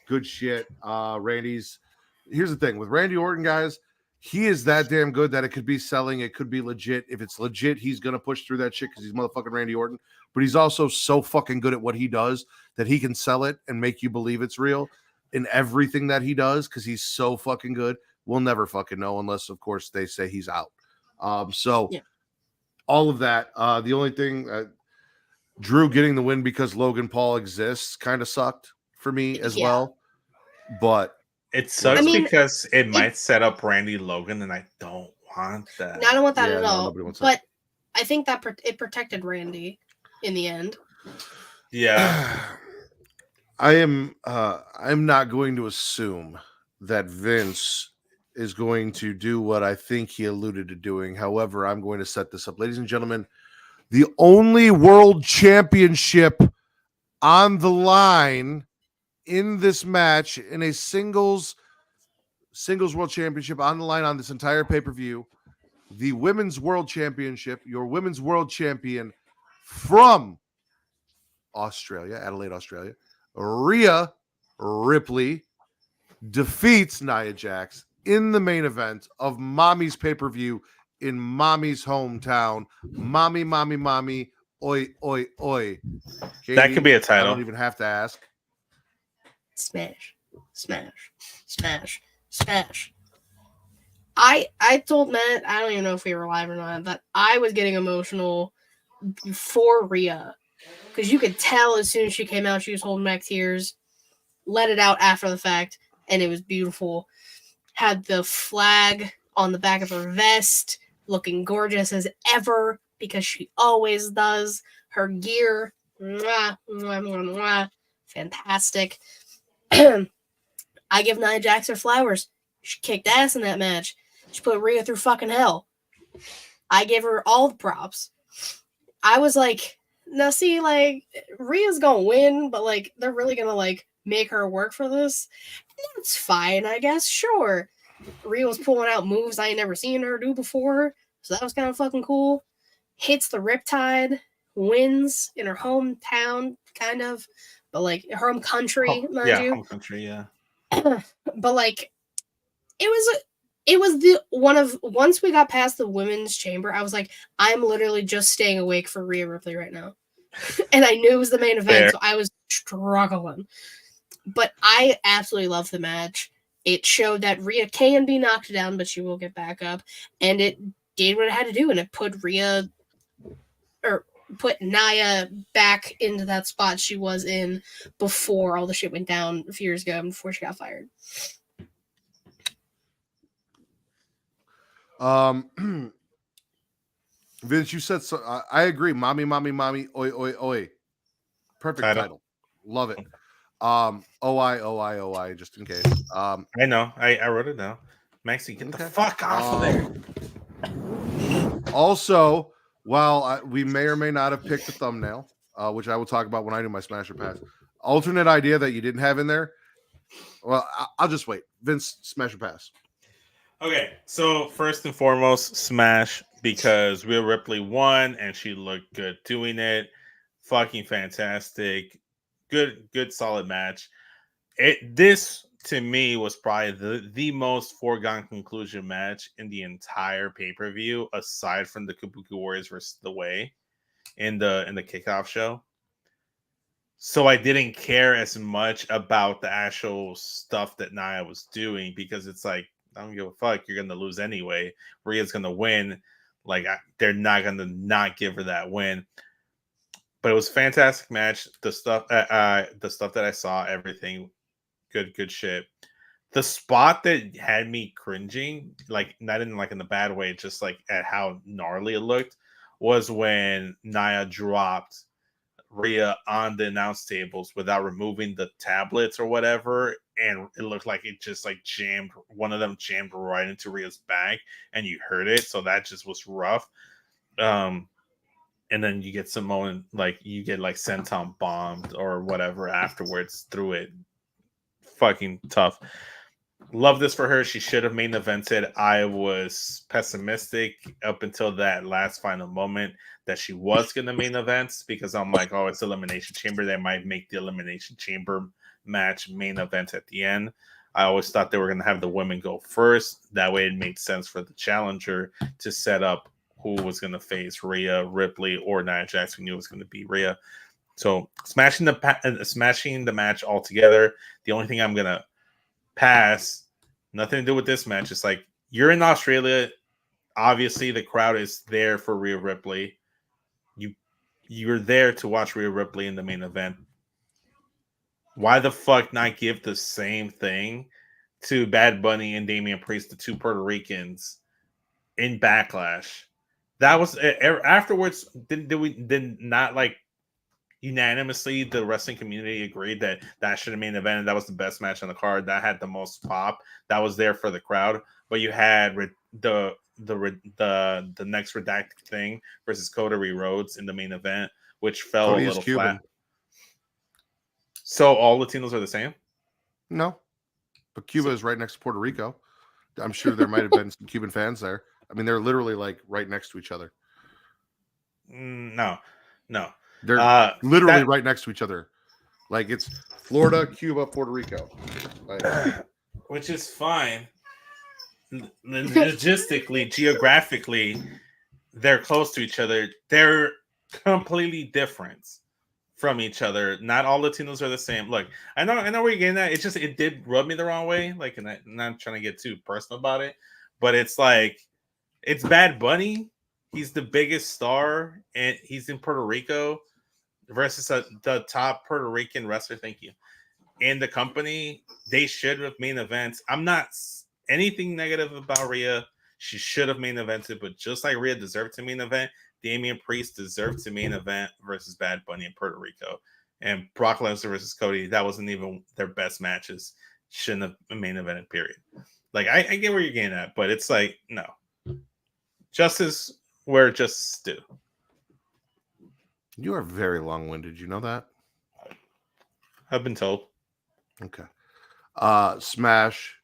Good shit. Here's the thing with Randy Orton, guys. He is that damn good that it could be selling. It could be legit. If it's legit, he's going to push through that shit because he's motherfucking Randy Orton. But he's also so fucking good at what he does that he can sell it and make you believe it's real in everything that he does because he's so fucking good. We'll never fucking know unless, of course, they say he's out. All of that. The only thing, Drew getting the win because Logan Paul exists kind of sucked for me as well. But it sucks because it might set up Randy Logan, and I don't want that. I don't want that at all. But I think that it protected Randy in the end. Yeah. I'm not going to assume that Vince is going to do what I think he alluded to doing. However, I'm going to set this up. Ladies and gentlemen, the only world championship on the line in this match, in a singles world championship on the line on this entire pay-per-view, the women's world championship, your women's world champion from Australia, Adelaide, Australia, Rhea Ripley defeats Nia Jax in the main event of Mommy's pay-per-view in Mommy's hometown. Mommy, oi, oi, oi. Katie, that could be a title. I don't even have to ask. Smash. I told Matt, I don't even know if we were live or not, that I was getting emotional for Rhea. Because you could tell as soon as she came out, she was holding back tears. Let it out after the fact, and it was beautiful. Had the flag on the back of her vest, looking gorgeous as ever, because she always does. Her gear, mwah, mwah, mwah, mwah, fantastic. I give Nia Jax her flowers. She kicked ass in that match. She put Rhea through fucking hell. I give her all the props. I was like, now see, like, Rhea's gonna win, but like they're really gonna like make her work for this. That's fine, I guess. Sure. Rhea was pulling out moves I ain't never seen her do before, so that was kind of fucking cool. Hits the Riptide, wins in her hometown, kind of, but like her home country, mind you. Home country, yeah. But like, it was the one of, once we got past the women's chamber, I was like, I'm literally just staying awake for Rhea Ripley right now. And I knew it was the main event, so I was struggling. But I absolutely love the match. It showed that Rhea can be knocked down, but she will get back up. And it did what it had to do, and it put Nia back into that spot she was in before all the shit went down a few years ago and before she got fired. Vince, you said so. I agree. Mommy, oi, oi, oi. Perfect title. Love it. OI, just in case. I know. I wrote it down. Maxie, get the fuck off of there. Also, Well, we may or may not have picked a thumbnail, which I will talk about when I do my Smash or Pass. Alternate idea that you didn't have in there. Well, I'll just wait. Vince, Smash or Pass. Okay, so first and foremost, Smash, because Rhea Ripley won and she looked good doing it. Fucking fantastic. Good solid match. This to me was probably the most foregone conclusion match in the entire pay-per-view, aside from the Kabuki Warriors versus The Way in the kickoff show. So I didn't care as much about the actual stuff that Nia was doing, because it's like, I don't give a fuck. You're going to lose anyway. Rhea's going to win. Like, they're not going to not give her that win. But it was a fantastic match. The stuff that I saw, everything, good shit. The spot that had me cringing, like not in like in the bad way, just like at how gnarly it looked, was when Nia dropped Rhea on the announce tables without removing the tablets or whatever, and it looked like it just like jammed, one of them jammed right into Rhea's back, and you heard it, so that just was rough. And then you get Samoan, like you get like senton bombed or whatever afterwards through it. Fucking tough. Love this for her. She should have main evented. I was pessimistic up until that last final moment that she was going to main event, because I'm like, oh, it's Elimination Chamber. They might make the Elimination Chamber match main event at the end. I always thought they were going to have the women go first. That way it made sense for the challenger to set up who was going to face Rhea Ripley or Nia Jax. We knew it was going to be Rhea. So smashing the match altogether. The only thing I'm going to pass, nothing to do with this match. It's like, you're in Australia. Obviously, the crowd is there for Rhea Ripley. You're there to watch Rhea Ripley in the main event. Why the fuck not give the same thing to Bad Bunny and Damian Priest, the two Puerto Ricans, in Backlash? That was afterwards. Did not like unanimously the wrestling community agreed that should have main event, and that was the best match on the card. That had the most pop. That was there for the crowd. But you had the next redacted thing versus Cody Rhodes in the main event, which fell a little flat. So all Latinos are the same? No, but Cuba is right next to Puerto Rico. I'm sure there might have been some Cuban fans there. I mean, they're literally like right next to each other. No. They're literally right next to each other. Like, it's Florida, Cuba, Puerto Rico. Like, which is fine. Logistically, geographically, they're close to each other. They're completely different from each other. Not all Latinos are the same. Look, I know where you're getting at. It's just, it did rub me the wrong way. Like, and I'm not trying to get too personal about it, but it's like, it's Bad Bunny. He's the biggest star, and he's in Puerto Rico versus the top Puerto Rican wrestler. Thank you. In the company, they should have main events. I'm not anything negative about Rhea. She should have main evented, but just like Rhea deserved to main event, Damian Priest deserved to main event versus Bad Bunny in Puerto Rico. And Brock Lesnar versus Cody, that wasn't even their best matches. Shouldn't have been main evented, period. Like, I get where you're getting at, but it's like, no. Justice where justice due. you are very long-winded. You know that? I've been told. Okay. Smash.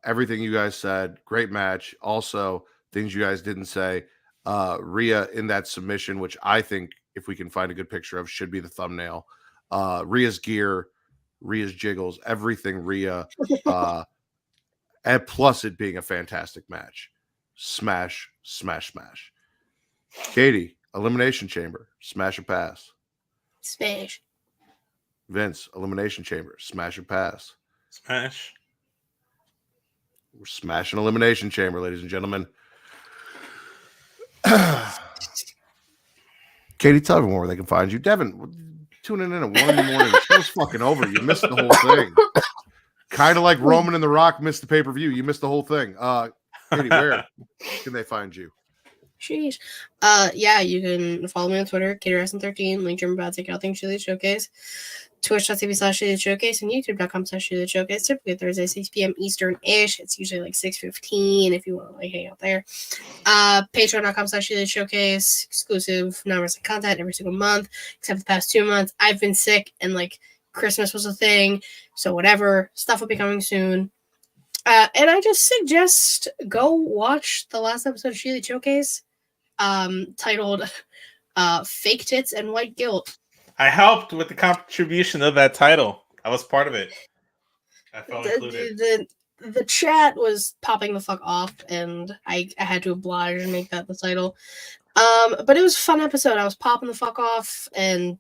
Everything you guys said. Great match. Also, things you guys didn't say. Rhea in that submission, which I think, if we can find a good picture of, should be the thumbnail. Rhea's gear, Rhea's jiggles, everything Rhea. And plus it being a fantastic match. Smash. Katie, Elimination Chamber, smash or pass? Smash. Vince, Elimination Chamber, smash or pass? Smash. We're smashing Elimination Chamber, ladies and gentlemen. Katie, tell everyone where they can find you. Devin, tuning in at 1 in the morning. The show's fucking over. You missed the whole thing. Kind of like Roman and The Rock missed the pay-per-view. You missed the whole thing. Katie, where can they find you? Sheesh. Yeah, you can follow me on Twitter, KaterSN13, link German Bad Take Out Things Showcase Showcase, Twitch.tv/Showcase Showcase, and YouTube.com/Showcase Showcase. Typically Thursday, 6 p.m. Eastern-ish. It's usually like 6:15 if you want to like hang out there. Patreon.com/Showcase Showcase. Exclusive non-wrestling content every single month, except for the past 2 months. I've been sick and like Christmas was a thing, so whatever. Stuff will be coming soon. And I just suggest go watch the last episode of Sheely Showcase, titled Fake Tits and White Guilt. I helped with the contribution of that title. I was part of it. I felt included. The chat was popping the fuck off, and I had to oblige and make that the title. But it was a fun episode. I was popping the fuck off, and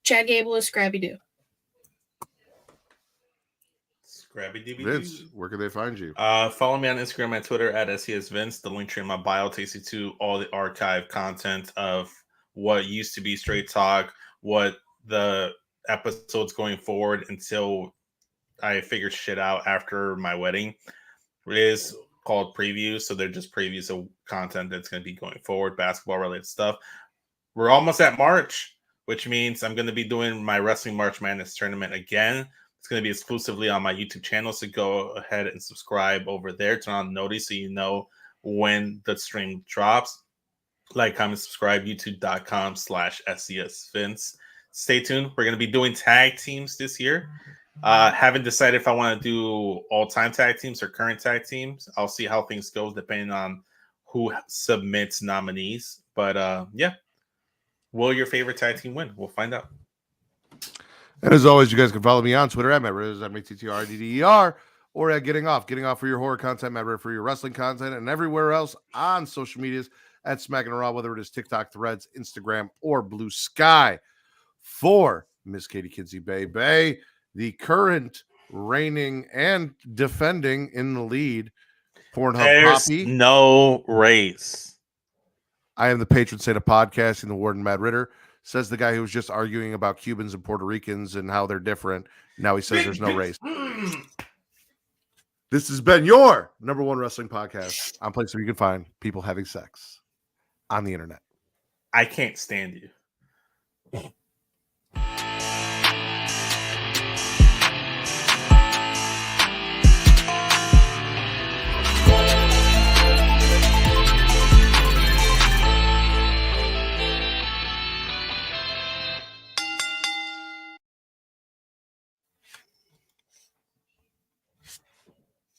Chad Gable is Scrappy Doo. Vince, where can they find you? Follow me on Instagram and Twitter at SESVince. The link tree in my bio takes you to all the archive content of what used to be Straight Talk, what the episodes going forward until I figured shit out after my wedding. It is called previews, so they're just previews of content that's going to be going forward, basketball related stuff. We're almost at March, which means I'm going to be doing my Wrestling March Madness tournament again. It's going to be exclusively on my YouTube channel, so go ahead and subscribe over there. Turn on notice so you know when the stream drops. Like, comment, subscribe, youtube.com/SESVince. Stay tuned. We're going to be doing tag teams this year. Haven't decided if I want to do all-time tag teams or current tag teams. I'll see how things go depending on who submits nominees. But, yeah. Will your favorite tag team win? We'll find out. And as always, you guys can follow me on Twitter at MattRidders, MattTTRDDER, or at Getting Off for your horror content, Matt Riddler for your wrestling content, and everywhere else on social medias at Smackin It Raw, whether it is TikTok, Threads, Instagram, or Blue Sky. For Miss Katie Kinsey Bay, the current reigning and defending in the lead Pornhub There's Poppy. No race. I am the patron saint of podcasting, the Warden Matt Ritter. Says the guy who was just arguing about Cubans and Puerto Ricans and how they're different. Now he says there's no race. This has been your number one wrestling podcast on places where you can find people having sex on the internet. I can't stand you.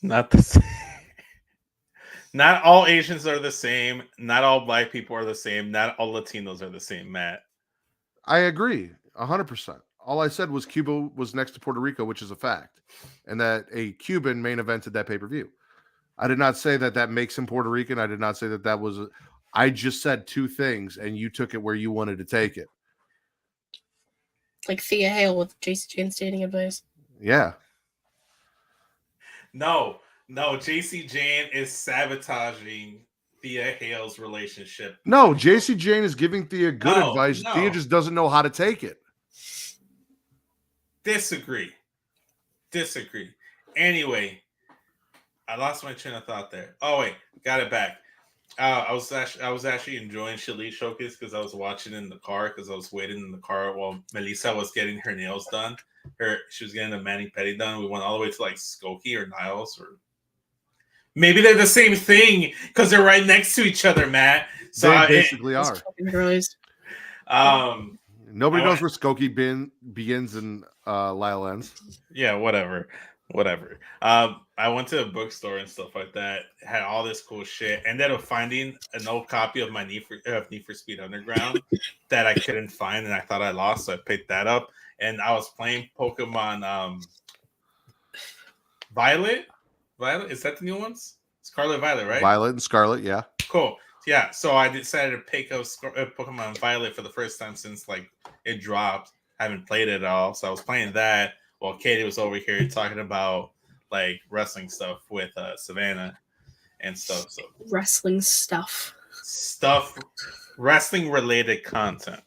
Not the same. Not all Asians are the same. Not all Black people are the same. Not all Latinos are the same, Matt. I agree 100%. All I said was Cuba was next to Puerto Rico, which is a fact, and that a Cuban main evented that pay-per-view. I did not say that makes him Puerto Rican. I did not say that was I just said two things, and you took it where you wanted to take it. Like Thea Hale with JC Jane's dating advice. Yeah. No, JC Jane is sabotaging Thea Hale's relationship. No, JC Jane is giving Thea good advice. No. Thea just doesn't know how to take it. Disagree. Anyway, I lost my train of thought there. Oh wait, got it back. I was actually enjoying Sheely Showcase because I was watching in the car because I was waiting in the car while Melissa was getting her nails done. She was getting a mani-pedi done. We went all the way to like Skokie or Niles, or maybe they're the same thing because they're right next to each other, Matt. So they basically are. Nobody knows where Skokie begins and Lyle ends. Yeah, whatever. I went to a bookstore and stuff like that. Had all this cool shit. Ended up finding an old copy of my Need for Speed Underground that I couldn't find, and I thought I lost, so I picked that up. And I was playing Pokemon Violet. Is that the new ones? Scarlet Violet, right? Violet and Scarlet, yeah. Cool. Yeah, so I decided to pick up Pokemon Violet for the first time since like it dropped. I haven't played it at all, so I was playing that while Katie was over here talking about like wrestling stuff with Savannah and stuff. So wrestling stuff, wrestling related content.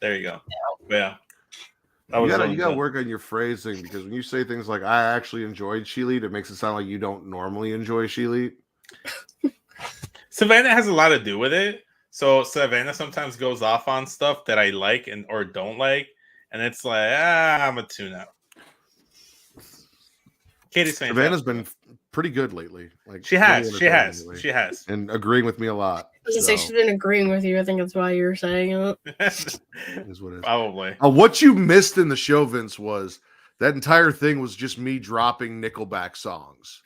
There you go. Yeah. You gotta work on your phrasing because when you say things like "I actually enjoyed Sheely," it makes it sound like you don't normally enjoy Sheely. Savannah has a lot to do with it. So Savannah sometimes goes off on stuff that I like and or don't like, and it's like I'm a tune out. Katie's fantastic. Savannah's been pretty good lately. Like She really has, entertaining lately. she has. And agreeing with me a lot. I was gonna say she's been agreeing with you. I think that's why you're saying it. Is what it is. Probably. What you missed in the show, Vince, was that entire thing was just me dropping Nickelback songs.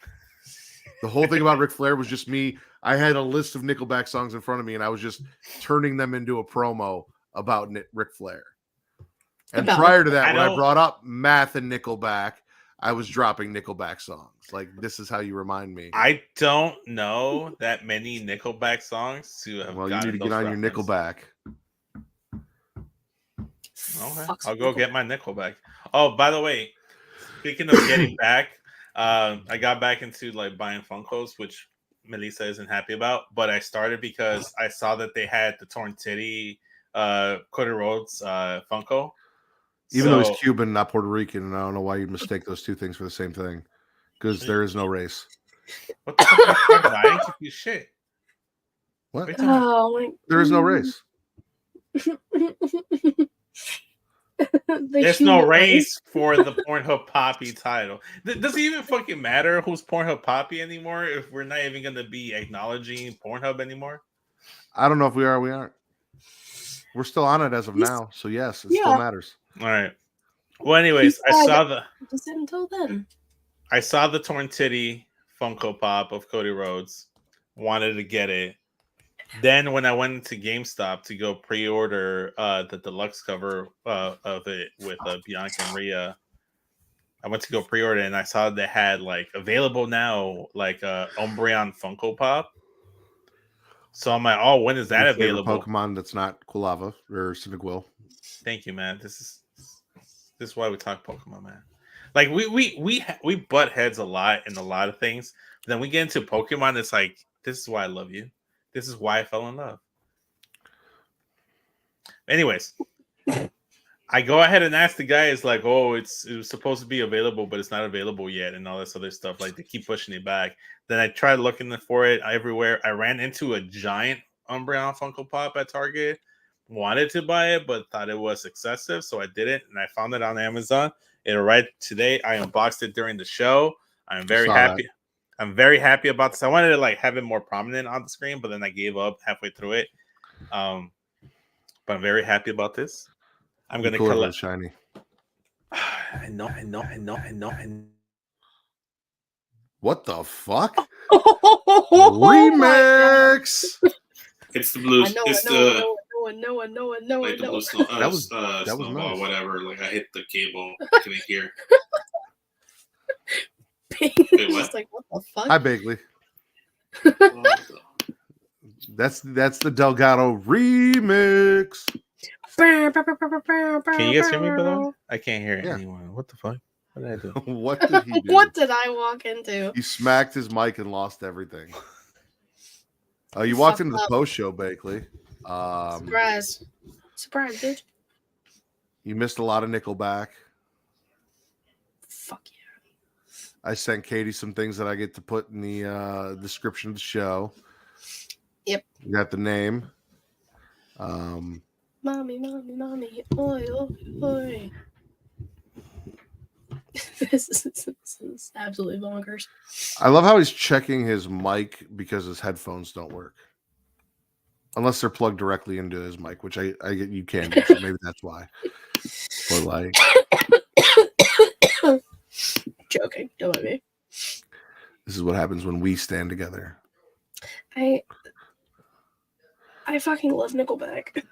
The whole thing about Ric Flair was just me. I had a list of Nickelback songs in front of me, and I was just turning them into a promo about Ric Flair. And prior to that, when I brought up Math and Nickelback, I was dropping Nickelback songs. Like, this is how you remind me. I don't know that many Nickelback songs to have. Well, you need to get on your Nickelback. Okay, I'll go get my Nickelback. Oh, by the way, speaking of getting back, I got back into like buying Funkos, which Melissa isn't happy about. But I started because I saw that they had the Torn Titty Cody Rhodes Funko. Even though he's Cuban, not Puerto Rican, and I don't know why you'd mistake those two things for the same thing. Because there is no race. What the fuck are you talking about? I ain't confused shit. What? Oh, there is no race. There's no race for the Pornhub Poppy title. Does it even fucking matter who's Pornhub Poppy anymore if we're not even going to be acknowledging Pornhub anymore? I don't know if we are or we aren't. We're still on it as of now. So, yes, it still matters. All right. Well, anyways, I saw the. Just until then. I saw the Torn Titty Funko Pop of Cody Rhodes. Wanted to get it. Then when I went into GameStop to go pre-order the deluxe cover of it with Bianca and Rhea, I went to go pre-order and I saw they had like available now like Umbreon Funko Pop. So I'm like, oh, when is that available? Pokemon that's not Quilava or Cyndaquil. Thank you, man. This is why we talk Pokemon, man. Like we butt heads a lot in a lot of things. But then we get into Pokemon. It's like, this is why I love you. This is why I fell in love. Anyways, I go ahead and ask the guy. It's like, oh, it was supposed to be available, but it's not available yet, and all this other stuff. Like they keep pushing it back. Then I tried looking for it everywhere. I ran into a giant Umbreon Funko Pop at Target. Wanted to buy it, but thought it was excessive, so I didn't. And I found it on Amazon. It arrived today. I unboxed it during the show. I'm very happy. That. I'm very happy about this. I wanted to like have it more prominent on the screen, but then I gave up halfway through it. But I'm very happy about this. I'm gonna collect shiny. I know. What the fuck? Oh, remix. It's the blues. It's the no. Like the blue snow, that was nice. Whatever. Like I hit the cable. I couldn't hear. Just like, what the fuck? Hi, Bagley. That's the Delgado remix. Can you guys hear me, by the way? I can't hear anyone. What the fuck? What did I do? What did he do? What did I walk into? He smacked his mic and lost everything. Oh, you walked into the post show, Bagley. Surprise, dude. You missed a lot of Nickelback. Fuck yeah. I sent Katie some things that I get to put in the description of the show. Yep. You got the name. Mommy. Oi. This is absolutely bonkers. I love how he's checking his mic because his headphones don't work. Unless they're plugged directly into his mic, which I get you can do, so maybe that's why. But like joking, don't mind me. This is what happens when we stand together. I fucking love Nickelback.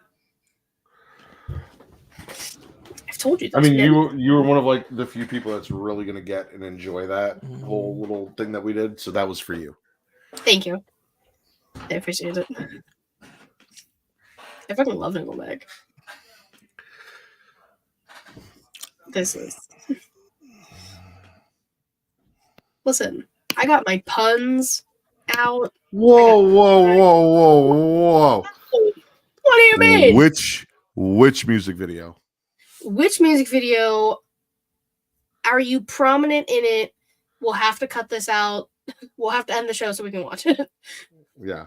I've told you this. I mean, you were one of like the few people that's really gonna get and enjoy that whole little thing that we did. So that was for you. Thank you. I appreciate it. I fucking love Nickelback. This is. Listen, I got my puns out. Whoa. What do you mean? Which music video? Which music video? Are you prominent in it? We'll have to cut this out. We'll have to end the show so we can watch it. Yeah.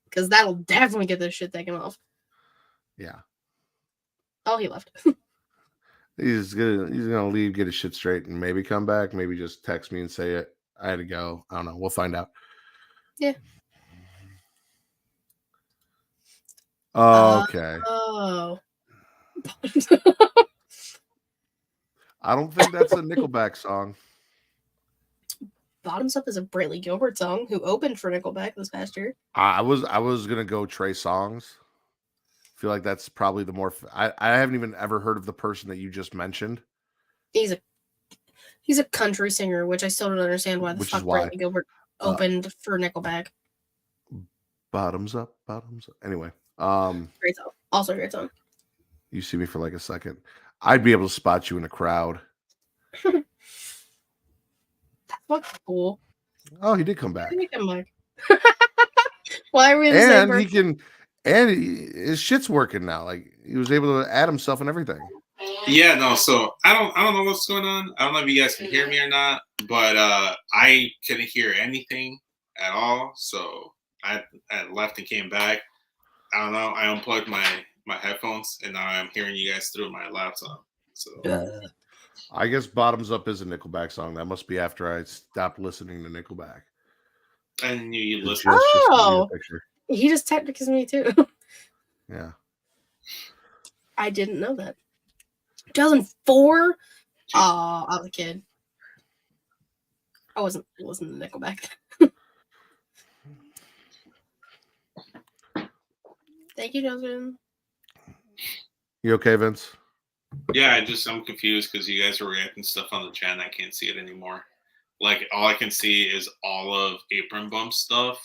because that'll definitely get this shit taken off. Yeah. Oh, he left. He's gonna leave, get his shit straight, and maybe come back. Maybe just text me and say it. I had to go. I don't know. We'll find out. Yeah. Okay. Oh. I don't think that's a Nickelback song. Bottoms Up is a Brantley Gilbert song who opened for Nickelback this past year. I was gonna go Trey Songz. Feel like that's probably the more. I haven't even ever heard of the person that you just mentioned. He's a country singer, which I still don't understand why the Which fuck is why. Brantley Gilbert opened for Nickelback. Bottoms up. Anyway, Great song. Also a great song. you see me for like a second. I'd be able to spot you in a crowd. That's fucking cool. Oh, he did come back. Why are we in the same person? His shit's working now. Like he was able to add himself and everything. Yeah, no. So I don't know what's going on. I don't know if you guys can hear me or not, but I couldn't hear anything at all. So I left and came back. I don't know. I unplugged my headphones, and now I'm hearing you guys through my laptop. So I guess Bottoms Up is a Nickelback song. That must be after I stopped listening to Nickelback. I knew you listened. Oh, he just texted me too. Yeah. I didn't know that. 2004? Oh, I was a kid. I wasn't listening to Nickelback. Thank you, Justin. You okay, Vince? Yeah, I'm confused because you guys are reacting stuff on the chat and I can't see it anymore. Like all I can see is all of Apron Bump stuff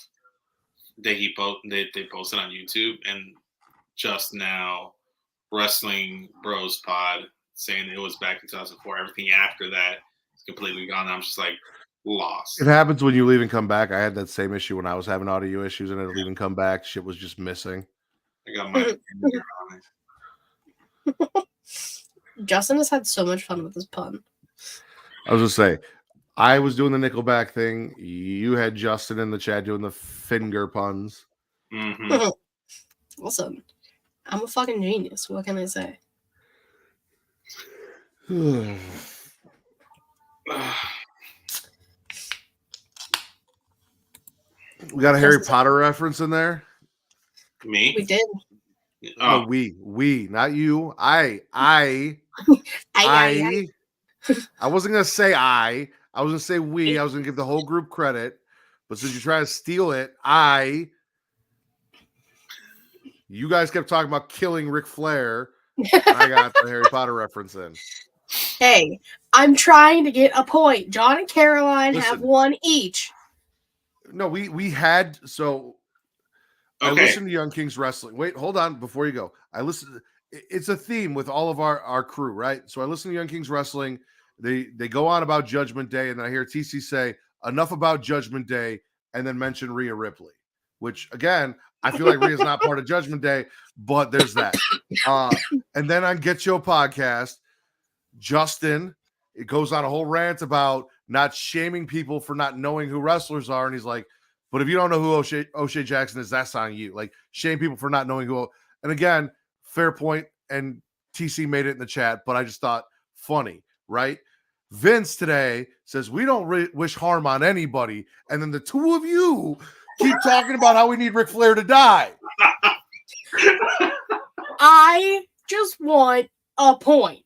that they posted on YouTube, and just now Wrestling Bros Pod saying it was back in 2004. Everything after that is completely gone. I'm just like lost. It happens when you leave and come back. I had that same issue when I was having audio issues and I'd leave and come back. Shit was just missing. I got my finger on it. Justin has had so much fun with this pun. I was just say, I was doing the Nickelback thing. You had Justin in the chat doing the finger puns. Mm-hmm. Listen, I'm a fucking genius. What can I say? We got a Harry Potter reference in there. Me? We did. Oh. No, we, not you. I wasn't gonna say I was gonna say we. I was gonna give the whole group credit, but since you're trying to steal it, you guys kept talking about killing Ric Flair. I got the Harry Potter reference in. Hey, I'm trying to get a point. John and Caroline have one each. No, we had so. Okay. I listened to Young Kings Wrestling. Wait, hold on before you go. It's a theme with all of our crew, right? So I listen to Young Kings Wrestling. They go on about Judgment Day, and then I hear TC say enough about Judgment Day, and then mention Rhea Ripley, which again, I feel like Rhea's not part of Judgment Day, but there's that. And then on Get Your Podcast, Justin, it goes on a whole rant about not shaming people for not knowing who wrestlers are, and he's like, but if you don't know who O'Shea Jackson is, that's on you. Like, shame people for not knowing who. And again, fair point, and TC made it in the chat, but I just thought funny, right? Vince today says, we don't wish harm on anybody. And then the two of you keep talking about how we need Ric Flair to die. I just want a point.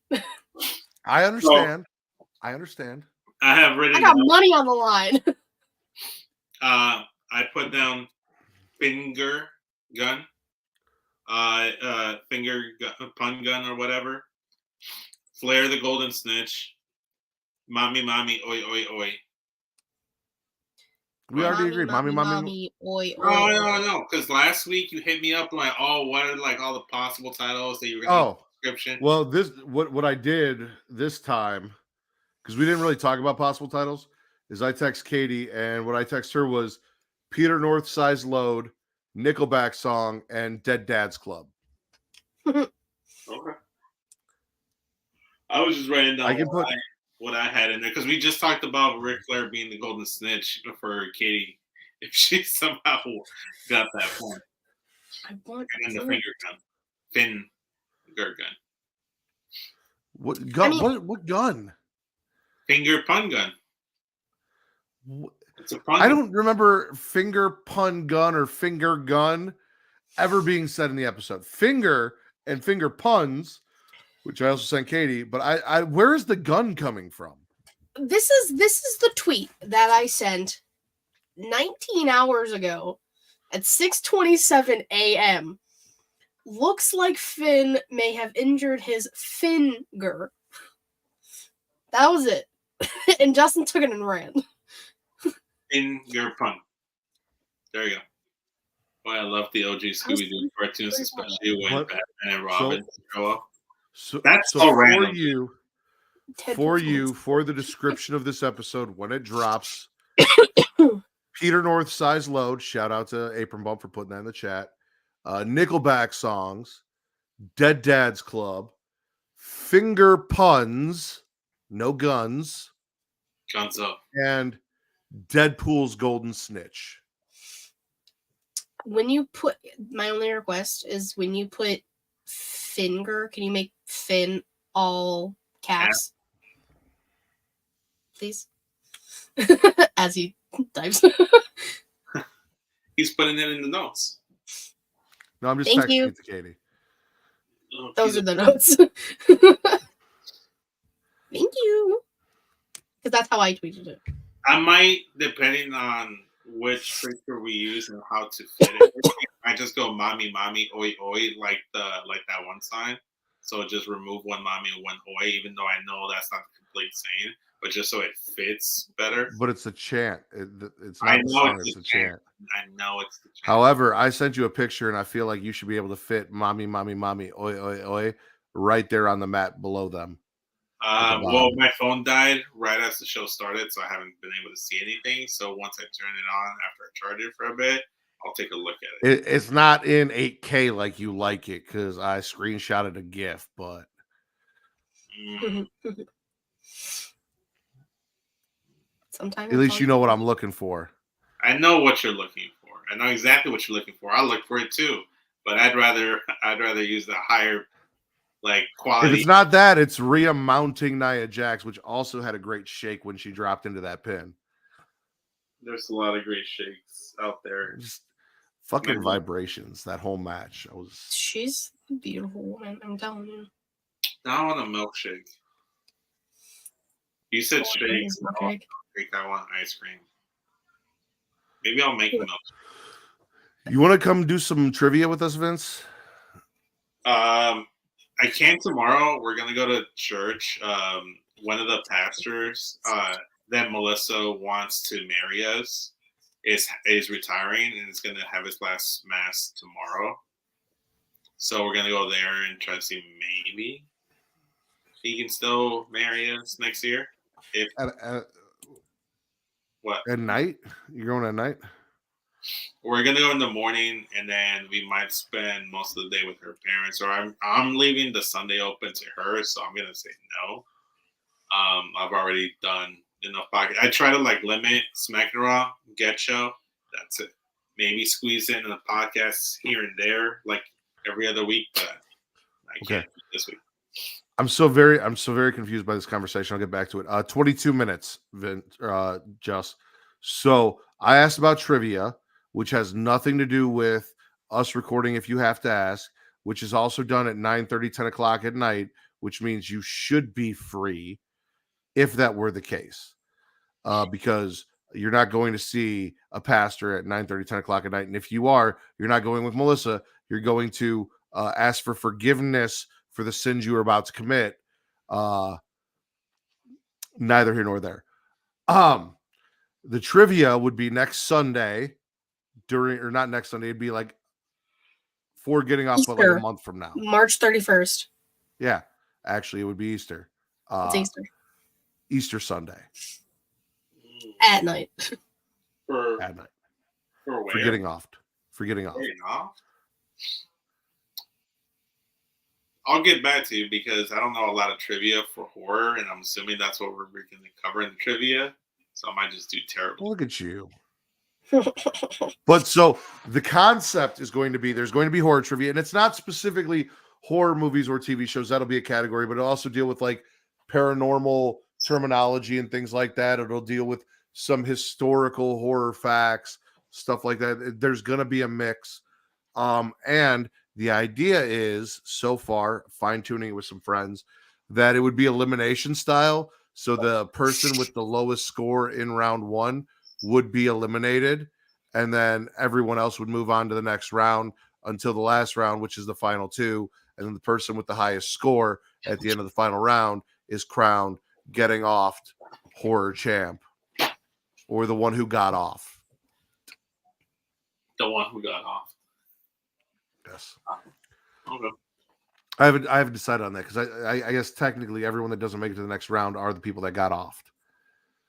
I understand. I have written. I got money on the line. I put down finger gun, pun gun or whatever. Flair the Golden Snitch. Mommy, oi, oi, oi. We already agreed. Mommy, oi, oi. No. Because last week you hit me up like, what are like all the possible titles that you were going to description? Well, what I did this time, because we didn't really talk about possible titles, is I text Katie, and what I text her was Peter North Size Load, Nickelback song, and Dead Dad's Club. Okay. I was just writing down what I had in there because we just talked about Ric Flair being the Golden Snitch for Katie, if she somehow got that point. I want And then the to- finger gun. Finger gun. What gun? mean- what gun? Finger pun gun. Wh- It's a pun I gun. don't remember finger pun gun or finger gun ever being said in the episode. Finger and finger puns, which I also sent Katie, but I where is the gun coming from? This is the tweet that I sent 19 hours ago at 6:27 a.m. Looks like Finn may have injured his finger. That was it. And Justin took it and ran. Finger pun. There you go. Boy, I love the OG Scooby-Doo cartoons, especially when But- Batman and Robin show up. So That's so so for random. you, for the description of this episode when it drops, Peter North size load. Shout out to Apron Bump for putting that in the chat. Nickelback songs, Dead Dad's Club, finger puns, no guns, Guns up. and Deadpool's Golden Snitch. When you put my only request is when you put finger, can you make Finn all caps? Please. As he types. He's putting it in the notes. No, I'm just Thank texting you. it to Katie. Oh, Those he's are a- the notes. Thank you. Because that's how I tweeted it. I might, depending on which picture we use and how to fit it. I just go mommy, mommy, oi, oi, like that one sign. So just remove one mommy and one oi, even though I know that's not the complete saying, but just so it fits better. But it's a chant. It's I not a know song, it's it's a a chant. I know it's the chant. However, I sent you a picture and I feel like you should be able to fit mommy, mommy, mommy, oi, oi, oi, right there on the mat below them. at the Well, bottom. my phone died right as the show started, so I haven't been able to see anything. So once I turn it on after I charge it for a bit, I'll take a look at it. It's not in 8K like you like it because I screenshotted a GIF, but Mm. Sometimes at least you know what I'm looking for. I know what you're looking for. I know exactly what you're looking for. I'll look for it too, but I'd rather use the higher like If quality. it's not that, it's Rhea mounting Nia Jax, which also had a great shake when she dropped into that pin. There's a lot of great shakes out there. Just fucking Mhm. vibrations. That whole match. She's a beautiful woman, I'm telling you. Now I want a milkshake. You said shakes. I want Okay. milkshake. I want ice cream. Maybe I'll make a milkshake. You want to come do some trivia with us, Vince? I can tomorrow. We're gonna go to church. One of the pastors that Melissa wants to marry us is retiring and is gonna have his last mass tomorrow. So we're gonna go there and try to see maybe he can still marry us next year. If what? At night? You're going at night? We're gonna go in the morning, and then we might spend most of the day with her parents. Or I'm leaving the Sunday open to her, so I'm gonna say no. I've already done enough pocket. I try to like limit Smackin It Raw, Get Show. That's it. Maybe squeeze in a podcast here and there, like every other week, but I can't do this week. I'm so very confused by this conversation. I'll get back to it. 22 minutes, Just. So I asked about trivia, which has nothing to do with us recording if you have to ask, which is also done at 9:30, 10 o'clock at night, which means you should be free if that were the case. Because you're not going to see a pastor at 9:30, 10 o'clock at night. And if you are, you're not going with Melissa. You're going to ask for forgiveness for the sins you are about to commit. Neither here nor there. The trivia would be next Sunday or not next Sunday. It'd be like for getting off, but like Easter. a month from now. March 31st. Yeah, actually, it would be Easter. It's Easter. Easter Sunday At night. For at night. for where? For getting off. Getting off? I'll get back to you because I don't know a lot of trivia for horror, and I'm assuming that's what we're going to cover in the trivia. So I might just do terrible. Look at you. But so the concept is going to be there's going to be horror trivia, and it's not specifically horror movies or TV shows. That'll be a category, but it'll also deal with like paranormal terminology and things like that. It'll deal with some historical horror facts, stuff like that. There's going to be a mix. And the idea is so far fine tuning it with some friends that it would be elimination style. So the person with the lowest score in round one would be eliminated, and then everyone else would move on to the next round until the last round, which is the final two. And then the person with the highest score at the end of the final round is crowned getting off horror champ, or the one who got off. The one who got off. Yes. Okay. I haven't decided on that because I guess technically everyone that doesn't make it to the next round are the people that got off.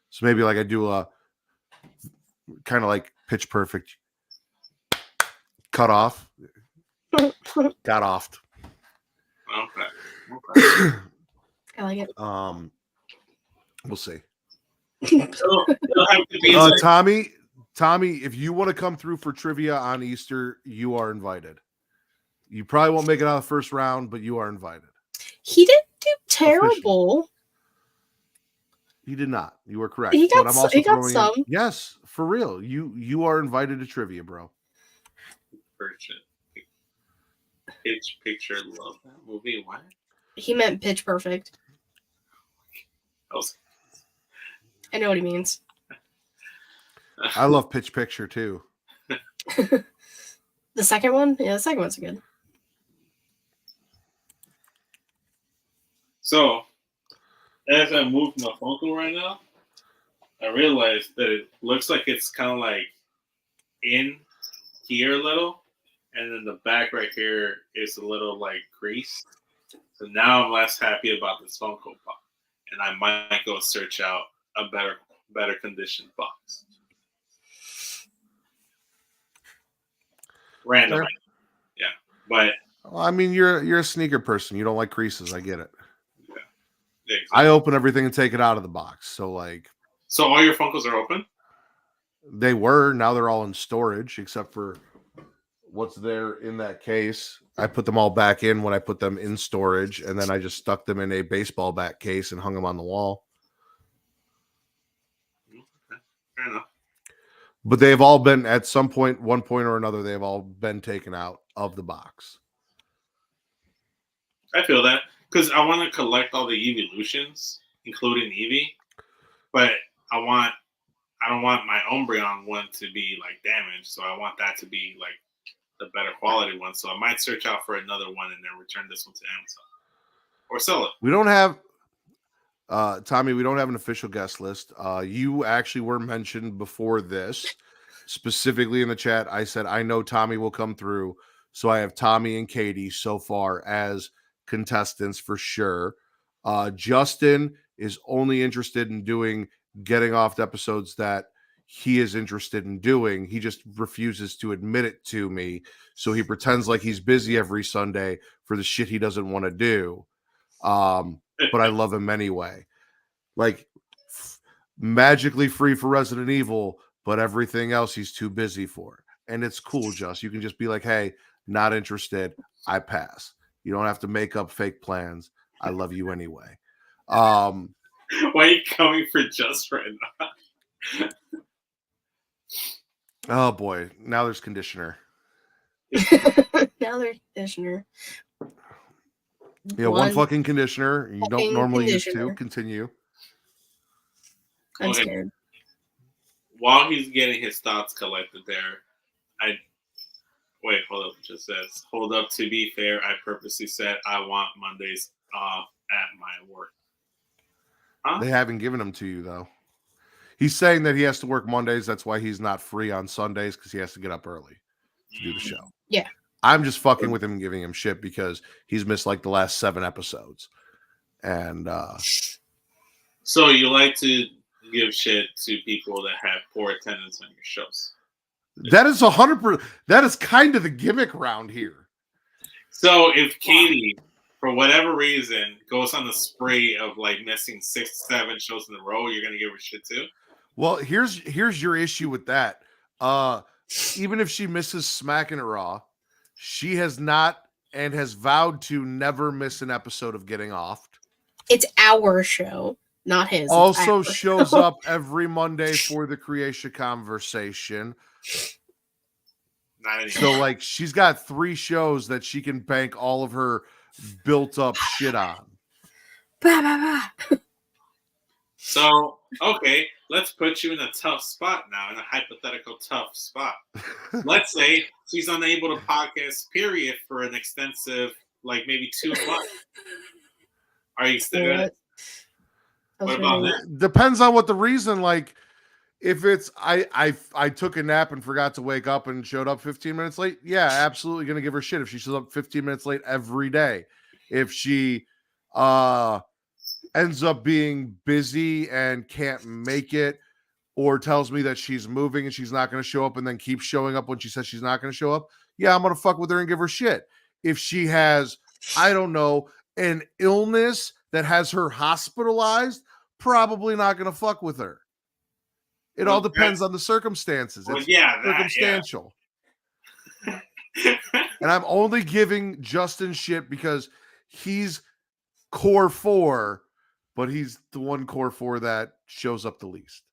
So maybe like I do a kind of like Pitch Perfect cut off, got off. Okay. I like it. We'll see. It'll have to be like, Tommy, if you want to come through for trivia on Easter, you are invited. You probably won't make it out of the first round, but you are invited. He didn't do terrible. He did not. You were correct. He got, but I'm also he got throwing some. in, yes, for real. You are invited to trivia, bro. Pitch Picture, love that movie. What? He meant Pitch Perfect. I know what he means. I love Pitch Picture too. The second one? Yeah, the second one's good. So, as I move my Funko right now, I realized that it looks like it's kind of like in here a little, and then the back right here is a little like creased. So now I'm less happy about this Funko Pop, and I might go search out a better conditioned box. Random, Sure. yeah, but Well, I mean, you're a sneaker person. You don't like creases. I get it. yeah, exactly. I open everything and take it out of the box. So like So all your Funkos are open? they were, now they're all in storage except for what's there in that case. I put them all back in when I put them in storage, and then I just stuck them in a baseball bat case and hung them on the wall. Fair enough. But they've all been at some point, one point or another, they've all been taken out of the box. I feel that because I want to collect all the evolutions, including Eevee, but I don't want my Umbreon one to be like damaged, so I want that to be like the better quality one. So I might search out for another one and then return this one to Amazon or sell it. We don't have Tommy, we don't have an official guest list. You actually were mentioned before this, specifically in the chat. I said, I know Tommy will come through. So I have Tommy and Katie so far as contestants for sure. Justin is only interested in doing getting off episodes that he is interested in doing. He just refuses to admit it to me. So he pretends like he's busy every Sunday for the shit he doesn't want to do. But I love him anyway. Like magically free for Resident Evil, but everything else he's too busy for. And it's cool, Just. You can just be like, hey, not interested. I pass. You don't have to make up fake plans. I love you anyway. Why are you coming for Just right now? Oh boy. Now there's conditioner. Now they're conditioner. Yeah, one fucking conditioner. You don't fucking normally use conditioner. two. Continue. I'm Okay. scared. While he's getting his thoughts collected there, hold up. It just says, hold up. To be fair, I purposely said I want Mondays off at my work. Huh? They haven't given them to you though. He's saying that he has to work Mondays. That's why he's not free on Sundays, because he has to get up early to do the show. Yeah. I'm just fucking with him and giving him shit because he's missed like the last 7 episodes. And So you like to give shit to people that have poor attendance on your shows. that is 100%. That is kind of the gimmick around here. So if Katie, for whatever reason, goes on the spree of like missing 6, 7 shows in a row, you're gonna give her shit too? Well, here's your issue with that. Even if she misses Smackin It Raw, she has not and has vowed to never miss an episode of Getting Offed. It's our show, not his. It's Also our shows show. up every Monday for the Creation Conversation. Not So, anymore. like, she's got 3 shows that she can bank all of her built up shit on. Bah, bah, bah. So, okay, let's put you in a tough spot now, in a hypothetical tough spot. Let's say she's unable to podcast, period, for an extensive, like maybe 2 months. Are you still gonna? What about that? Depends on what the reason. Like, if it's I took a nap and forgot to wake up and showed up 15 minutes late, yeah, absolutely gonna give her shit if she shows up 15 minutes late every day. If she ends up being busy and can't make it, or tells me that she's moving and she's not going to show up and then keeps showing up when she says she's not going to show up, yeah, I'm going to fuck with her and give her shit. If she has, I don't know, an illness that has her hospitalized, probably not going to fuck with her. It all depends on the circumstances. Well, It's yeah, circumstantial. Yeah. And I'm only giving Justin shit because he's core 4, but he's the one core 4 that shows up the least.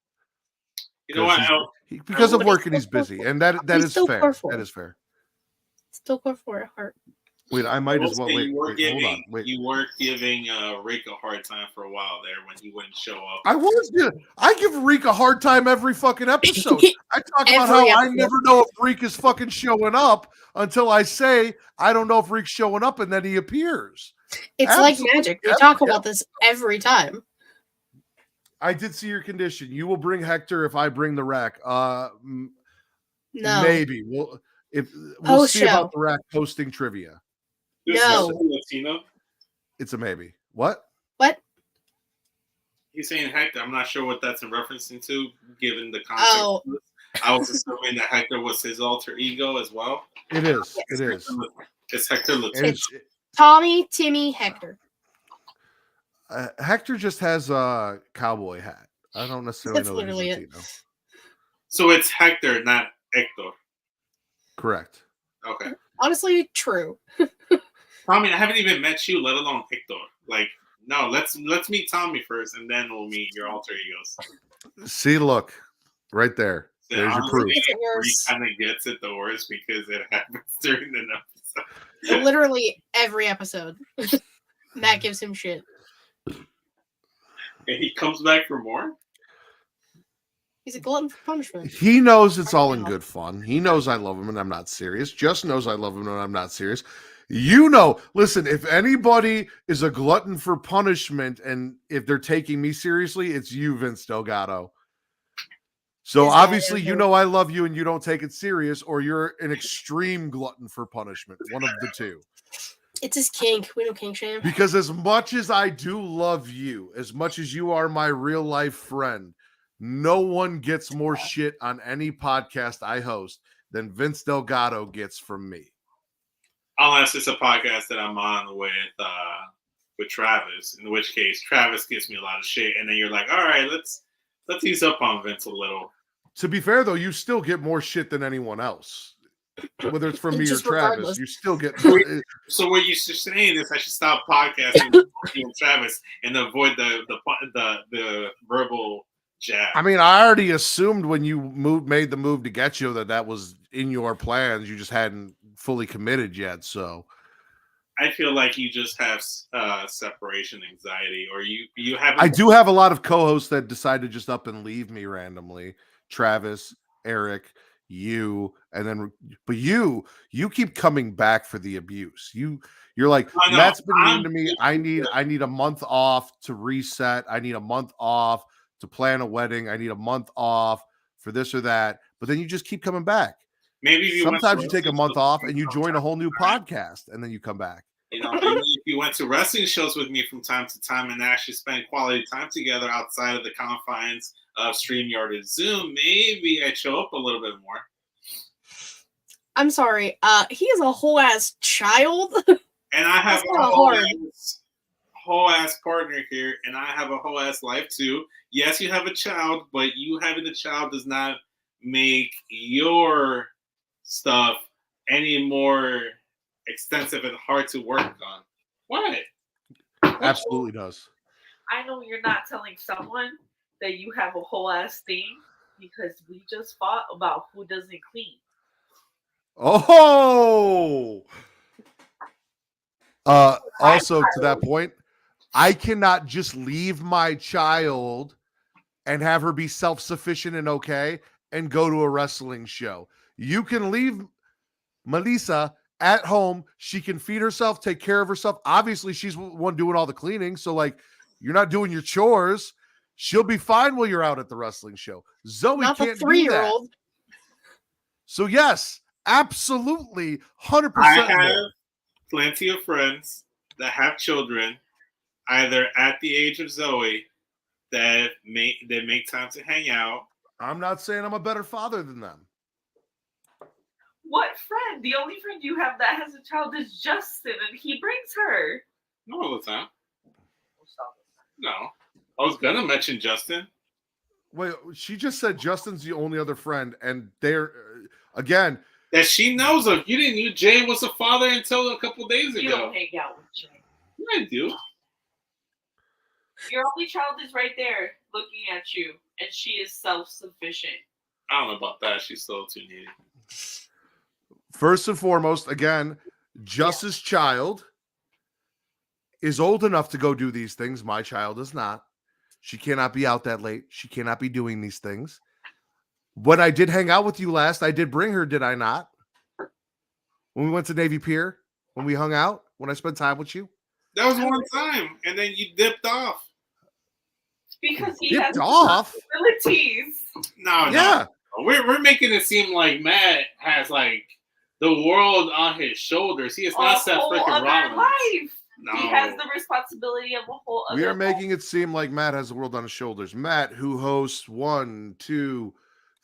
You know what? Because of work and he's busy, and that He's is still fair. core 4. That is fair. Still core 4 at heart. Wait, I might as well. Wait, you were hold giving on. Wait. you were giving Rick a hard time for a while there when he wouldn't show up. I give Reek a hard time every fucking episode. I talk about how I never know if Reek is fucking showing up until I say I don't know if Reek's showing up, and then he appears. It's Absolutely. like magic. We talk about this every time. I did see your condition. You will bring Hector if I bring the rack. No. Maybe we'll see Post-show. about the rack posting trivia. No. Latino. It's a maybe. What? What? He's saying Hector. I'm not sure what that's in referencing to, given the context. Oh. I was assuming that Hector was his alter ego as well. It is. Yes. It is. It's Hector And Latino. it's- Tommy, Timmy, Hector. Hector just has a cowboy hat. I don't necessarily That's know that literally he's it. Latino. So it's Hector, not Hector. Correct. Okay. Honestly, true. Tommy, I haven't even met you, let alone Hector. Like, no, let's meet Tommy first, and then we'll meet your alter egos. See, look, right there. So There's your honestly, proof. He kind of gets it the worst because it happens during the episode. Literally every episode. Matt gives him shit. And he comes back for more? He's a glutton for punishment. He knows it's all in good fun. He knows I love him and I'm not serious. Just knows I love him and I'm not serious. You know, listen, if anybody is a glutton for punishment and if they're taking me seriously, it's you, Vince Delgado. So Is obviously, that- you know I love you and you don't take it serious, or you're an extreme glutton for punishment. One of the two. It's his kink. We know kink shame. Because as much as I do love you, as much as you are my real life friend, no one gets more shit on any podcast I host than Vince Delgado gets from me. Unless it's a podcast that I'm on with Travis, in which case Travis gives me a lot of shit, and then you're like, all right, let's ease up on Vince a little. To be fair, though, you still get more shit than anyone else. Whether it's from me or Just Travis, regardless. you still get. So what you're saying is I should stop podcasting with you and Travis and avoid the verbal jab. I mean, I already assumed when you made the move to get you that was in your plans. You just hadn't fully committed yet. So I feel like you just have separation anxiety, or you have. I do have a lot of co-hosts that decide to just up and leave me randomly. Travis, Eric, you, and then but you keep coming back for the abuse. You're like, Matt's been mean to me. I need a month off to reset. I need a month off to plan a wedding. I need a month off for this or that. But then you just keep coming back. Maybe Sometimes you take a month off and you join a whole new podcast, and then you come back. You know, maybe if you went to wrestling shows with me from time to time and actually spent quality time together outside of the confines of StreamYard and Zoom, maybe I'd show up a little bit more. I'm sorry. He is a whole ass child. And I have That's a kinda whole ass partner here, and I have a whole ass life too. Yes, you have a child, but you having a child does not make your stuff any more extensive and hard to work on. What? Absolutely does. I know you're not telling someone that you have a whole ass thing because we just fought about who doesn't clean. Oh. Also, to that point, I cannot just leave my child and have her be self-sufficient and okay and go to a wrestling show. You can leave Melissa at home. She can feed herself, take care of herself. Obviously, she's the one doing all the cleaning. So, like, you're not doing your chores. She'll be fine while you're out at the wrestling show. Zoe Not the can't do that. 3-year-old. So, yes, absolutely, 100%. I have plenty of friends that have children, either at the age of Zoe, that make time to hang out. I'm not saying I'm a better father than them. What friend? The only friend you have that has a child is Justin, and he brings her. Not all the time. No. I was going to mention Justin. Wait, she just said Justin's the only other friend, and they're, again, That she knows of. You didn't know Jay was a father until a couple days You ago. don't hang out with Jay. Yeah, I do. Your only child is right there looking at you, and she is self-sufficient. I don't know about that. She's still too needy. first and foremost, again, Just's child is old enough to go do these things. My child is not. She cannot be out that late. She cannot be doing these things. When I did hang out with you last, I did bring her, did I not? When we went to Navy Pier, when we hung out, when I spent time with you? That was one time, and then you dipped off. Because he Dipped has off? responsibilities. No, Yeah. no. We're making it seem like Matt has like the world on his shoulders. He is not Seth whole freaking other Rollins. life. No. He has the responsibility of a whole other We are life. making it seem like Matt has the world on his shoulders. Matt, who hosts 1, 2,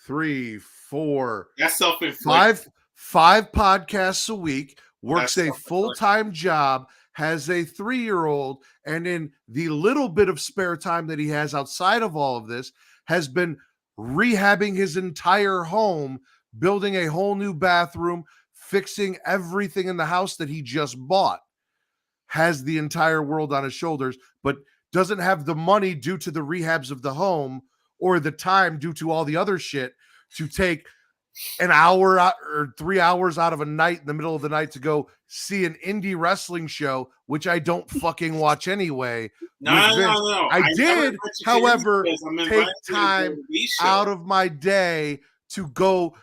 3, 4, That's self-inflicted. five podcasts a week, works That's a full-time job, has a 3-year-old, and in the little bit of spare time that he has outside of all of this, has been rehabbing his entire home, building a whole new bathroom, fixing everything in the house that he just bought. Has the entire world on his shoulders, but doesn't have the money due to the rehabs of the home or the time due to all the other shit to take an hour out or 3 hours out of a night in the middle of the night to go see an indie wrestling show, which I don't fucking watch anyway. No. I never did, let you however, because I'm take invited to time the show. out of my day to go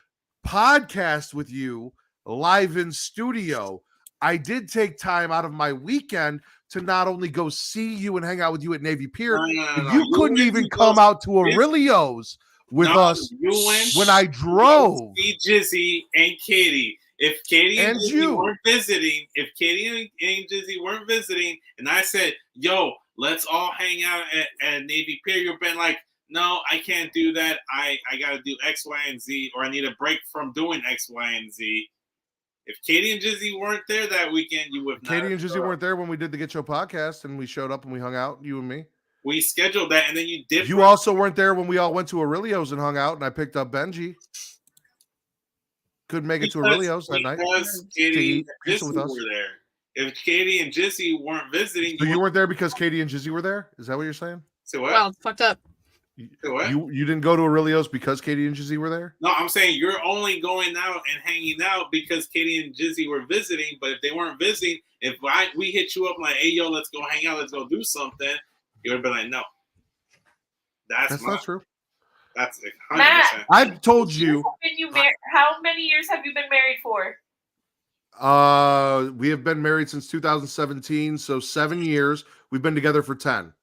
podcast with you live in studio. I did take time out of my weekend to not only go see you and hang out with you at Navy Pier, but you couldn't went even to come go out to see- Aurelio's with No, us you went when I drove. See Jizzy and Katie. If Katie and And Jizzy you. weren't visiting, and Jizzy weren't visiting, and I said, "Yo, let's all hang out at Navy Pier," you've been like, "No, I can't do that. I got to do X, Y, and Z, or I need a break from doing X, Y, and Z." If Katie and Jizzy weren't there that weekend, you would not. Katie and have Jizzy showed up. weren't there when we did the Get Show podcast and we showed up and we hung out, you and me. We scheduled that, and then you did. You also weren't there when we all went to Aurelio's and hung out and I picked up Benji. Couldn't make it to Aurelio's that night. Because to Katie eat and pizza Jizzy with us. were there. If Katie and Jizzy weren't visiting, So you weren't there because Katie and Jizzy were there? Is that what you're saying? So what? Wow, fucked up. So what? You didn't go to Aurelio's because Katie and Jizzy were there? No, I'm saying you're only going out and hanging out because Katie and Jizzy were visiting. But if they weren't visiting, we hit you up like, "Hey, yo, let's go hang out, let's go do something," you would have been like, "No." That's not true. That's 100%. Matt. I've told you. How many years have you been married for? We have been married since 2017, so 7 years. We've been together for 10.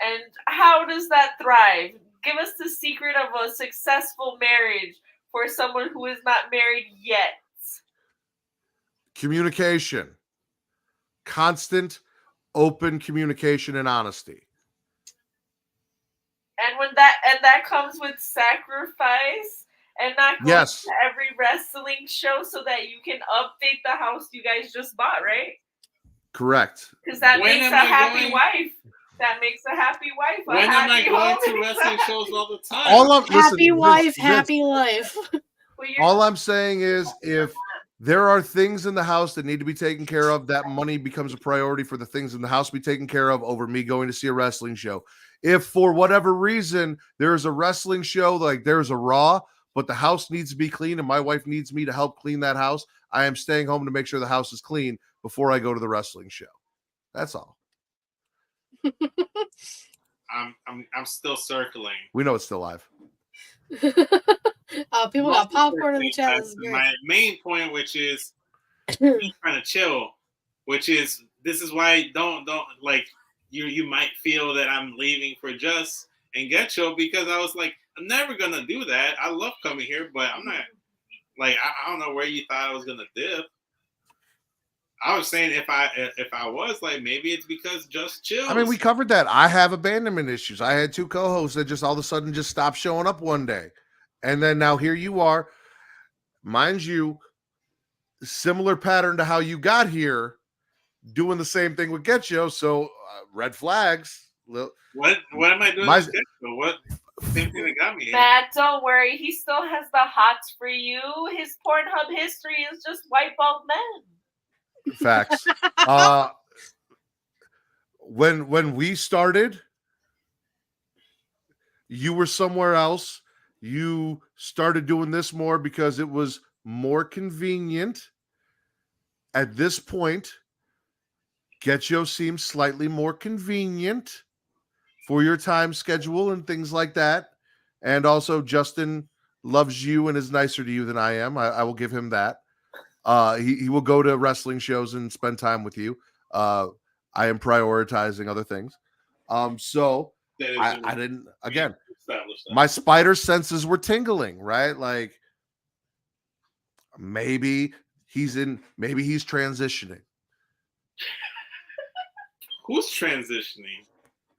And how does that thrive? Give us the secret of a successful marriage for someone who is not married yet. Communication. Constant, open communication and honesty. And that comes with sacrifice and not going Yes. to every wrestling show so that you can update the house you guys just bought, right? Correct. Because that When makes am a I happy going- wife. That makes a happy wife. A When am I happy going home to wrestling inside. shows all the time? All I'm Happy listen, wife, Vince, happy life. Well, you're- all I'm saying is if there are things in the house that need to be taken care of, that money becomes a priority for the things in the house to be taken care of over me going to see a wrestling show. If for whatever reason there's a wrestling show, like there's a Raw, but the house needs to be clean and my wife needs me to help clean that house, I am staying home to make sure the house is clean before I go to the wrestling show. That's all. I'm still circling. We know it's still live. People got popcorn in the chat. This is great. My main point, which is me trying to chill, which is this is why don't like you might feel that I'm leaving for Just and Get Show because I was like I'm never gonna do that. I love coming here, but I'm not like I don't know where you thought I was gonna dip. I was saying if I was like maybe it's because Just Chill. I mean, we covered that. I have abandonment issues. I had two co-hosts that just all of a sudden just stopped showing up one day. And then now here you are. Mind you, similar pattern to how you got here, doing the same thing with Get Yo. So red flags. What am I doing? My- with Get Show? What same thing that got me here? Matt, don't worry. He still has the hots for you. His Pornhub history is just white bald men. Facts. When we started, you were somewhere else. You started doing this more because it was more convenient. At this point, Get Yo seems slightly more convenient for your time schedule and things like that. And also, Justin loves you and is nicer to you than I am. I will give him that. He will go to wrestling shows and spend time with you. I am prioritizing other things. So I didn't, again, my spider senses were tingling, right? Like maybe he's transitioning. Who's transitioning?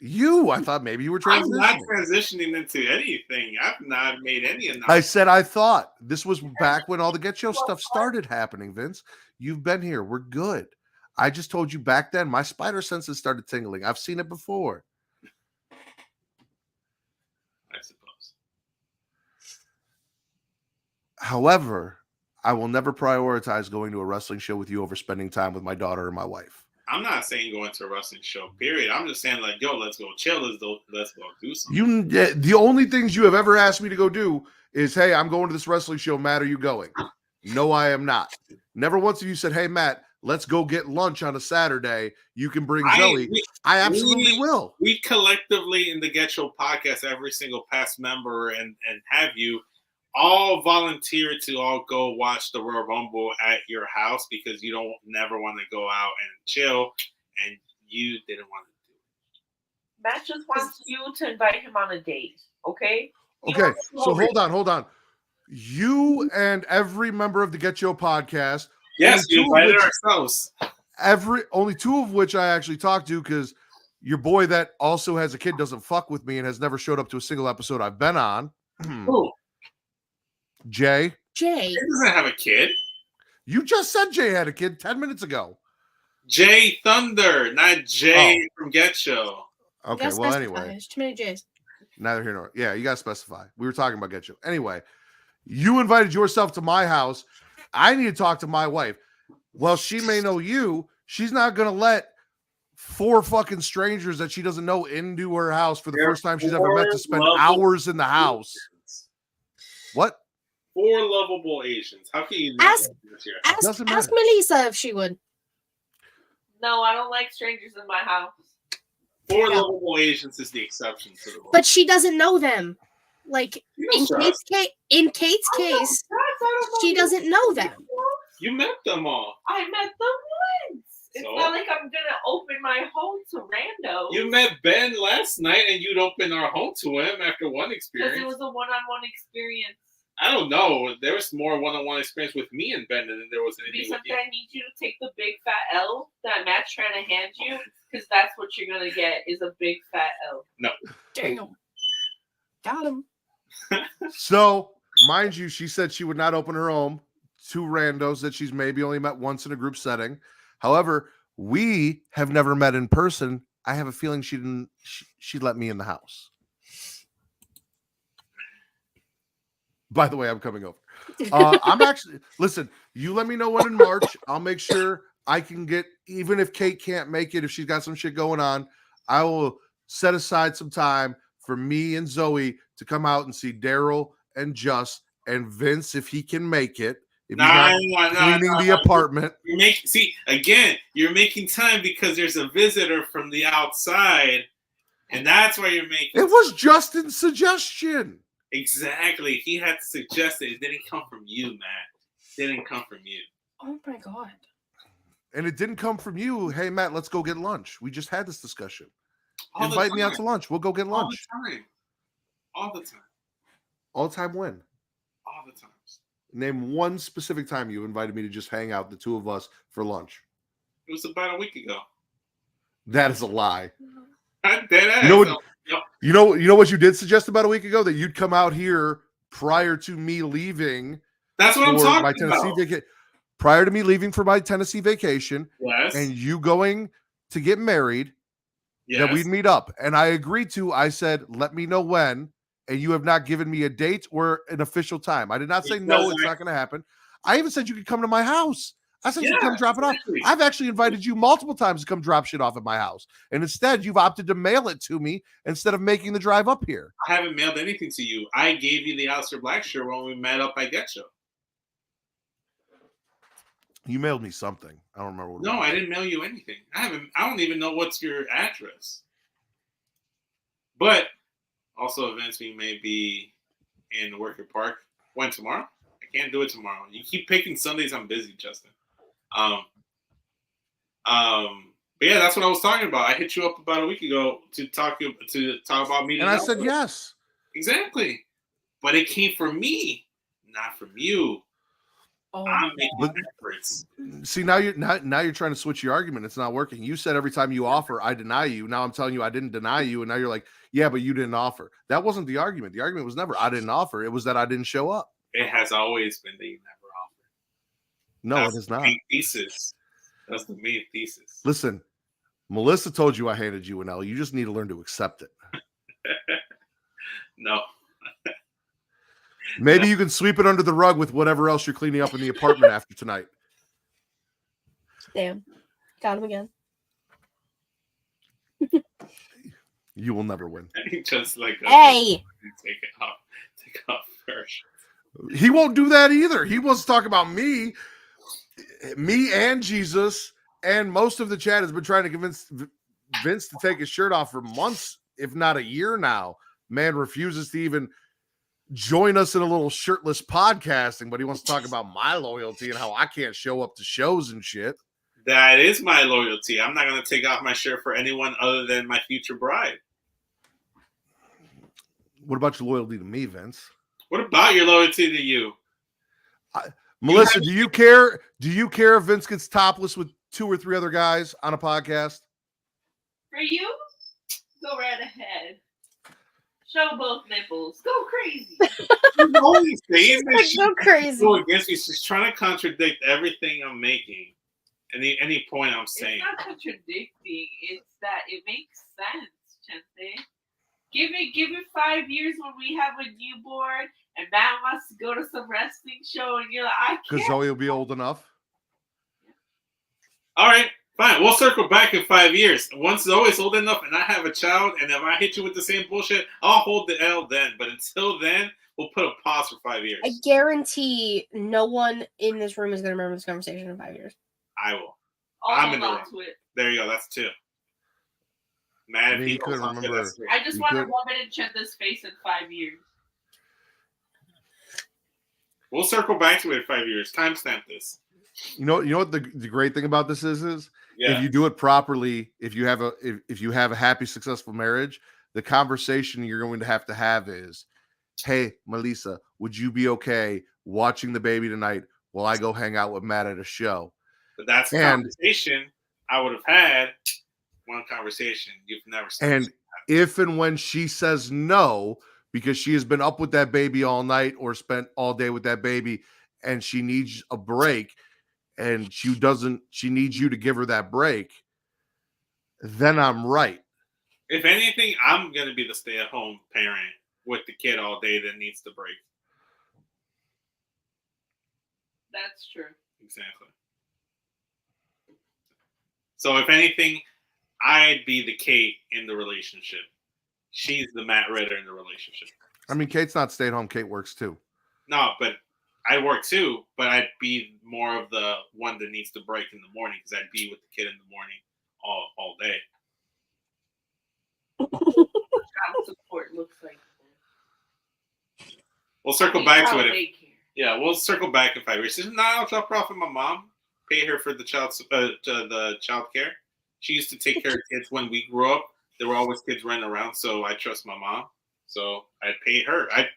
You, I thought maybe you were transitioning. I'm not transitioning into anything. I've not made any announcement. I said I thought this was back when all the Get Show stuff started happening, Vince. You've been here. We're good. I just told you back then my spider senses started tingling. I've seen it before. I suppose. However, I will never prioritize going to a wrestling show with you over spending time with my daughter and my wife. I'm not saying going to a wrestling show, period. I'm just saying, like, yo, let's go chill. Let's go do something. The only things you have ever asked me to go do is, hey, I'm going to this wrestling show. Matt, are you going? No, I am not. Never once have you said, hey, Matt, let's go get lunch on a Saturday. You can bring Zoe. I absolutely will. We collectively in the Get Show podcast, every single past member and have you all volunteer to all go watch the Royal Rumble at your house because you don't never want to go out and chill, and you didn't want to do it. Matt just wants you to invite him on a date, okay? Okay, so hold on. You and every member of the Get Yo podcast. Yes, we invited ourselves. Only two of which I actually talked to because your boy that also has a kid doesn't fuck with me and has never showed up to a single episode I've been on. Who? Jay. He doesn't have a kid. You just said Jay had a kid 10 minutes ago. Jay Thunder, not Jay from Get Show. Okay, well, anyway. There's too many J's. Neither here nor yeah, you got to specify. We were talking about Get Show. Anyway, you invited yourself to my house. I need to talk to my wife. Well, she may know you. She's not going to let 4 fucking strangers that she doesn't know into her house for the first time she's ever met to spend hours in the house. What? 4 lovable Asians. How can you ask Doesn't matter. ask Melissa if she would. No, I don't like strangers in my house. 4 lovable Asians is the exception to the rule. But she doesn't know them. Like You in don't Kate's case, she doesn't know them. You met them all. I met them once. It's So? not like I'm gonna open my home to randos. You met Ben last night and you'd open our home to him after one because experience. it was a one-on-one experience. I don't know. There was more one-on-one experience with me and Ben than there was anything with Because you. I need you to take the big fat L that Matt's trying to hand you, because that's what you're gonna get is a big fat L. No. Damn. Got him. So, mind you, she said she would not open her home to randos that she's maybe only met once in a group setting. However, we have never met in person I have a feeling she'd let me in the house. By the way, I'm coming over. I'm actually, listen, you let me know when in March. I'll make sure I can get, even if Kate can't make it, if she's got some shit going on, I will set aside some time for me and Zoe to come out and see Daryl and Just and Vince if he can make it. If he's not cleaning the apartment. You're making time because there's a visitor from the outside, and that's why you're making it was Justin's suggestion. Exactly. He had to suggest it. It didn't come from you, Matt. It didn't come from you. Oh my God. And it didn't come from you. Hey, Matt, let's go get lunch. We just had this discussion. Invite me out to lunch. We'll go get lunch. All the time. All the time when? All the times. Name one specific time you invited me to just hang out, the two of us, for lunch. It was about a week ago. That is a lie. I did it. You know what you did suggest about a week ago? That you'd come out here prior to me leaving. That's what I'm talking about. Prior to me leaving for my Tennessee vacation. Yes. And you going to get married. Yes. That we'd meet up. And I agreed to, I said, let me know when. And you have not given me a date or an official time. I did not say no, it's not going to happen. I even said you could come to my house. I said you could come drop it off. I've actually invited you multiple times to come drop shit off at my house. And instead, you've opted to mail it to me instead of making the drive up here. I haven't mailed anything to you. I gave you the Alistair Black shirt when we met up at Get Show. You mailed me something. I don't remember what No, I didn't mail you anything. I don't even know what's your address. But also events we may be in Worker Park. When tomorrow? I can't do it tomorrow. You keep picking Sundays. I'm busy, Justin. But yeah, that's what I was talking about. I hit you up about a week ago to talk about meeting. And I said yes. Exactly. But it came from me, not from you. Oh. I'm making efforts. See, now you're trying to switch your argument. It's not working. You said every time you offer, I deny you. Now I'm telling you I didn't deny you, and now you're like, yeah, but you didn't offer. That wasn't the argument. The argument was never I didn't offer. It was that I didn't show up. It has always been that you never offered. No, That's it is not. The thesis. That's the main thesis. Listen, Melissa told you I handed you an L. You just need to learn to accept it. No. Maybe you can sweep it under the rug with whatever else you're cleaning up in the apartment after tonight. Damn. Got him again. You will never win. Just like hey, take it off first. He won't do that either. He wants to talk about me and Jesus, and most of the chat has been trying to convince Vince to take his shirt off for months, if not a year now. Man refuses to even join us in a little shirtless podcasting, but he wants to talk about my loyalty and how I can't show up to shows and shit. That is my loyalty. I'm not going to take off my shirt for anyone other than my future bride. What about your loyalty to me, Vince? What about your loyalty to you? Melissa, do you care? Do you care if Vince gets topless with 2 or 3 other guys on a podcast? For you, go right ahead. Show both nipples. Go crazy. She's always saying this. Go crazy. Go against me. She's trying to contradict everything I'm making. Any point I'm saying. It's not contradicting. It's that it makes sense, Chente. Give it 5 years when we have a newborn and Matt wants to go to some wrestling show and you're like, I can't. Because Zoe will be old enough. All right, fine. We'll circle back in 5 years. Once Zoe's old enough and I have a child, and if I hit you with the same bullshit, I'll hold the L then. But until then, we'll put a pause for 5 years. I guarantee no one in this room is going to remember this conversation in 5 years. I will. I'll hold on to it. There you go. That's 2. Mad I mean, people. you couldn't remember. I just want to rub it in Chente's face in 5 years. We'll circle back to it in 5 years. Timestamp this. You know what the great thing about this is Yeah. if you do it properly, if you have a happy, successful marriage, the conversation you're going to have is, hey, Melissa, would you be okay watching the baby tonight while I go hang out with Matt at a show? But that's the conversation I would have had. One conversation. You've never said. And if and when she says no, because she has been up with that baby all night or spent all day with that baby and she needs a break and she needs you to give her that break, then I'm right. If anything, I'm gonna be the stay-at-home parent with the kid all day that needs the break. That's true. Exactly. So if anything, I'd be the Kate in the relationship. She's the Matt Ritter in the relationship. I mean, Kate's not stay at home. Kate works too. No, but I work too, but I'd be more of the one that needs to break in the morning because I'd be with the kid in the morning all day. Child support looks like. We'll circle back to Child it. daycare. Yeah, we'll circle back in 5 years. She says, "No, I'll drop her off with my mom. Pay her for the child care. She used to take care of kids when we grew up. There were always kids running around, so I trust my mom. So I'd pay her. I'd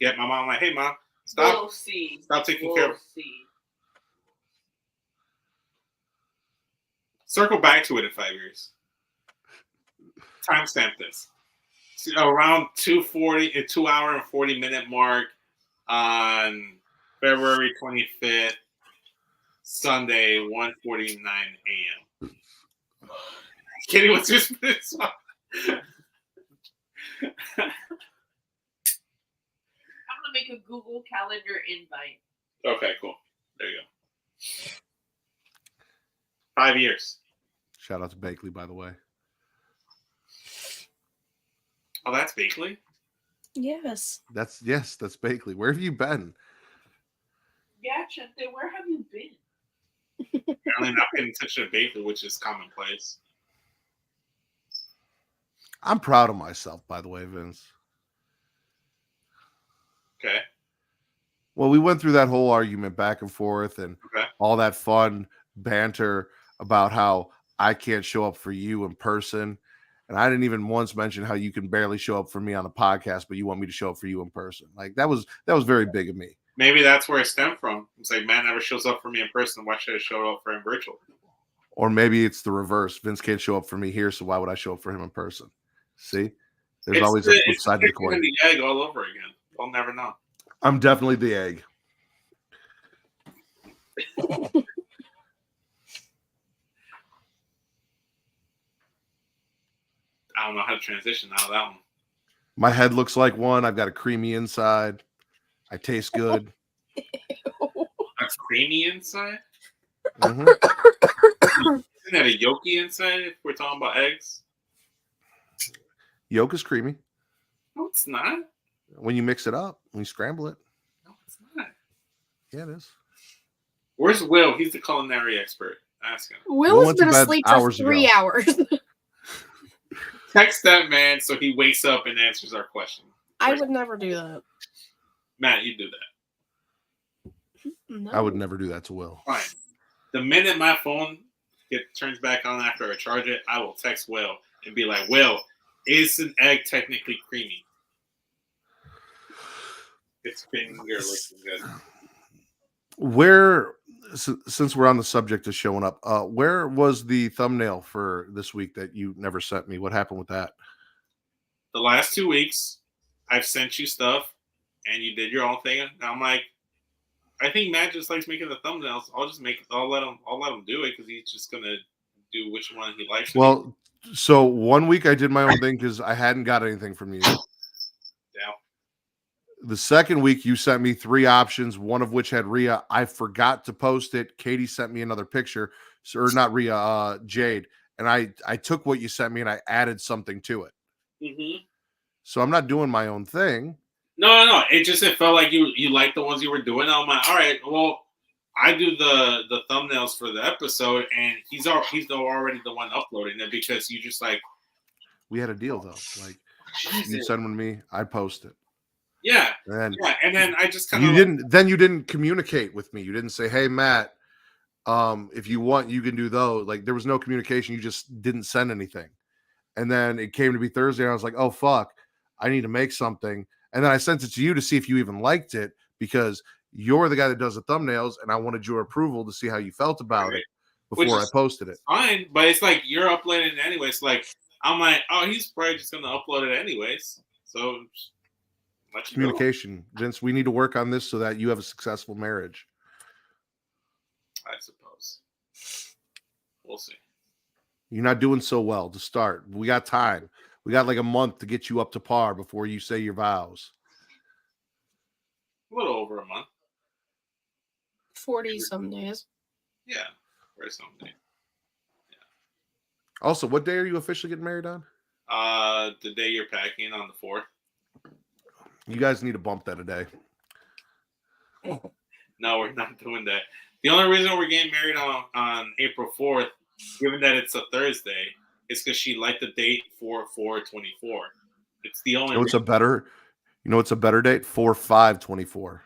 get my mom like, hey, mom, We'll see. stop taking care of. See. Circle back to it in 5 years. Timestamp this. Around 2:40, a 2 hour and 40-minute mark on February 25th, Sunday, 1:49 a.m. Kitty, what's your split? I'm gonna make a Google Calendar invite. Okay, cool. There you go. 5 years. Shout out to Bakley, by the way. Oh, that's Bakley? Yes. That's Bakley. Where have you been? Yeah, Chente, where have you been? Apparently not paying attention to Bakley, which is commonplace. I'm proud of myself, by the way, Vince. Okay. Well, we went through that whole argument back and forth and Okay. all that fun banter about how I can't show up for you in person. And I didn't even once mention how you can barely show up for me on the podcast, but you want me to show up for you in person. Like that was very big of me. Maybe that's where it stemmed from. It's like, Matt never shows up for me in person. Why should I show up for him virtual? Or maybe it's the reverse. Vince can't show up for me here, so why would I show up for him in person? See? There's always a flip side to the coin. The egg all over again. I'll never know. I'm definitely the egg. I don't know how to transition out of that one. My head looks like one. I've got a creamy inside. I taste good. That's creamy inside? Mhm. Isn't that a yolky inside if we're talking about eggs? Yolk is creamy No, it's not. when you mix it up, when you scramble it. No, it's not. Yeah, it is. Where's Will? He's the culinary expert. Ask him. Will has went to been bed asleep for hours 3 ago. hours. Text that man so he wakes up and answers our question. I would never do that. Matt, you do that. No. I would never do that to Will. Fine. The minute my phone turns back on after I charge it, I will text Will and be like, Will, is an egg technically creamy? It's finger looking good. Where, since we're on the subject of showing up, where was the thumbnail for this week that you never sent me? What happened with that? The last 2 weeks, I've sent you stuff, and you did your own thing. And I'm like, I think Matt just likes making the thumbnails. I'll let him do it because he's just gonna do which one he likes. Well, so 1 week I did my own thing because I hadn't got anything from you. Yeah. The second week you sent me 3 options, one of which had Rhea. I forgot to post it. Katie sent me another picture, or not Rhea, Jade, and I took what you sent me and I added something to it. Mm-hmm. So I'm not doing my own thing. No. It felt like you liked the ones you were doing. I'm like, all right, well, I do the thumbnails for the episode, and he's already the one uploading it because you just like. We had a deal though. Like you Jesus. send one to me, I post it. Yeah. And Yeah, and then I just kind you of didn't communicate with me. You didn't say, "Hey, Matt, if you want, you can do those." Like there was no communication. You just didn't send anything. And then it came to be Thursday, and I was like, "Oh fuck, I need to make something." And then I sent it to you to see if you even liked it because you're the guy that does the thumbnails, and I wanted your approval to see how you felt about it before I posted it. fine, but it's like you're uploading it anyways. Like I'm like, oh, he's probably just gonna upload it anyways. So let you know. Communication, Vince. We need to work on this so that you have a successful marriage. I suppose. We'll see. You're not doing so well to start. We got time. We got like a month to get you up to par before you say your vows. A little over a month. 40 some days. Yeah, or something. Also, what day are you officially getting married on? The day you're packing on the 4th. You guys need to bump that a day. No, we're not doing that. The only reason we're getting married on April 4th, given that it's a Thursday, is because she liked the date 4/4/24. It's the only. You know what's a better date? 4/5/24.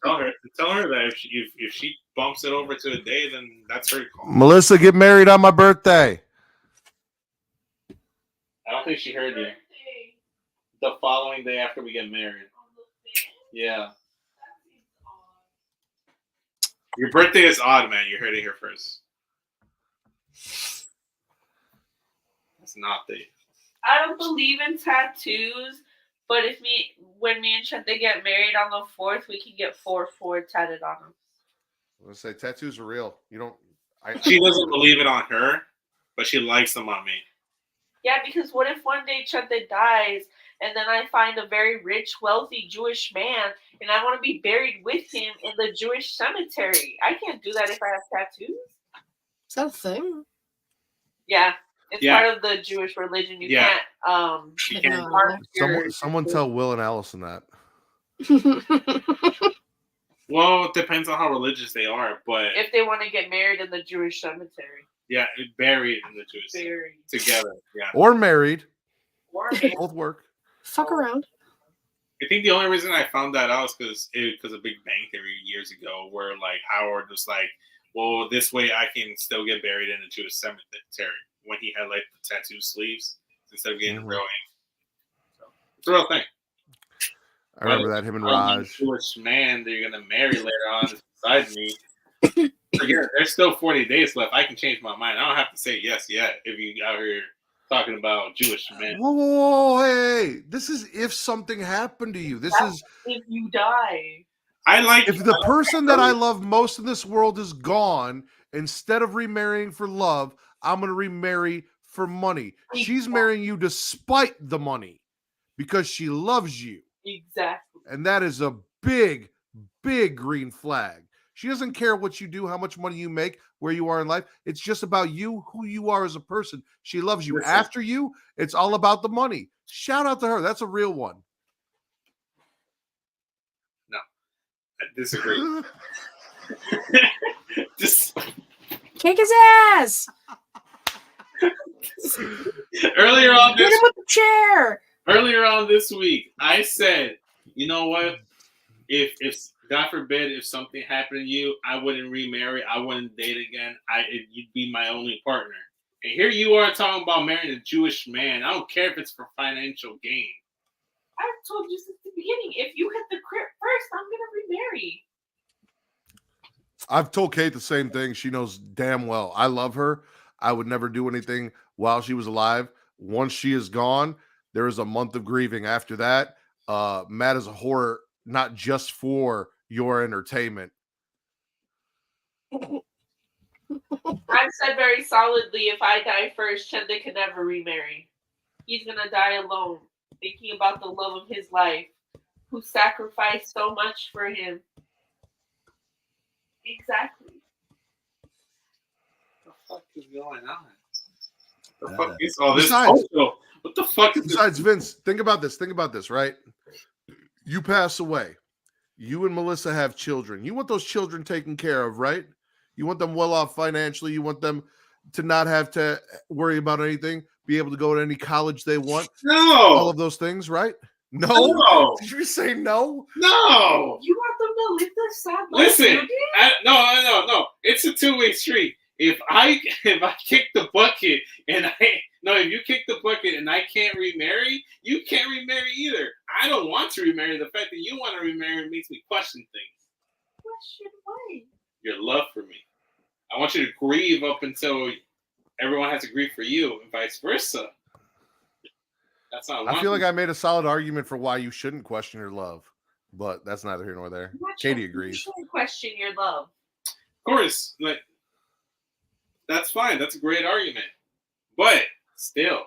Tell her that if she bumps it over to a day, then that's her call. Melissa, get married on my birthday. I don't think she heard you. The following day after we get married. Yeah. Your birthday is odd, man. You heard it here first. That's not the. I don't believe in tattoos, but when me and Chente get married on the 4th, we can get 4/4 tatted on us. I'm gonna say tattoos are real. You don't. She doesn't believe it on her, but she likes them on me. Yeah, because what if one day Chente dies and then I find a very rich, wealthy Jewish man and I want to be buried with him in the Jewish cemetery? I can't do that if I have tattoos. Is that a thing? Yeah, it's part of the Jewish religion. You can't. You can't. mark your- Someone tell Will and Allison that. Well, it depends on how religious they are, but if they want to get married in the Jewish cemetery. yeah, buried in the Jewish Buried. together. Yeah. Or married. Or Both work. Fuck around. I think the only reason I found that out is because of Big Bang Theory years ago, where like Howard was like, "Well, this way I can still get buried in a Jewish cemetery." When he had like the tattoo sleeves instead of getting the real ink. So it's a real thing. I remember that him and Raj. Jewish man that you're gonna marry later on is beside me. Forget it. There's still 40 days left. I can change my mind. I don't have to say yes yet if you out here talking about Jewish men. Whoa, hey! This is if something happened to you. This is if you die. If the person that I love most in this world is gone, instead of remarrying for love, I'm going to remarry for money. She's marrying you despite the money because she loves you. Exactly. And that is a big, big green flag. She doesn't care what you do, how much money you make, where you are in life. It's just about you, who you are as a person. She loves you. Listen. After you, it's all about the money. Shout out to her. That's a real one. No, I disagree. Just Kick his ass! earlier on Hit him with the chair! Earlier on this week, I said, you know what? If God forbid, if something happened to you, I wouldn't remarry. I wouldn't date again. You'd be my only partner. And here you are talking about marrying a Jewish man. I don't care if it's for financial gain. I've told you since the beginning. If you hit the crib first, I'm gonna remarry. I've told Kate the same thing. She knows damn well. I love her. I would never do anything while she was alive. Once she is gone, there is a month of grieving. After that, Matt is a horror, not just for your entertainment. I've said very solidly, if I die first, Chende can never remarry. He's gonna die alone, thinking about the love of his life, who sacrificed so much for him. Exactly. What the fuck is going on? What the fuck is all this? Besides, what the fuck is besides Vince, think about this, right? You pass away. You and Melissa have children. You want those children taken care of, right? You want them well off financially. You want them to not have to worry about anything, be able to go to any college they want. No. All of those things, right? No. No. Did you say no? No. You want them to live their sad life? Listen, no. It's a two-way street. If I kick the bucket and if you kick the bucket and I can't remarry, you can't remarry either. I don't want to remarry. The fact that you want to remarry makes me question things. Question why? Your love for me. I want you to grieve up until everyone has to grieve for you, and vice versa. That's not. I feel like I made a solid argument for why you shouldn't question your love, but that's neither here nor there. Katie agrees. You shouldn't question your love. Of course, like That's fine. That's a great argument. But still,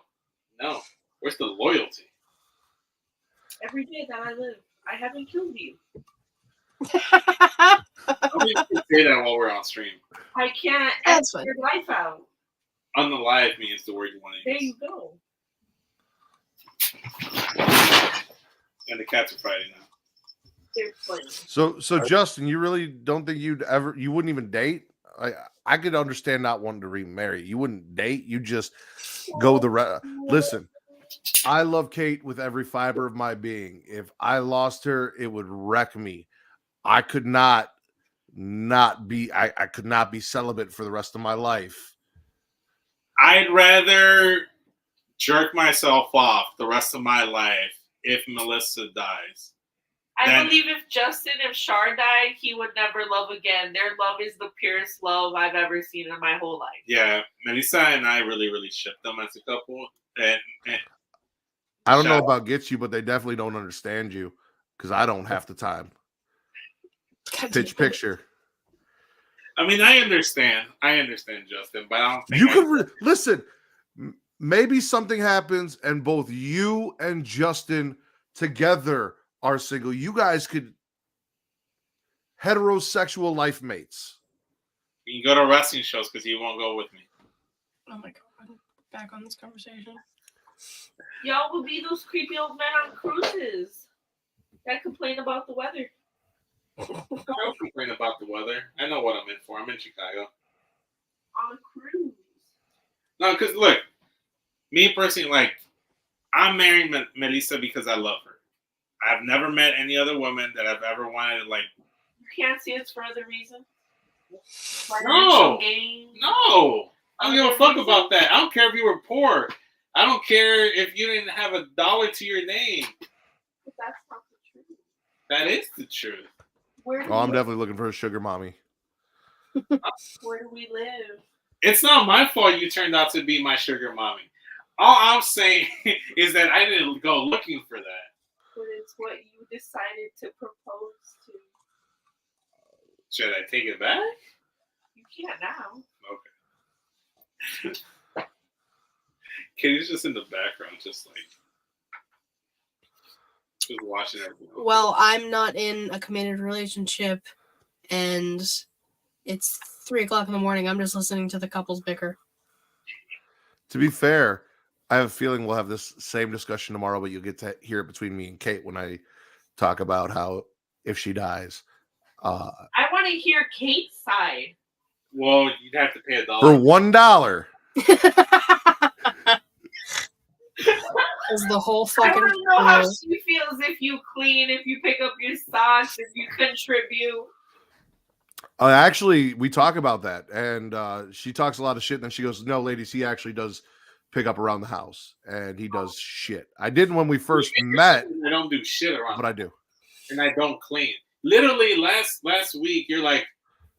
no. Where's the loyalty? Every day that I live, I haven't killed you. I mean, you can say that while we're on stream. I can't That's edit fine. your life out. On the live means the word you want to There use. you go. And the cats are fighting now. They're playing. So Justin, you really don't think you wouldn't even date? I could understand not wanting to remarry. You wouldn't date. You just go listen. I love Kate with every fiber of my being. If I lost her, it would wreck me. I could not be. I could not be celibate for the rest of my life. I'd rather jerk myself off the rest of my life if Melissa dies. I believe if Shar died, he would never love again. Their love is the purest love I've ever seen in my whole life. Yeah, Melissa and I really, really shipped them as a couple. And I don't know about get you, but they definitely don't understand you because I don't half the time. Pitch picture. I mean, I understand, Justin, but I don't think You could listen. Maybe something happens and both you and Justin together are single. You guys could heterosexual life mates. you can go to wrestling shows because you won't go with me. Oh my god. Back on this conversation. Y'all would be those creepy old men on cruises that complain about the weather. I don't complain about the weather. I know what I'm in for. I'm in Chicago. On a cruise. No, because look, me personally, like, I'm marrying Melissa because I love her. I've never met any other woman that I've ever wanted to, like. You can't see it's for other reasons? No. Gain? No. I don't give a fuck about that. I don't care if you were poor. I don't care if you didn't have $1 to your name. But that's not the truth. That is the truth. I'm definitely looking for a sugar mommy. Where do we live? It's not my fault you turned out to be my sugar mommy. All I'm saying is that I didn't go looking for that. But it's what you decided to propose to. Should I take it back? You can't now. Okay. Katie's just in the background, just watching everything. Well, I'm not in a committed relationship, and it's 3:00 in the morning. I'm just listening to the couples bicker. To be fair, I have a feeling we'll have this same discussion tomorrow, but you'll get to hear it between me and Kate when I talk about how if she dies. I want to hear Kate's side. Well, you'd have to pay $1 for $1. Is the whole I fucking want to know how she feels if you clean, if you pick up your socks, if you contribute. Actually, we talk about that, and she talks a lot of shit. And then she goes, "No, ladies, he actually does pick up around the house, and he does shit. I didn't when we first met. I don't do shit around, but I do, and I don't clean. Literally, last week, you're like,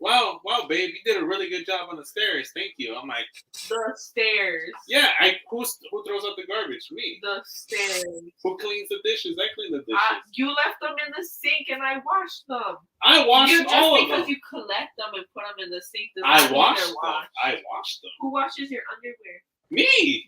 "Wow, babe, you did a really good job on the stairs. Thank you." I'm like, the stairs. Yeah, who throws out the garbage? Me. The stairs. Who cleans the dishes? I clean the dishes. You left them in the sink, and I washed them. I washed all of them. Because you collect them and put them in the sink. I washed them. I washed them. Who washes your underwear? Me.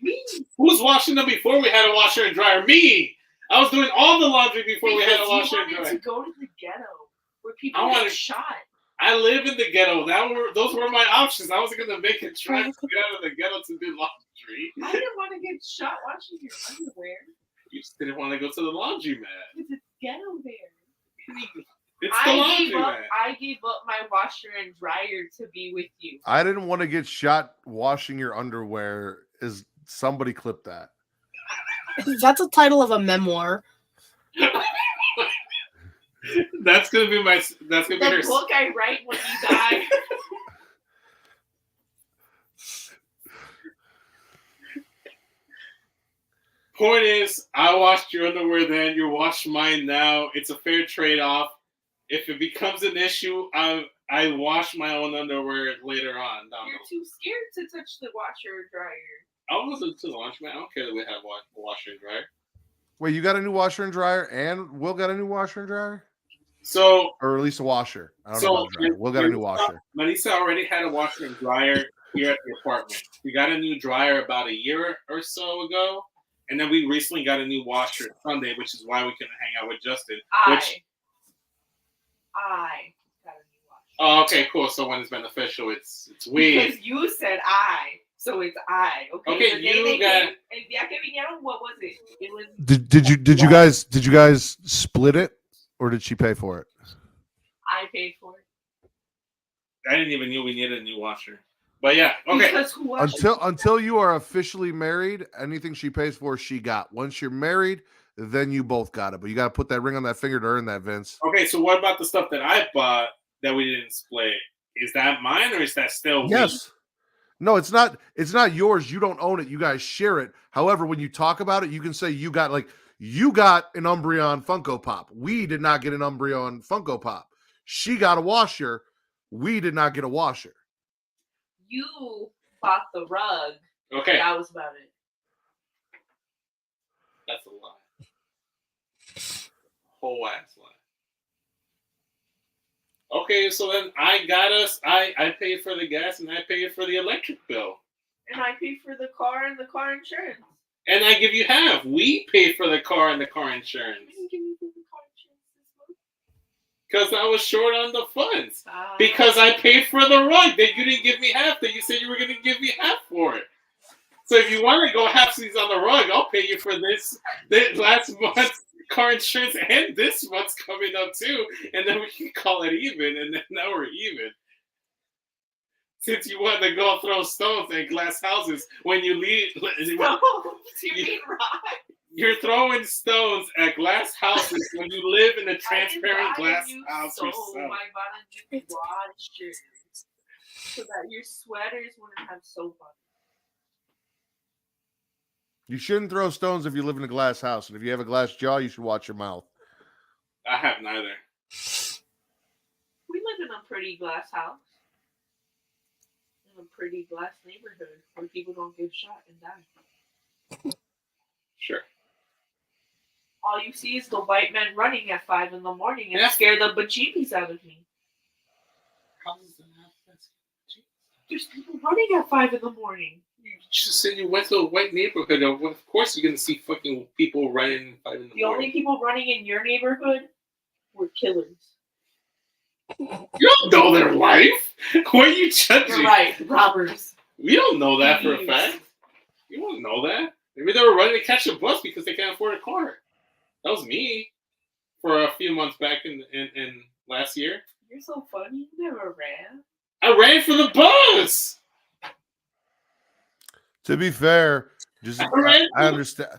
Who's washing them before we had a washer and dryer? Me. I was doing all the laundry before we had a washer and dryer. You wanted to go to the ghetto where people get shot. I live in the ghetto. Those were my options. I wasn't gonna make a try to get out of the ghetto to do laundry. I didn't want to get shot washing your underwear. You just didn't want to go to the laundromat. Because it's ghetto there. It's the laundromat. I gave up my washer and dryer to be with you. I didn't want to get shot washing your underwear. Is somebody clip that? That's the title of a memoir. That's gonna be my. That's gonna be the book I write when you die. Point is, I washed your underwear then. You wash mine now. It's a fair trade-off. If it becomes an issue, I wash my own underwear later on. You're too scared to touch the washer or dryer. I'll listen to the laundromat. I don't care that we have a washer and dryer. Wait, you got a new washer and dryer, and Will got a new washer and dryer? So, or at least a washer. I don't know about a dryer. Will got a new washer. Melissa already had a washer and dryer here at the apartment. We got a new dryer about a year or so ago, and then we recently got a new washer Sunday, which is why we couldn't hang out with Justin. I got a new watch. Oh, okay, cool. So when it's beneficial, it's we. Because you said I, so it's I. Okay, Okay, the day you they got- came, and ya que vinieron, what was it? It was Did you guys split it, or did she pay for it? I paid for it. I didn't even know we needed a new washer. But yeah, okay. Because who else? Until you are officially married, anything she pays for, she got. Once you're married, then you both got it. But you got to put that ring on that finger to earn that, Vince. Okay, so what about the stuff that I bought that we didn't split? Is that mine or is that still Yes. No, it's not. It's not yours. You don't own it. You guys share it. However, when you talk about it, you can say you got an Umbreon Funko Pop. We did not get an Umbreon Funko Pop. She got a washer. We did not get a washer. You bought the rug. Okay, That was about it. that's a lie. Whole ass lie. Okay, so then I paid for the gas and I paid for the electric bill. And I paid for the car and the car insurance. And I give you half. We pay for the car and the car insurance. You didn't give me the car insurance this month. Because I was short on the funds. Ah. Because I paid for the rug that you didn't give me half, that you said you were going to give me half for it. So if you want to go halfsies on the rug, I'll pay you for this last month's car insurance and this month's coming up too. And then we can call it even, and then now we're even. Since you want to go throw stones at glass houses when you leave, You mean right? you're throwing stones at glass houses when you live in a transparent glass house So yourself. I bought a new washer so that your sweaters wouldn't have soap on. You shouldn't throw stones if you live in a glass house. And if you have a glass jaw, you should watch your mouth. I have neither. We live in a pretty glass house. In a pretty glass neighborhood where people don't get shot and die. Sure. All you see is the white men running at 5 a.m. and Yeah. scare the bejeebies out of me. How does that happen? There's people running at 5 a.m. You just said you went to a white neighborhood. Of course you're going to see fucking people running 5 in the The only morning. people running in your neighborhood were killers. You don't know their life. Why are you judging? You're right, robbers. We don't know that for a Thieves. fact. You don't know that. Maybe they were running to catch a bus because they can't afford a car. That was me for a few months back in last year. You're so funny. You never ran. I ran for the bus. To be fair, just Right. I understand.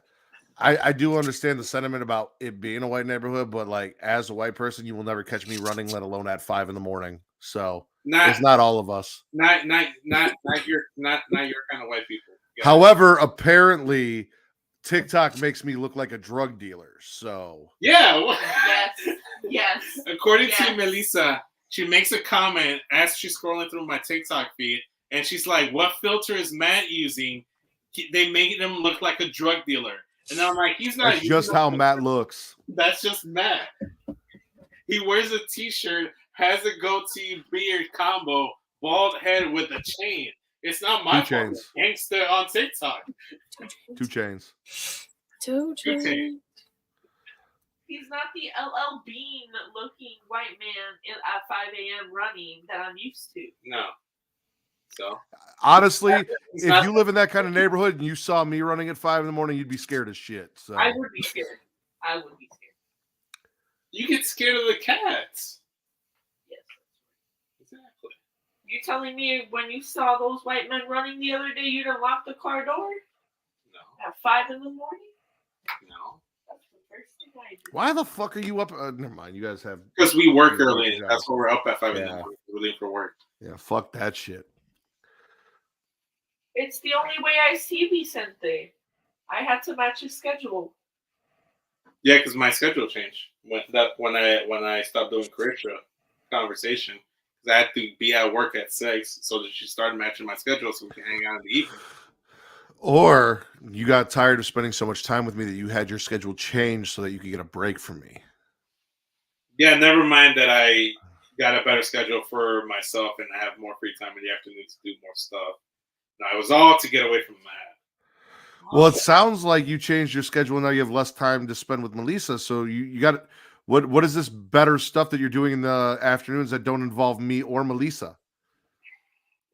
I do understand the sentiment about it being a white neighborhood, but like as a white person, you will never catch me running, let alone at 5 a.m. So it's not all of us. Not your kind of white people. Yeah. However, apparently TikTok makes me look like a drug dealer. So Yeah. well, Yes. According to Yes. Melissa, she makes a comment as she's scrolling through my TikTok feed, and she's like, "What filter is Matt using? They make him look like a drug dealer." And I'm like, "He's not." that's just how Matt looks. That's just Matt. He wears a T-shirt, has a goatee beard combo, bald head with a chain. It's not my Two chains. fault. Gangster on TikTok. 2 chains. Two chains. chains. He's not the LL Bean looking white man at 5 a.m. running that I'm used to. No. So Honestly, it's if not- you live in that kind of neighborhood and you saw me running at 5 a.m, you'd be scared as shit. So I would be scared. I would be scared. you get scared of the cats. Yes. Exactly. You telling me when you saw those white men running the other day, you didn't lock the car door No. at 5 in the morning? No. That's the first thing I did. why the fuck are you up? Never mind. You guys have Because we work early. Yeah. That's why we're up at 5 in the Yeah. morning. We're leaving for work. yeah. Fuck that shit. It's the only way I see Vicente. I had to match his schedule. Yeah, because my schedule changed when I stopped doing Croatia conversation. Because I had to be at work at 6, so that she started matching my schedule so we can hang out in the evening. Or you got tired of spending so much time with me that you had your schedule changed so that you could get a break from me. Yeah, never mind that I got a better schedule for myself, and I have more free time in the afternoon to do more stuff. Now, it was all to get away from that. Well, it sounds like you changed your schedule and now you have less time to spend with Melissa. So you got what is this better stuff that you're doing in the afternoons that don't involve me or Melissa?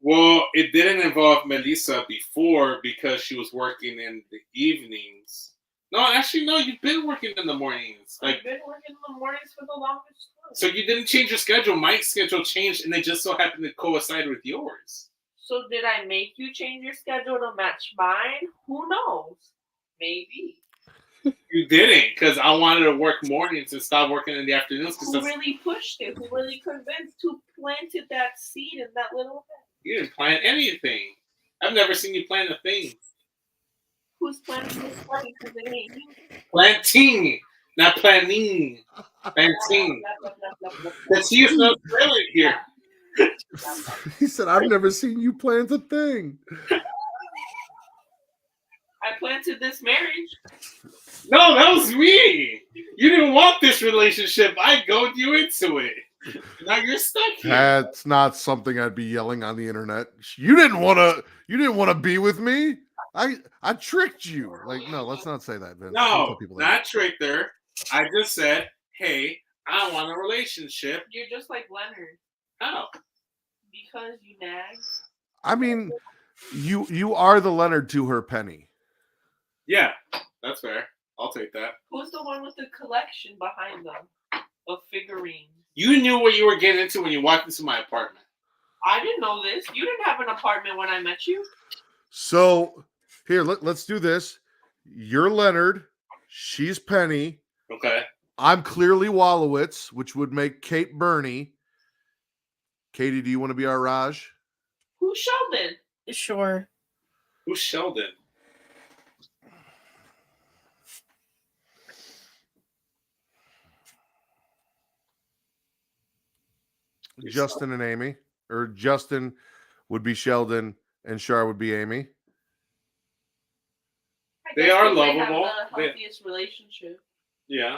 Well, it didn't involve Melissa before because she was working in the evenings. No, actually, no, you've been working in the mornings. I've been working in the mornings for the longest time. So you didn't change your schedule. My schedule changed, and they just so happened to coincide with yours. So did I make you change your schedule to match mine? Who knows? Maybe. You didn't, because I wanted to work mornings and stop working in the afternoons. Who really pushed it? Who really convinced? Who planted that seed in that little head? You didn't plan anything. I've never seen you plan a thing. Who's planting this money? Because it ain't you. Planting, not planning. Planting. Because he is no brilliant here. He said, I've never seen you plant a thing. I planted this marriage. No, that was me. You didn't want this relationship. I goaded you into it. Now you're stuck here. That's not something I'd be yelling on the internet. You didn't want to be with me. I tricked you. Like, no, let's not say that, Vince. Don't No, tell people not tricked her. I just said, hey, I want a relationship. You're just like Leonard. How? Because you nag. I mean, you are the Leonard to her Penny. Yeah, that's fair. I'll take that. Who's the one with the collection behind them of figurines? You knew what you were getting into when you walked into my apartment. I didn't know this. You didn't have an apartment when I met you. So here, let's do this. You're Leonard. She's Penny. Okay. I'm clearly Wallowitz, which would make Kate Bernie. Katie, do you want to be our Raj? Who's Sheldon? Sure. Who's Sheldon? Justin and Amy. Or Justin would be Sheldon and Shar would be Amy. They are might lovable. have the healthiest relationship. Yeah.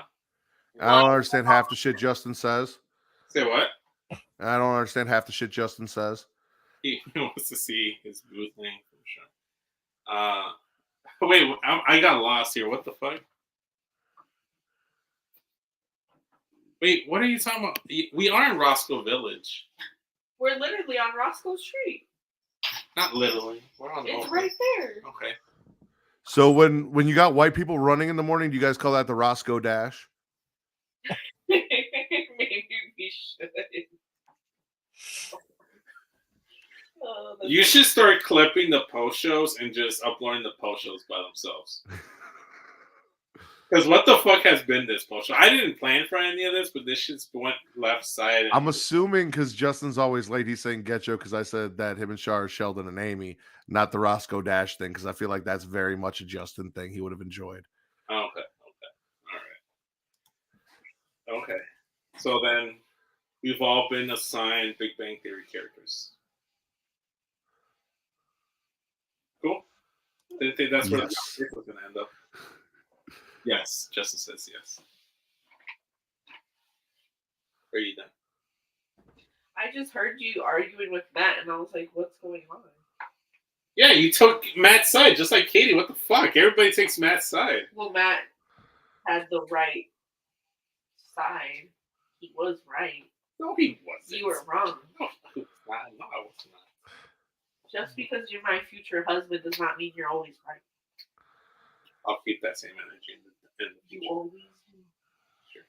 I don't understand half the shit Justin says. Say what? I don't understand half the shit Justin says. He wants to see his booth thing for sure. Wait, I got lost here. What the fuck? Wait, what are you talking about? We are in Roscoe Village. We're literally on Roscoe Street. Not literally. We're on It's over. right there. Okay. So when you got white people running in the morning, do you guys call that the Roscoe Dash? Maybe we should. Oh, You should start clipping the post shows and just uploading the post shows by themselves. Because what the fuck has been this post show? I didn't plan for any of this, but this shit's went left side. I'm assuming because Justin's always late, he's saying Getcho because I said that him and Shar are Sheldon and Amy, not the Roscoe Dash thing, because I feel like that's very much a Justin thing he would have enjoyed. Oh, okay. All right. Okay. So then we've all been assigned Big Bang Theory characters. Cool. Didn't think that's where the conversation was going to end up. Yes. Justin says yes. Are you done? I just heard you arguing with Matt, and I was like, what's going on? Yeah, you took Matt's side, just like Katie. What the fuck? Everybody takes Matt's side. Well, Matt had the right side. He was right. No, he wasn't. You were wrong. No, I was not. Just because you're my future husband does not mean you're always right. I'll keep that same energy in the You future. always do. Sure.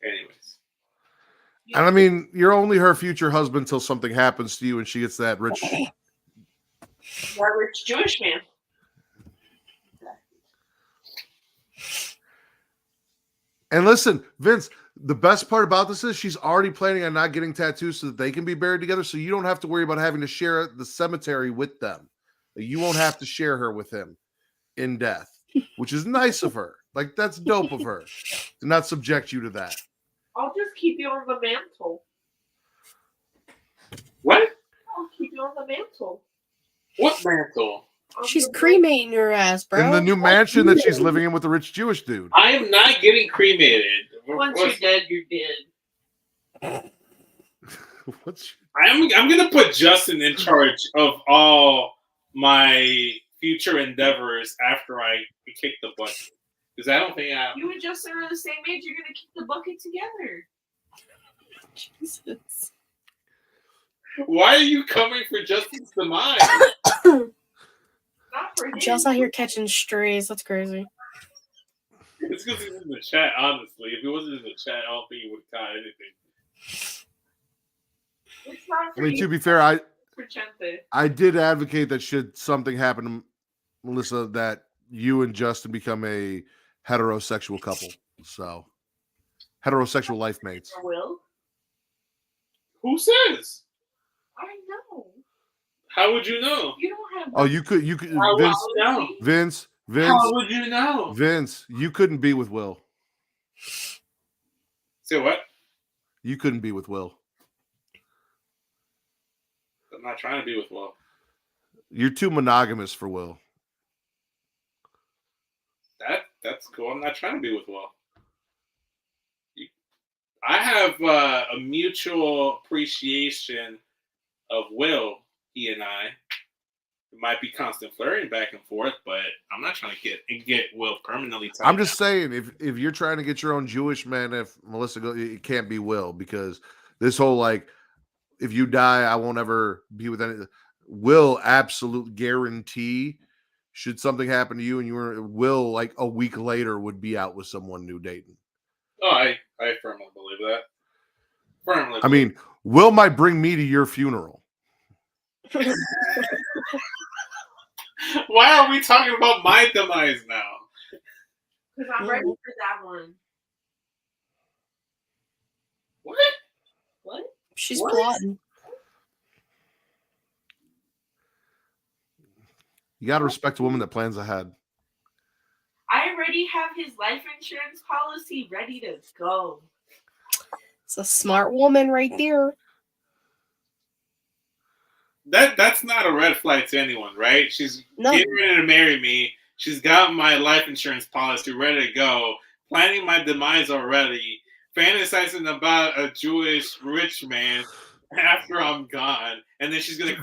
Anyways. And I mean, you're only her future husband until something happens to you and she gets that rich. You're a rich Jewish man. And listen, Vince, the best part about this is she's already planning on not getting tattoos so that they can be buried together. So you don't have to worry about having to share the cemetery with them. You won't have to share her with him in death, which is nice of her. Like, that's dope of her to not subject you to that. I'll just keep you on the mantle. What? I'll keep you on the mantle. What mantle? She's cremating your ass, bro. In the new mansion that she's living in with the rich Jewish dude. I am not getting cremated. Once you're dead, you're dead. What's I'm gonna put Justin in charge of all my future endeavors after I kick the bucket. Because I don't think You and Justin are the same age. You're gonna kick the bucket together. Jesus. Why are you coming for Justin's demise? Not for him. Just out here catching strays. That's crazy. It's because he's in the chat, honestly. If he wasn't in the chat, I don't think he would have caught anything. It's not for I mean, you. to be fair, For Chente. I did advocate that should something happen to Melissa, that you and Justin become a heterosexual couple. So, heterosexual life mates. Or Will. Who says? I know. How would you know? You don't have. Oh, you could, How would Vince, you know? Vince, How would you know? Vince, you couldn't be with Will. Say what? You couldn't be with Will. I'm not trying to be with Will. You're too monogamous for Will. That's cool. I'm not trying to be with Will. I have a mutual appreciation of Will. He and I. It might be constant flirting back and forth, but I'm not trying to get Will permanently tied I'm just down. saying, if you're trying to get your own Jewish man, if Melissa goes, it can't be Will, because this whole like, if you die, I won't ever be with any. Will absolute guarantee. Should something happen to you and you were Will, like a week later, would be out with someone new dating. Oh, I firmly believe that. Firmly. I mean, Will might bring me to your funeral. Why are we talking about my demise now? Because I'm ready for that one. What? What? She's What? plotting. You got to respect a woman that plans ahead. I already have his life insurance policy ready to go. It's a smart woman right there. That's not a red flag to anyone, right? She's No. getting ready to marry me. She's got my life insurance policy ready to go, planning my demise already, fantasizing about a Jewish rich man after I'm gone, and then she's gonna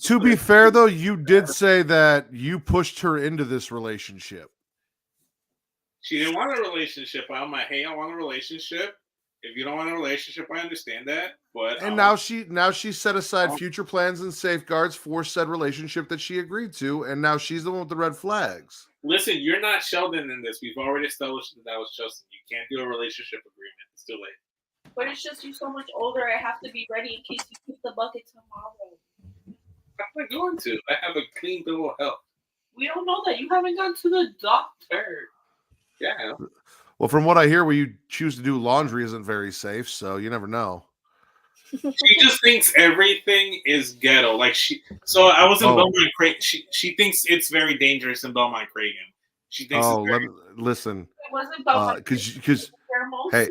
To be fair, though, you did say that you pushed her into this relationship. She didn't want a relationship. I'm like, hey, I want a relationship. If you don't want a relationship, I understand that. But And now she set aside future plans and safeguards for said relationship that she agreed to, and now she's the one with the red flags. listen, you're not Sheldon in this. We've already established that was Justin. You can't do a relationship agreement. It's too late. But it's just you're so much older. I have to be ready in case you kick the bucket tomorrow. I'm not going to. I have a clean bill of health. We don't know that. You haven't gone to the doctor. Yeah. Well, from what I hear, where you choose to do laundry isn't very safe, so you never know. She just thinks everything is ghetto. Like so I was in Belmont Craig. She thinks it's very dangerous in Belmont Cragen. She thinks listen. It wasn't Belmont. Because hey,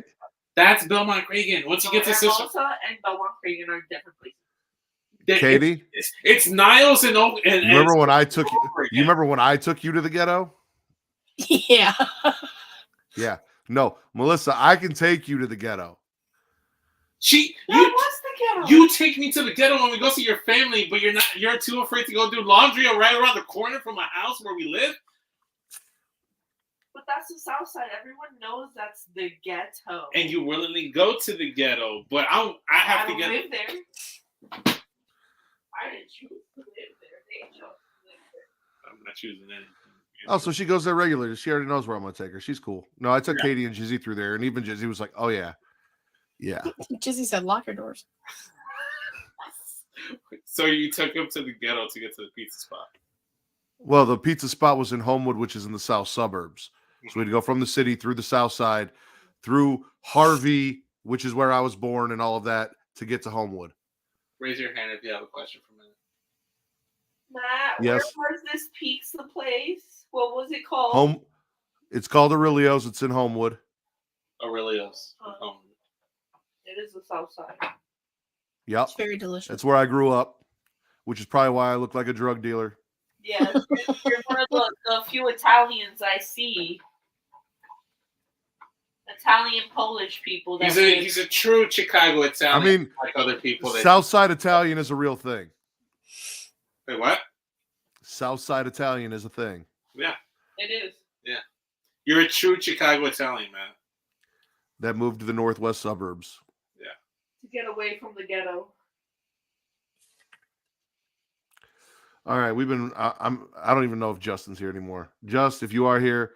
that's Belmont Cragen. Once you get to sister, and Belmont Cragen are different places. Katie, it's Niles and remember when I took you? You remember when I took you to the ghetto? Yeah. Yeah. No, Melissa, I can take you to the ghetto. That was the ghetto. You take me to the ghetto when we go see your family, but you're too afraid to go do laundry right around the corner from my house where we live. But that's the South Side. Everyone knows that's the ghetto. And you willingly go to the ghetto, but I have to get live there. I didn't choose to live there. They chose to live there. I'm not choosing anything. Oh, so she goes there regularly. She already knows where I'm going to take her. She's cool. No, I took Katie and Jizzy through there, and even Jizzy was like, "Oh yeah, yeah." Jizzy said, "Lock your doors." So you took him to the ghetto to get to the pizza spot. Well, the pizza spot was in Homewood, which is in the south suburbs. So we'd go from the city through the south side, through Harvey, which is where I was born, and all of that to get to Homewood. Raise your hand if you have a question for me. Matt, Yes. where was this pizza place? What was it called? It's called Aurelio's. It's in Homewood. Aurelio's. It is the South Side. Yep. It's very delicious. That's where I grew up, which is probably why I look like a drug dealer. Yes, you're one of the few Italians I see. Italian Polish people. That He's a true Chicago Italian. I mean, like other people. That Southside Italian is a real thing. Wait, what? Southside Italian is a thing. Yeah, it is. yeah. You're a true Chicago Italian, man. That moved to the northwest suburbs. Yeah. To get away from the ghetto. All right, we've been. I don't even know if Justin's here anymore. Just, if you are here,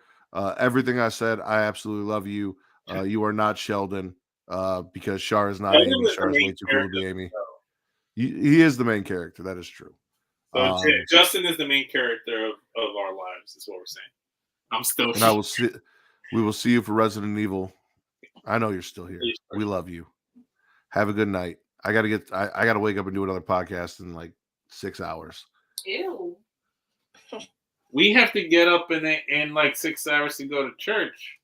everything I said, I absolutely love you. You are not Sheldon, because Shar is not Sheldon Amy. is the Shar is main way too cool to be character, Amy. He is the main character. That is true. So Justin is the main character of our lives. Is what we're saying. I'm still. And I will see. We will see you for Resident Evil. I know you're still here. We love you. Have a good night. I gotta wake up and do another podcast in like 6 hours. Ew. We have to get up in like 6 hours to go to church.